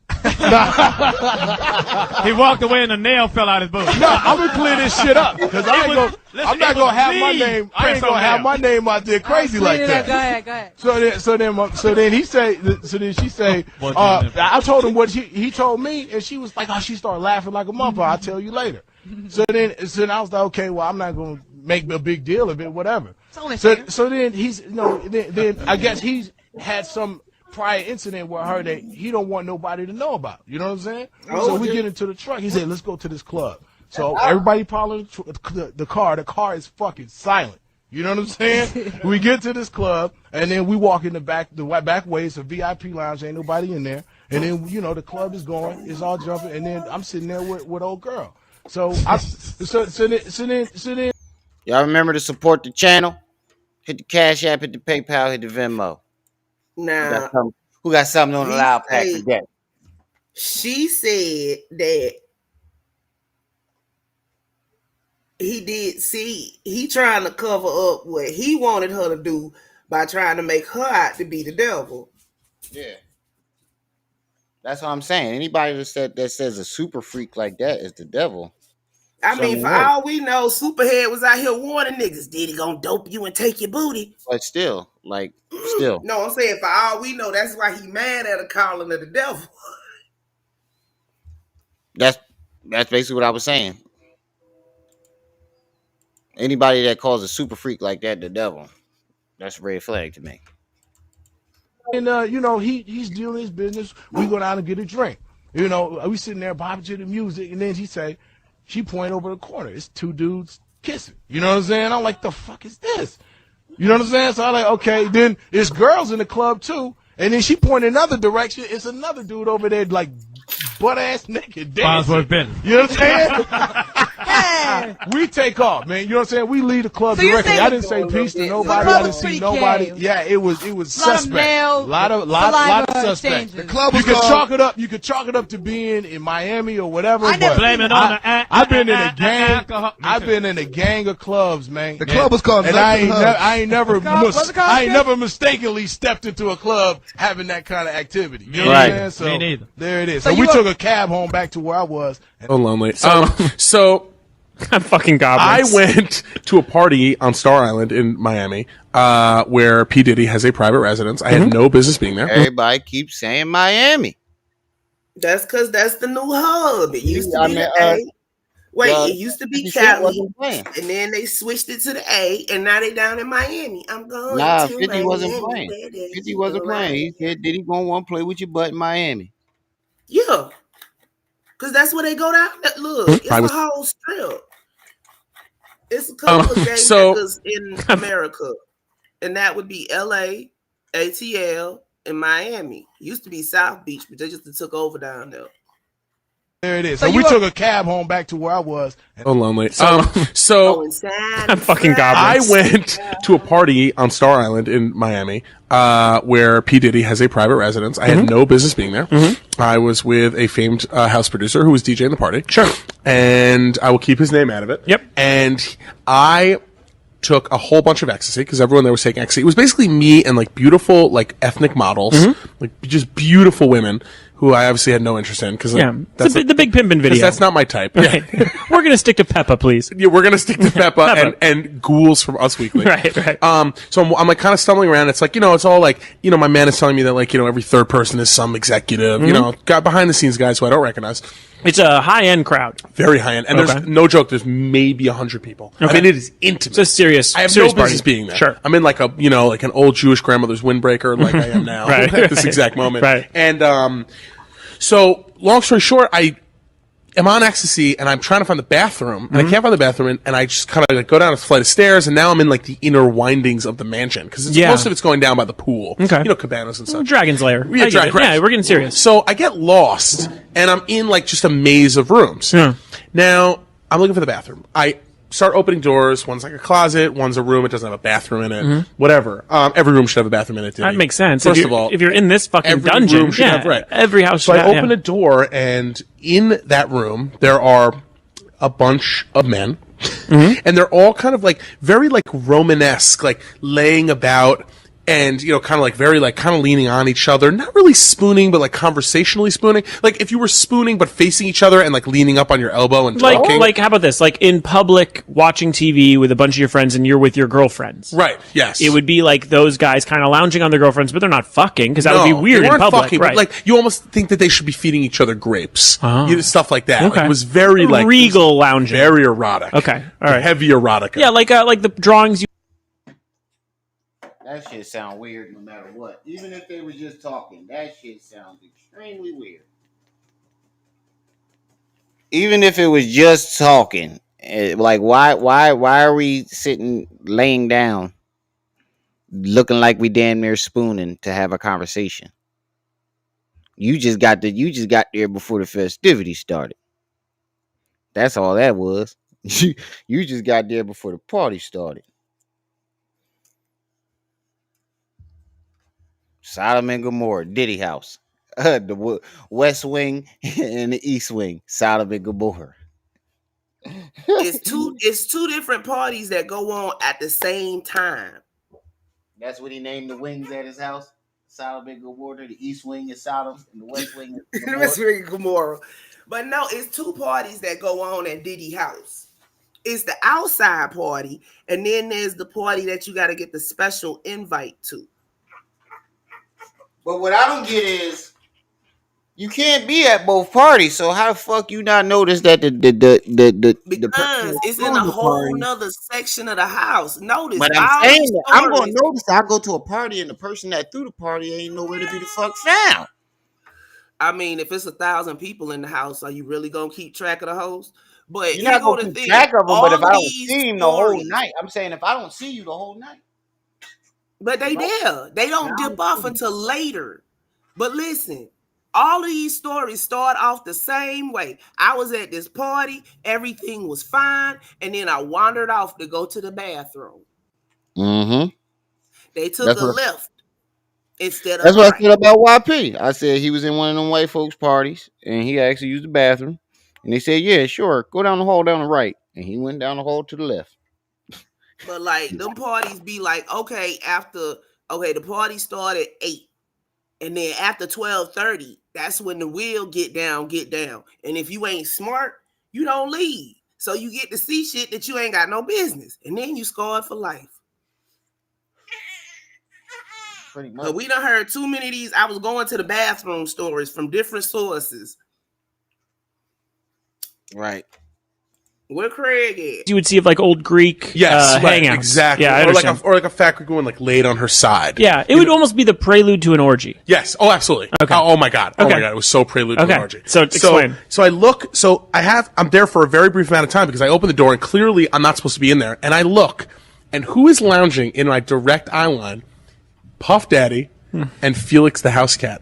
He walked away and the nail fell out his boot. No, I'm gonna clear this shit up because I'm not gonna have my name. I ain't gonna have my name out there crazy like that. Go ahead. So then he say. So then she say. I told him what he told me, and she was like, oh, she started laughing like a motherfucker. I'll tell you later. So then I was like, okay, well, I'm not gonna make a big deal of it, whatever. So then he's then I guess he's had some prior incident with her that he don't want nobody to know about. You know what I'm saying? So we get into the truck. He said, let's go to this club. So everybody following the car. The car is fucking silent. You know what I'm saying? We get to this club, and then we walk in the back way. It's a VIP lounge. Ain't nobody in there. And then, the club is going. It's all jumping. And then I'm sitting there with old girl. So then. Y'all remember to support the channel? Hit the Cash App, hit the PayPal, hit the Venmo. Now, who got something on the loud pack today? She said that he trying to cover up what he wanted her to do by trying to make her out to be the devil. Yeah. That's what I'm saying. Anybody that says a super freak like that is the devil. I mean, for all we know, Superhead was out here warning niggas, Diddy gonna dope you and take your booty. But still. No, I'm saying for all we know, that's why he mad at her calling her the devil. That's basically what I was saying. Anybody that calls a super freak like that the devil, that's a red flag to me. And he's doing his business. We go down and get a drink. We sitting there bobbing to the music, and then she point over the corner. It's two dudes kissing. You know what I'm saying? I'm like, the fuck is this? You know what I'm saying? So I'm like, okay. Then there's girls in the club too, and then she point another direction. It's another dude over there like butt ass naked dancing. You know what I'm saying? We take off, man. You know what I'm saying? We leave the club directly. I didn't say peace to nobody. I didn't see nobody. Gay. Yeah, it was suspect. A lot of suspect. The club was You could chalk it up to being in Miami or whatever. I've been in a gang. I've been in a gang of clubs, man. The club was called. And I ain't never mistakenly stepped into a club having that kind of activity. You know what I'm saying? So me neither. There it is. So we took a cab home back to where I was. So lonely. So I'm fucking goblins. I went to a party on Star Island in Miami, where P. Diddy has a private residence. I had no business being there. Everybody keeps saying Miami. That's because that's the new hub. It used to be the A. It used to be Cali, and then they switched it to the A, and now they down in Miami. I'm going to 50 Miami. wasn't playing. 50 wasn't playing. He said Diddy gonna want to play with your butt in Miami. Yeah. Because that's where they go down. Look, it's a whole strip. It's a couple of gay niggas in America. And that would be LA, ATL, and Miami. Used to be South Beach, but they just took over down there. There it is. So we took a cab home back to where I was. So lonely. I'm fucking goblins. I went to a party on Star Island in Miami, where P. Diddy has a private residence. I had no business being there. I was with a famed house producer who was DJing the party. Sure. And I will keep his name out of it. Yep. And I took a whole bunch of ecstasy because everyone there was taking ecstasy. It was basically me and like beautiful like ethnic models, like just beautiful women who I obviously had no interest in because it's the big pimpin' video. That's not my type. Right. We're gonna stick to Peppa, please. Yeah, we're gonna stick to Peppa, and ghouls from Us Weekly. Right. So I'm like kind of stumbling around. It's like, it's all like, my man is telling me that like, every third person is some executive, got behind the scenes guys who I don't recognize. It's a high end crowd. Very high end. And there's no joke, there's maybe 100 people. Okay. I mean, it is intimate. It's a serious I have serious no business party. being there. Sure. I'm in like like an old Jewish grandmother's windbreaker like I am now Right. at this exact moment. Right. And so long story short, I am on ecstasy and I'm trying to find the bathroom and I can't find the bathroom and I just kind of like go down a flight of stairs and now I'm in like the inner windings of the mansion because most of it's going down by the pool. Okay. Cabanas and stuff. Dragon's Lair. Yeah, I get it. Yeah, we're getting serious. So I get lost and I'm in like just a maze of rooms. Yeah. Now I'm looking for the bathroom. I start opening doors. One's like a closet. One's a room. It doesn't have a bathroom in it. Whatever. Every room should have a bathroom in it. That makes sense. First of all, if you're in this fucking every dungeon, room should have, right. every house So should I have. open a door, and in that room there are a bunch of men, and they're all kind of like very like Romanesque, like laying about. And, kind of like very like kind of leaning on each other, not really spooning, but like conversationally spooning. Like if you were spooning, but facing each other and like leaning up on your elbow and talking. Like, how about this? Like in public, watching TV with a bunch of your friends and you're with your girlfriends. Right, yes. It would be like those guys kind of lounging on their girlfriends, but they're not fucking because that would be No, weird they in weren't public. fucking, right. but like you almost think that they should be feeding each other grapes. Stuff like that. Okay. Like, it was very like regal lounging. Very erotic. Okay. All right. Heavy erotica. Yeah, like the drawings you. That shit sound weird no matter what. Even if they were just talking, that shit sounds extremely weird. Even if it was just talking, like why are we sitting laying down, looking like we damn near spooning to have a conversation? You just got there before the festivities started. That's all that was. You just got there before the party started. Sodom and Gomorrah, Diddy house, the West Wing and the East Wing, Sodom and Gomorrah. It's two different parties that go on at the same time. That's what he named the wings at his house. Sodom and Gomorrah. The East Wing is Sodom, and the West Wing is The West Wing is Gomorrah. But no, it's two parties that go on at Diddy house. It's the outside party, and then there's the party that you got to get the special invite to. But what I don't get is you can't be at both parties. So how the fuck you not notice that because it's in a whole nother section of the house. Notice, but I'm saying that I'm gonna notice. I go to a party and the person that threw the party ain't nowhere to be the fuck found. I mean, if it's 1,000 people in the house, are you really gonna keep track of the host? But you're not gonna keep track of them. But if I don't see him the whole night, I'm saying if I don't see you the whole night. But they there. They don't dip off until later. But listen, all of these stories start off the same way. I was at this party, everything was fine, and then I wandered off to go to the bathroom. Mm-hmm. They took a left instead of That's what I said about YP. I said he was in one of them white folks' parties, and he actually used the bathroom. And they said, yeah, sure, go down the hall down the right. And he went down the hall to the left. But like them parties be like, the party started at 8. And then after 12:30, that's when the wheel get down. And if you ain't smart, you don't leave. So you get to see shit that you ain't got no business. And then you scarred for life. Pretty much. But we done heard too many of these. I was going to the bathroom stories from different sources. Right. Where Craig at? You would see of like old Greek hangouts. Exactly. Yeah, or like a fat Greek woman like laid on her side. Yeah, it would almost be the prelude to an orgy. Yes. Oh, absolutely. Okay. Oh my god. Oh Okay. my god. It was so prelude to an orgy. So explain. So I look. So I'm there for a very brief amount of time because I open the door and clearly I'm not supposed to be in there. And I look, and who is lounging in my direct eye line? Puff Daddy and Felix the House Cat,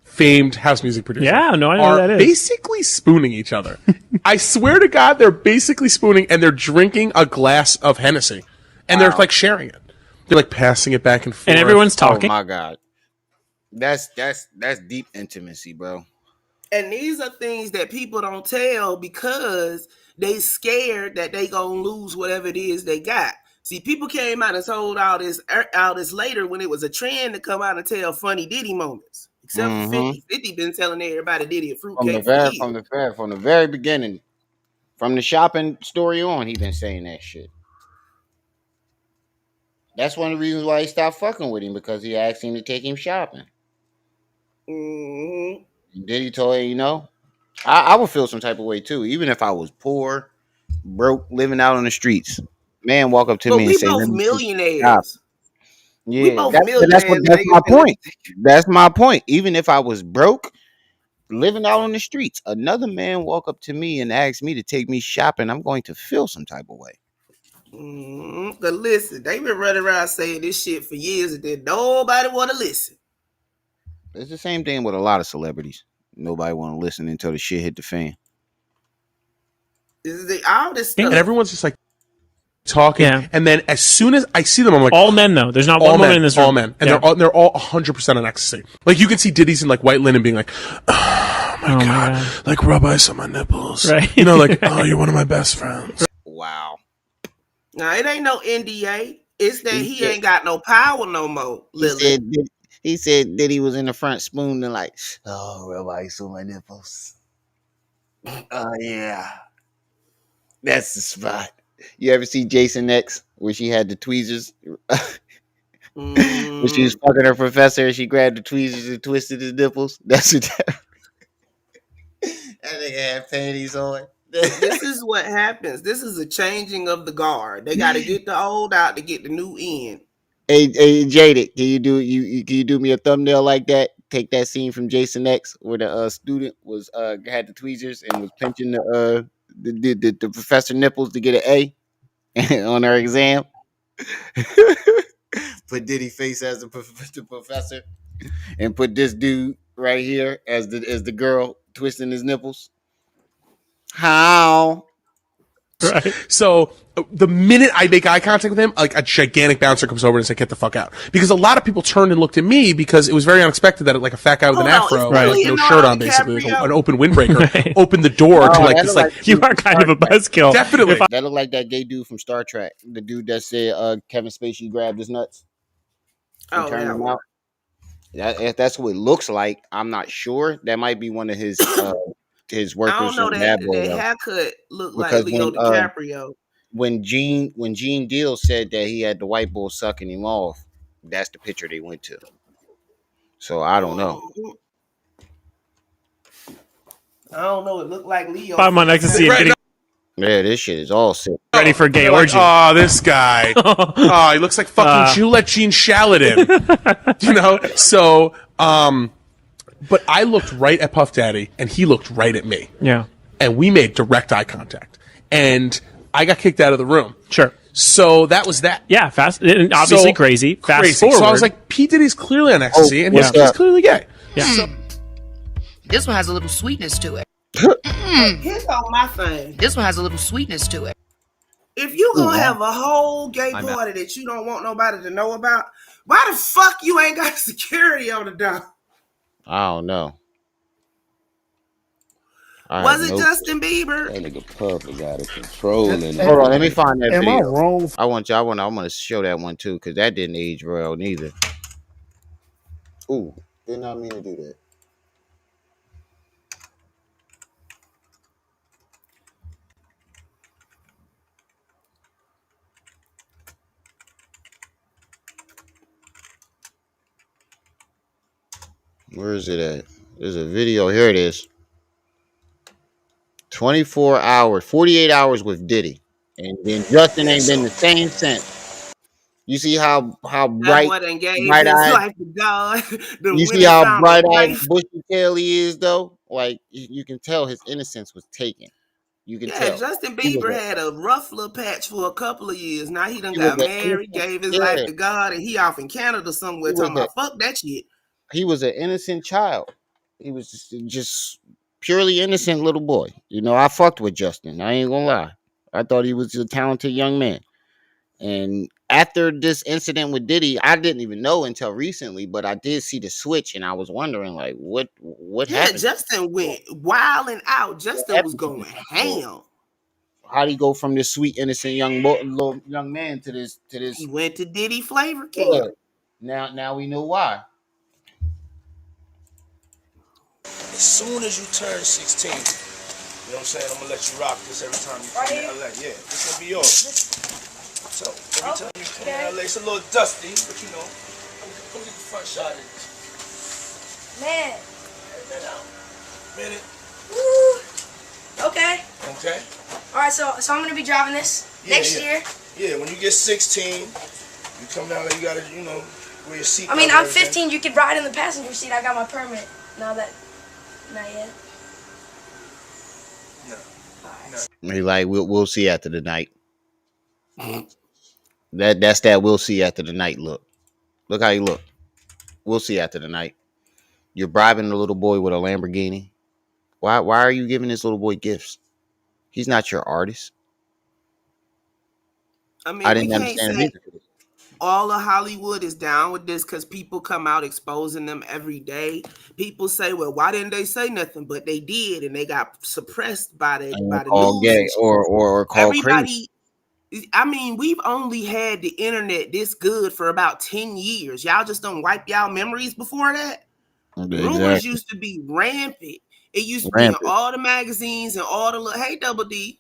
famed house music producer. Yeah, no, I know who that is. Basically spooning each other. I swear to God, they're basically spooning, and they're drinking a glass of Hennessy, and they're like sharing it. They're like passing it back and forth, and everyone's talking. Oh my God, that's deep intimacy, bro. And these are things that people don't tell because they scared that they gonna lose whatever it is they got. See, people came out and told all this later when it was a trend to come out and tell funny Diddy moments. except for 50. 50 been telling everybody Diddy a From the fruitcake for very, years. from the very beginning, from the shopping story on, he been saying that shit. That's one of the reasons why he stopped fucking with him, because he asked him to take him shopping. Mm-hmm. Diddy told him, I would feel some type of way too, even if I was poor, broke, living out on the streets. Man, walk up to But me and we say, both "Let me take you shopping." millionaires. We Yeah, both millionaires, that's nigga. my point. That's my point. Even if I was broke, living out on the streets, another man walk up to me and ask me to take me shopping, I'm going to feel some type of way. But listen, they been running around saying this shit for years, and then nobody want to listen. It's the same thing with a lot of celebrities. Nobody want to listen until the shit hit the fan. All this stuff. And everyone's just like talking, and then as soon as I see them, I'm like, all men though. There's not one woman in this room. all men, and they're all 100% on ecstasy. Like you can see Diddy's in like white linen, being like, "Oh my god, like rub ice on my nipples," right? Like, "Oh, you're one of my best friends." Wow. Now it ain't no NDA. It's that he ain't got no power no more. He said Diddy was in the front spooning like, "Oh, rub ice on my nipples." Oh yeah, that's the spot. You ever see Jason X where she had the tweezers? When she was fucking her professor and she grabbed the tweezers and twisted his nipples. That's what that nigga had panties on. This is what happens. This is a changing of the guard. They got to get the old out to get the new in. Hey, Jaded, can you do me a thumbnail like that? Take that scene from Jason X where the student was had the tweezers and was pinching the professor nipples to get an A on her exam. Put Diddy face as the professor, and put this dude right here as the girl twisting his nipples. How? Right. So the minute I make eye contact with him, like a gigantic bouncer comes over and says, "Get the fuck out!" Because a lot of people turned and looked at me because it was very unexpected that like a fat guy with an afro, with no shirt on, basically like an open windbreaker, opened the door to like this. Like you are kind of a buzzkill. Definitely. That looked like that gay dude from Star Trek, the dude that said Kevin Spacey grabbed his nuts and turned him out. If that's what it looks like, I'm not sure. That might be one of his workers. I don't know that haircut looked like Leo DiCaprio. When Gene Deal said that he had the white boy sucking him off, that's the picture they went to. So I don't know. I don't know. It looked like Leo. I'm on ecstasy. Yeah, this shit is all sick. Ready for gay orgy. Oh, this guy. Oh, he looks like fucking Gillette Gene Shaladin. So, but I looked right at Puff Daddy, and he looked right at me. Yeah. And we made direct eye contact. And I got kicked out of the room. Sure. So that was that. Yeah, fast. And obviously crazy. Fast forward. So I was like, P. Diddy's clearly on ecstasy, and he's clearly gay. Yeah. So, this one has a little sweetness to it. Here's on my thing. This one has a little sweetness to it. If you gonna have a whole gay party that you don't want nobody to know about, why the fuck you ain't got security on the door? I don't know. Was it Justin Bieber? That nigga Puff is out of control. Hold on, let me find that video. Am I wrong? I want to show that one too, because that didn't age well neither. Ooh, did not mean to do that. Where is it at? There's a video. Here it is. 24 hours, 48 hours with Diddy. And then Justin ain't been the same since. You see how bright eyed. You see how bright eyed bushy tail he is though? Like you can tell his innocence was taken. You can tell. Justin Bieber had a rough little patch for a couple of years. Now he done got married, gave his life to God, and he off in Canada somewhere talking about fuck that shit. He was an innocent child. He was just purely innocent little boy. I fucked with Justin. I ain't gonna lie. I thought he was a talented young man. And after this incident with Diddy, I didn't even know until recently, but I did see the switch, and I was wondering, like, what happened? Justin went wild and out. Justin was going ham. How'd he go from this sweet, innocent young man to this? He went to Diddy Flavor King. Now we know why. soon as you turn 16, you know what I'm saying? I'm gonna let you rock this every time you come to LA. Yeah, this gonna be yours. So every time you come to LA, it's a little dusty, but you know, come get the front shot of this. Man. Minute. Woo. Okay. Okay. All right, so I'm gonna be driving this next year. Yeah, when you get 16, you come down there, you gotta, you know, wear your seatbelt. I mean, I'm 15. You could ride in the passenger seat. I got my permit. Not yet. No. He like, we'll see after the night. That's that we'll see after the night look. Look how you look. We'll see after the night. You're bribing the little boy with a Lamborghini. Why are you giving this little boy gifts? He's not your artist. I mean, I we didn't can't understand say it. all of Hollywood is down with this because people come out exposing them every day. People say, well, why didn't they say nothing? But they did, and they got suppressed by the Called news gay and shit. or called crazy. Everybody, I mean, we've only had the internet this good for about 10 years. Y'all just don't wipe y'all memories before that. Rumors Exactly. used to be rampant. It used to be in Rampant. all the magazines and all the little, hey, Double D.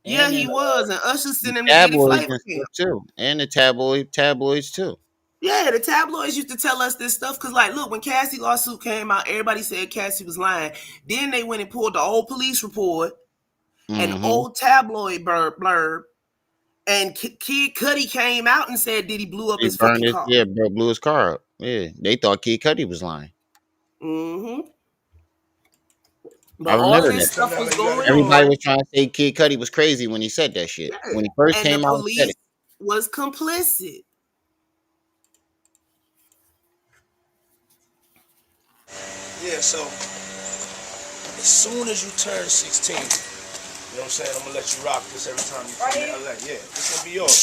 Yeah, And he was. And Usher sent him to get it tabloids flavor and camp. stuff too. And the tabloids too. Yeah, the tabloids used to tell us this stuff because, like, look, when Cassie lawsuit came out, everybody said Cassie was lying. Then they went and pulled the old police report, an old tabloid blurb, and Kid Cudi came out and said Diddy blew up They his fucking burned his, car. yeah, bro, blew his car up. Yeah, they thought Kid Cudi was lying. Mm-hmm. I But all of remember this that. stuff was going Everybody on, was trying to say Kid Cudi was crazy when he said that shit. When he first and the came out and said police it. was complicit. Yeah, so as soon as you turn 16, you know what I'm saying? I'm gonna let you rock this every time you come to LA. Yeah, this gonna be yours.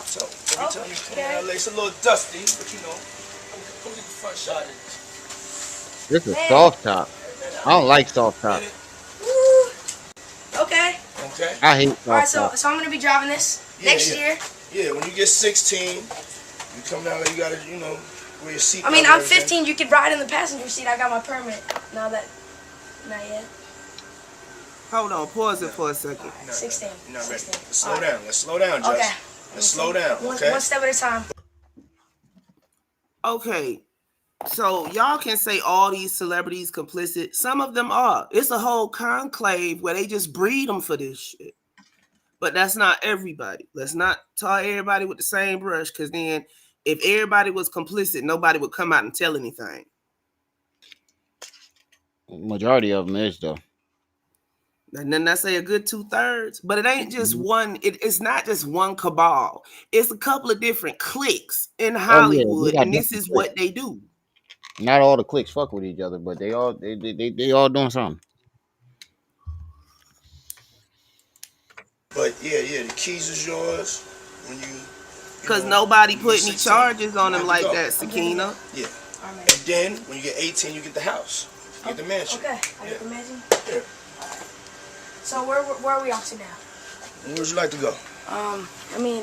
So every time you come to LA, it's a little dusty, but you know, come get the front shot of this. This is soft top. I don't like soft top. Woo. Okay. Okay. I hate All right, soft top. so I'm gonna be driving this next year. Yeah, when you get 16, you come down there, you gotta, you know, wear your seatbelt. I mean, I'm 15. You could ride in the passenger seat. I got my permit. Not yet. Hold on, pause it for a second. 16. You're not ready. 16. Let's slow down. Let's slow down, Jess. Okay. Let's slow down, okay? One step at a time. Okay. So y'all can say all these celebrities complicit. Some of them are. It's a whole conclave where they just breed them for this shit. But that's not everybody. Let's not tar everybody with the same brush, because then if everybody was complicit, nobody would come out and tell anything. Majority of them is though. And then I say a good 2/3, but it ain't just one. It's not just one cabal. It's a couple of different cliques in Hollywood, and this is what they do. Not all the cliques fuck with each other, but they all doing something. But yeah, the keys is yours when you. Because nobody put any charges on him like that, Sakina. Yeah. And then when you get 18, you get the house. You get the mansion. Okay, I get the mansion. Yeah. So where are we off to now? Where would you like to go? I mean,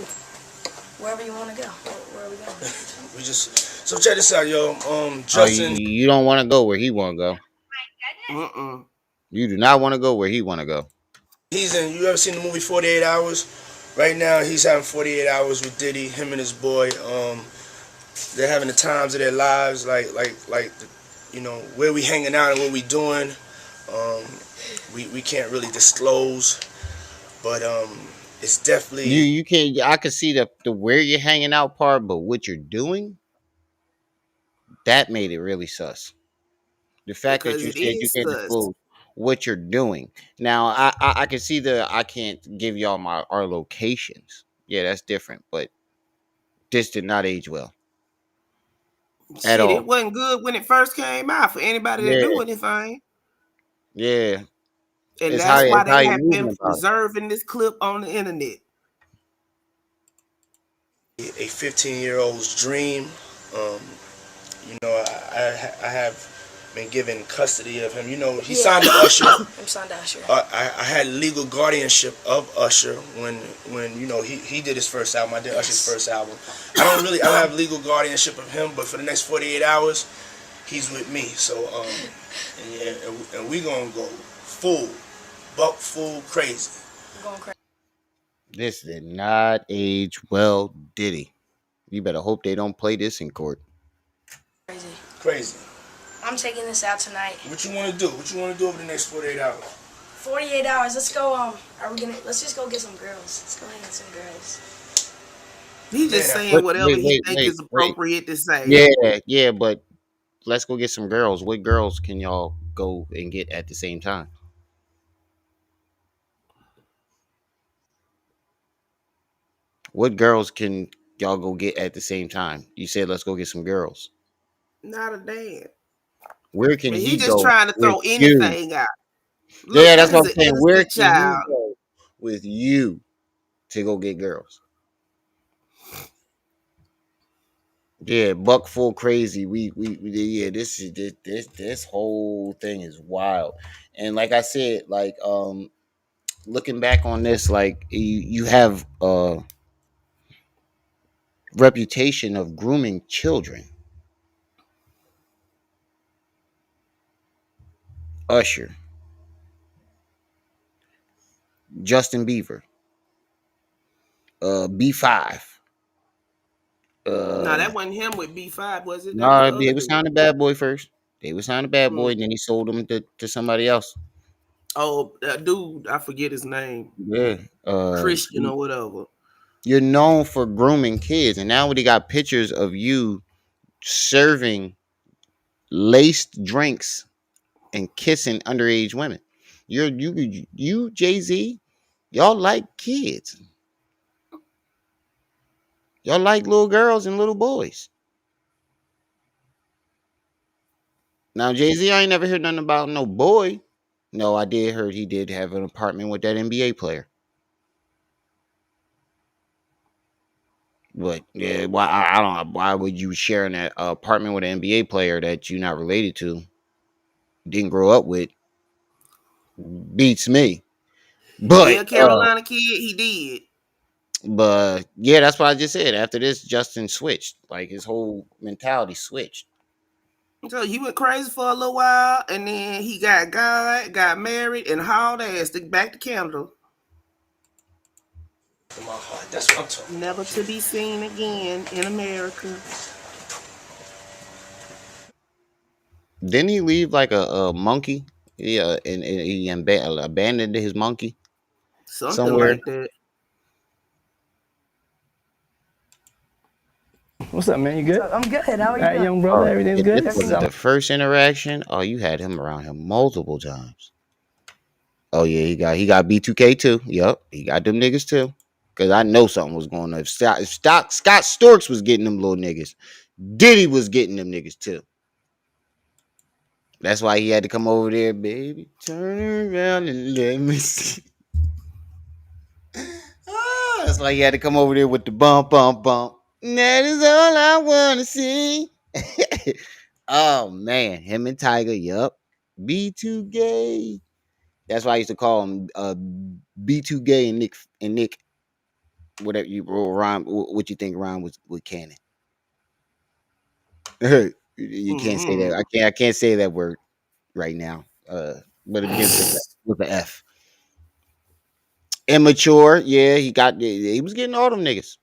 wherever you want to go. Where are we going? We just so check this out, yo. Justin, you don't want to go where he want to go. Mm-mm. You do not want to go where he want to go. he's in. You ever seen the movie 48 Hours? Right now, he's having 48 hours with Diddy. Him and his boy. They're having the times of their lives, like you know, where we hanging out and what we doing. We can't really disclose, but it's definitely You can't. I can see the where you're hanging out part, but what you're doing, that made it really sus. The fact that Because you it said you is can't sus. disclose what you're doing. Now, I can see I can't give y'all our locations. Yeah, that's different, but this did not age well at Shit, all. it wasn't good when it first came out for anybody to Yeah, do anything. yeah. And It's that's why how they you have moving been about it. preserving this clip on the internet. a 15-year-old's dream. You know, I have been given custody of him. You know, he signed to Usher. I'm signed to Usher. I had legal guardianship of Usher when you know he did his first album. I did Usher's first album. I don't have legal guardianship of him, but for the next 48 hours, he's with me. So and we gonna go full, buck full crazy. Going crazy. This did not age well, Diddy. You better hope they don't play this in court. Crazy. I'm taking this out tonight. What you want to do? What you want to do over the next 48 hours? 48 hours. Let's go. Let's just go get some girls. Let's go hang with some girls. He just saying whatever he think is appropriate to say. Yeah, but let's go get some girls. What girls can y'all go and get at the same time? What girls can y'all go get at the same time? You said let's go get some girls. Not a damn. Where can he he just go trying to throw with you? anything out? Look, Yeah, that's what I'm he's an saying. Where innocent can child. he go with you to go get girls? Yeah, buck full crazy. We yeah. This whole thing is wild, and like I said, like looking back on this, like you have a reputation of grooming children. Usher, Justin Bieber, B5. No, that wasn't him with B5, was it? That was No, the other they was dude. signing Bad Boy first. They was signing Bad Boy, and then he sold them to somebody else. Oh, that dude, I forget his name. Yeah, Christian or whatever. you're known for grooming kids, and now they got pictures of you serving laced drinks and kissing underage women. You Jay-Z, y'all like kids. Y'all like little girls and little boys. Now Jay-Z, I ain't never heard nothing about no boy. No, I did heard he did have an apartment with that NBA player. But yeah, why I don't know why would you share an apartment with an NBA player that you're not related to, didn't grow up with? Beats me. But Yeah, Carolina kid, he did. But yeah, that's what I just said. After this, Justin switched. Like his whole mentality switched. So he went crazy for a little while, and then he got God, got married, and hauled ass back to Canada. In my heart, that's what I'm talking. Never to be seen again in America. Didn't he leave like a monkey? Yeah, and he abandoned his monkey Something somewhere. like that. What's up, man? You good? I'm good. How are you? All right, young brother, everything's If good? this was the first interaction, oh, you had him around him multiple times. Oh yeah, he got B2K too. Yup, he got them niggas too. Cause I know something was going on. If Scott Storks was getting them little niggas, Diddy was getting them niggas too. That's why he had to come over there, baby. Turn around and let me see. That's why he had to come over there with the bump, bump, bump. That is all I wanna see. Oh man, him and Tiger, yup. B2 gay. That's why I used to call him B2 gay and Nick. Whatever you rhyme, what you think rhyme with Cannon. You can't say that. I can't say that word right now. But it begins with the F. Immature, yeah, he was getting all them niggas.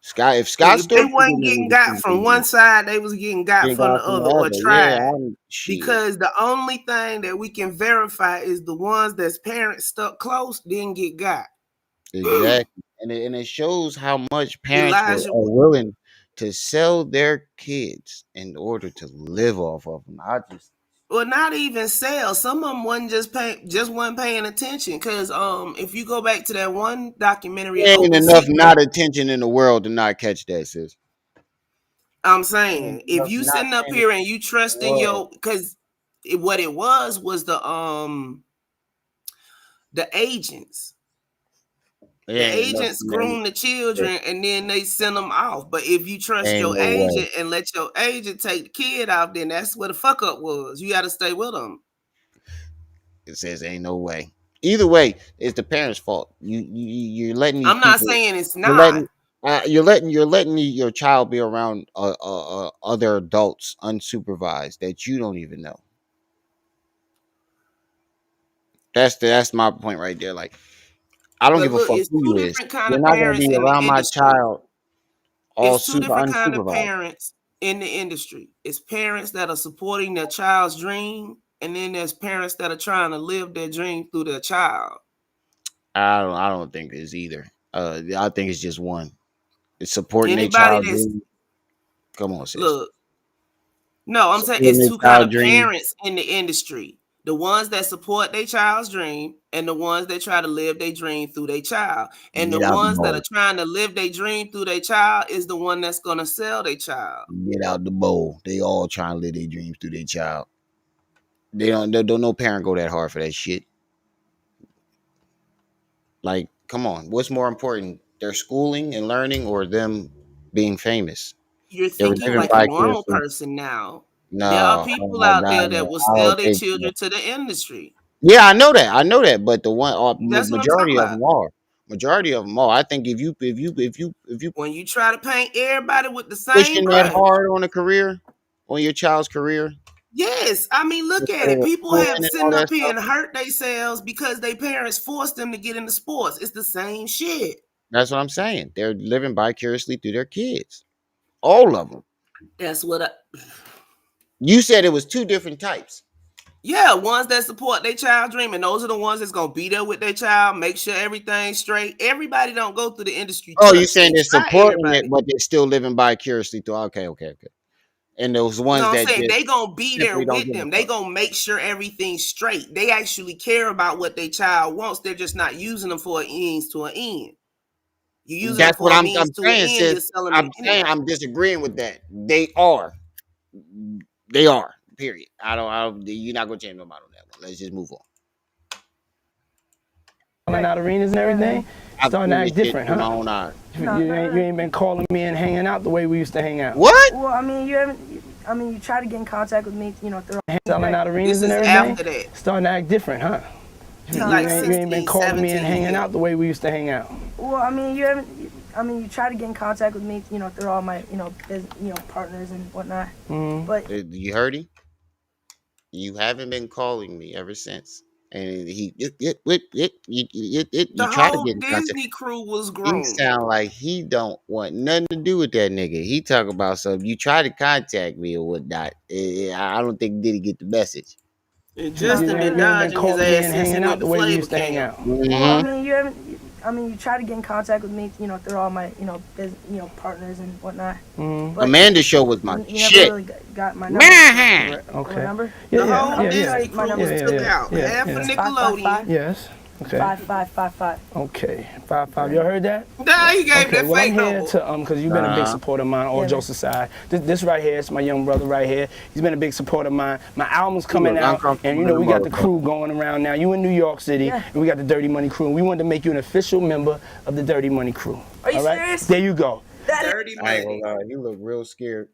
If Scott If they Storch was wasn't getting getting got from one side, they was getting got from the other or tried. Because the only thing that we can verify is the ones that's parents stuck close didn't get got. Exactly. And it shows how much parents are Elijah, willing to sell their kids in order to live off of them. well, not even sell. Some of them wasn't paying attention. Cause if you go back to that one documentary, There ain't enough not attention in the world to not catch that, sis. I'm saying if you Not sitting up here and you trust in your, cause what it was the agents. The agents groom the children and then they send them off. But if you trust your agent and let your agent take the kid off, then that's what the fuck up was. You got to stay with them. It says ain't no way. Either way, it's the parents' fault. You're letting these I'm not people, saying it's not. you're letting your child be around other adults unsupervised that you don't even know. That's my point right there. Like, I don't But give a look, fuck it's who two you is. different kind You're of not gonna parents be in the around my industry. child all It's two super different kind of unsupervised. parents in the industry. It's parents that are supporting their child's dream, and then there's parents that are trying to live their dream through their child. I don't think it's either. I think it's just one. It's supporting their Anybody child that's dream. Come on, sis. look, no, I'm saying Supporting it's their two kind child of dream. parents in the industry. The ones that support their child's dream and the ones that try to live their dream through their child. And the Get out the ones that are bowl. trying to live their dream through their child is the one that's gonna sell their child. Get out the bowl. They all trying to live their dreams through their child. They don't no parent go that hard for that shit. Like, come on. What's more important? Their schooling and learning or them being famous? You're They were thinking living like a normal vicariously. person now. There are No, people oh, out God, there that no. will I sell don't their think so. children to the industry. Yeah, I know that. I know that. But the one, That's what I'm talking majority of about. them are. Majority of them are. I think if you When you try to paint everybody with the same pushing that brush. hard on a career, on your child's career, Yes, I mean, look at instead it. of People schooling have and all sitting that up here stuff, and hurt themselves because their parents forced them to get into sports. It's the same shit. that's what I'm saying. They're living vicariously through their kids. All of them. That's what I, You said it was two different types. yeah, ones that support their child dream, and those are the ones that's gonna be there with their child, make sure everything's straight. Everybody don't go through the industry Oh, you touch. saying They they're try supporting it, everybody. but they're still living vicariously through. Okay, okay, okay. And those ones No, I'm that saying just they gonna be there simply don't with give a them. They fuck. gonna make sure everything's straight. They actually care about what their child wants. They're just not using them for a means to an end. You're using them That's what for a I'm means I'm to an saying, end. sis. You're selling them I'm saying anyway. I'm disagreeing with that. They are. They are. Period. I don't you're not gonna change my mind on that one. Let's just move on. Selling out arenas and everything, I've starting to seen this act shit different, through my huh? own eyes. You ain't been calling me and hanging out the way we used to hang out. What? Well, I mean, you haven't. I mean, you try to get in contact with me, through Selling out arenas This and is everything, after that. starting to act different, huh? You Like ain't been 16, calling me and 17 hanging years. out the way we used to hang out. Well, I mean, you haven't. I mean, you try to get in contact with me, through all my, partners and whatnot. But You heard him? You haven't been calling me ever since. And you The try to whole get in contact. Disney crew was He groomed. sound like he don't want nothing to do with that nigga. He talk about something. You try to contact me or whatnot. I don't think Diddy get the message. And You Justin been ain't been dodging his calling me ass and since he hanging out went the to way we Flavor used to hang Camp. out. well, I mean, you haven't. I mean, you try to get in contact with me, through all my, partners and whatnot. But Amanda's show was my you never shit. really got my number. Man. Okay. Number? The whole Disney crew was took out. Half of Nickelodeon. Yes. Okay. 5555. Okay. 5-5. Y'all heard that? Nah, he gave Okay, that well, I'm fake here number. to because you've been a big Nah. supporter of mine, all jokes aside. This right here is my young brother right here. He's been a big supporter of mine. My album's coming look out, uncomfortable and you than know a we got the motherfucker. crew going around now. You in New York City, and we got the Dirty Money crew. And we wanted to make you an official member of the Dirty Money crew. Are you all right? serious? There you go. Dirty I ain't money. gonna lie. You look real scared.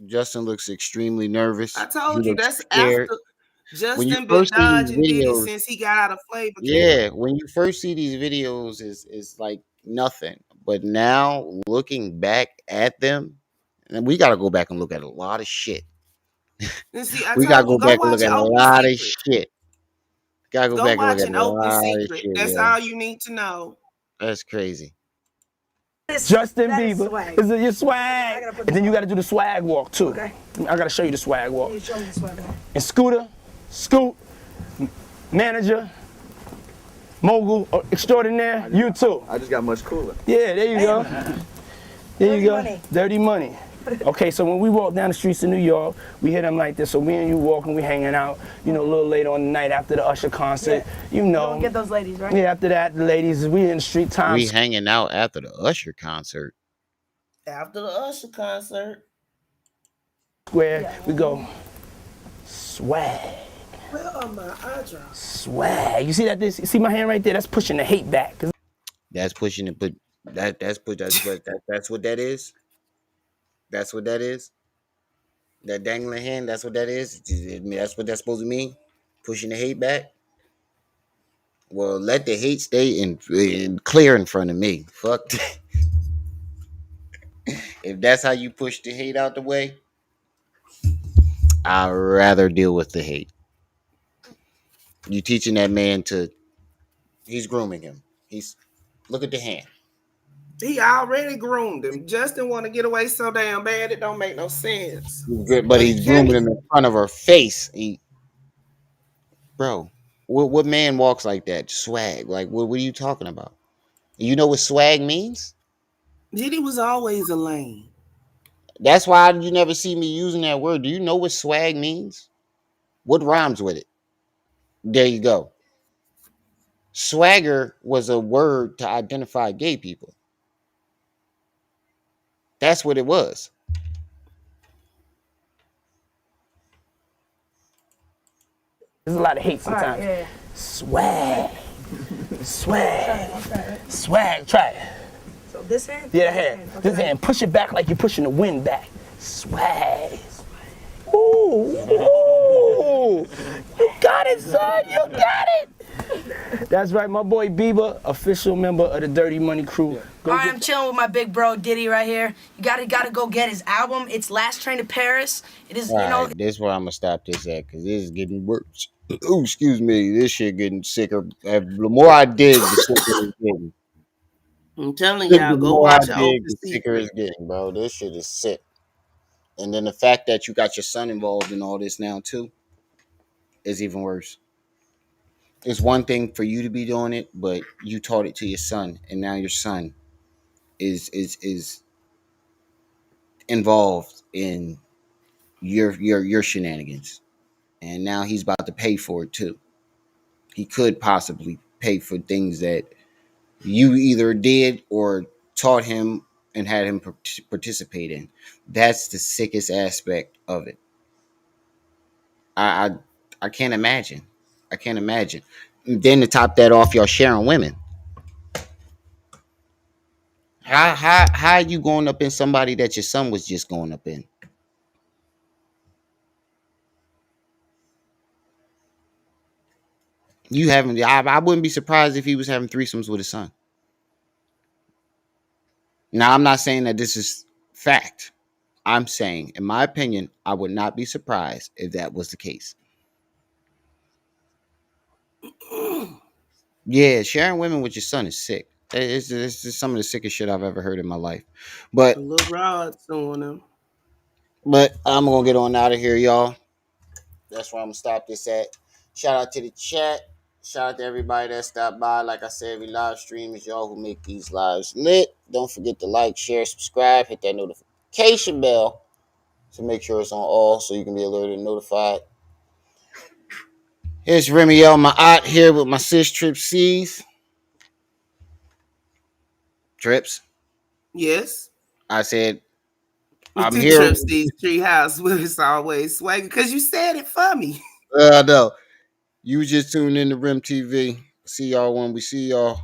Justin looks extremely nervous. I He told you looks that's scared. after When you Justin been first see these dodging Diddy videos, since he got out of Flavor Camp. yeah, when you first see these videos, is like nothing. But now looking back at them, and we got to go back and look at a lot of shit. And see, I We got to told you, go go back and look watch at a Oprah lot of Secret. shit. Got to go Go back and look watch at an a Oprah lot of Secret. shit, That's yo. all you need to know. That's crazy. Justin That is Bieber. swag. Is it your swag? gotta put And then you got to do the swag walk too. Okay. I got to show you the swag walk. You show me the swag. And Scooter, Scoot, manager, mogul extraordinaire, you too. I just got much cooler. Yeah, there you go. There you Dirty go. money. Dirty money. Okay, so when we walk down the streets of New York, we hit them like this. So me and you walking, we hanging out, a little later on the night after the Usher concert. You know. Don't get those ladies, right? Yeah, after that, the ladies, we in the street time. We hanging out after the Usher concert. After the Usher concert. Square, we go, swag. Where are my eye drops? Swag. You see that? You see my hand right there? That's pushing the hate back. That's pushing it, but that's what that is. That's what that is. That dangling hand. That's what that is. I mean, that's what that's supposed to mean. Pushing the hate back. Well, let the hate stay in clear in front of me. Fuck. if that's how you push the hate out the way, I'd rather deal with the hate. You teaching that man to, he's grooming him. He's, look at the hand. He already groomed him. Justin want to get away so damn bad it don't make no sense. Good, but he's grooming him in front of her face. Bro, what man walks like that? Swag. Like, what are you talking about? You know what swag means? Diddy was always a lame. That's why you never see me using that word. Do you know what swag means? What rhymes with it? There you go. Swagger was a word to identify gay people. That's what it was. There's a lot of hate sometimes. Right, yeah. Swag. Swag. Swag. Try it. So this hand? Yeah, hand. This hand. Push it back like you're pushing the wind back. Swag. Ooh. Ooh. You got it, son. You got it. That's right, my boy Bieber, official member of the Dirty Money crew. All right, I'm chilling with my big bro Diddy right here. You gotta go get his album. It's Last Train to Paris. It is, All right, this is where I'm gonna stop this at because this is getting worse. Oh, excuse me, this shit getting sicker. The more I dig, the sicker it's getting. I'm telling y'all, The go more I watch dig, Open the sicker Secret. it's getting, bro. This shit is sick. And then the fact that you got your son involved in all this now too is even worse. It's one thing for you to be doing it, but you taught it to your son, and now your son is involved in your shenanigans, and now he's about to pay for it too. He could possibly pay for things that you either did or taught him and had him participate in. That's the sickest aspect of it. I I can't imagine. I can't imagine. And then to top that off, y'all sharing women. How are you going up in somebody that your son was just going up in? You haven't. I wouldn't be surprised if he was having threesomes with his son. Now, I'm not saying that this is fact. I'm saying, in my opinion, I would not be surprised if that was the case. Yeah, sharing women with your son is sick. It's just some of the sickest shit I've ever heard in my life. But A little rod on him. I'm gonna get on out of here, y'all. That's where I'm gonna stop this at. Shout out to the chat. Shout out to everybody that stopped by. Like I said, we live stream. It's y'all who make these lives lit. Don't forget to like, share, subscribe, hit that notification bell to make sure it's on all so you can be alerted and notified. Here's Remy L, my aunt here with my sis Trip C's. Trips. Yes. I said I'm the here. Trip C's tree house where it's always swaggy because you said it for me. No. You just tuned in to Rim TV. See y'all when we see y'all.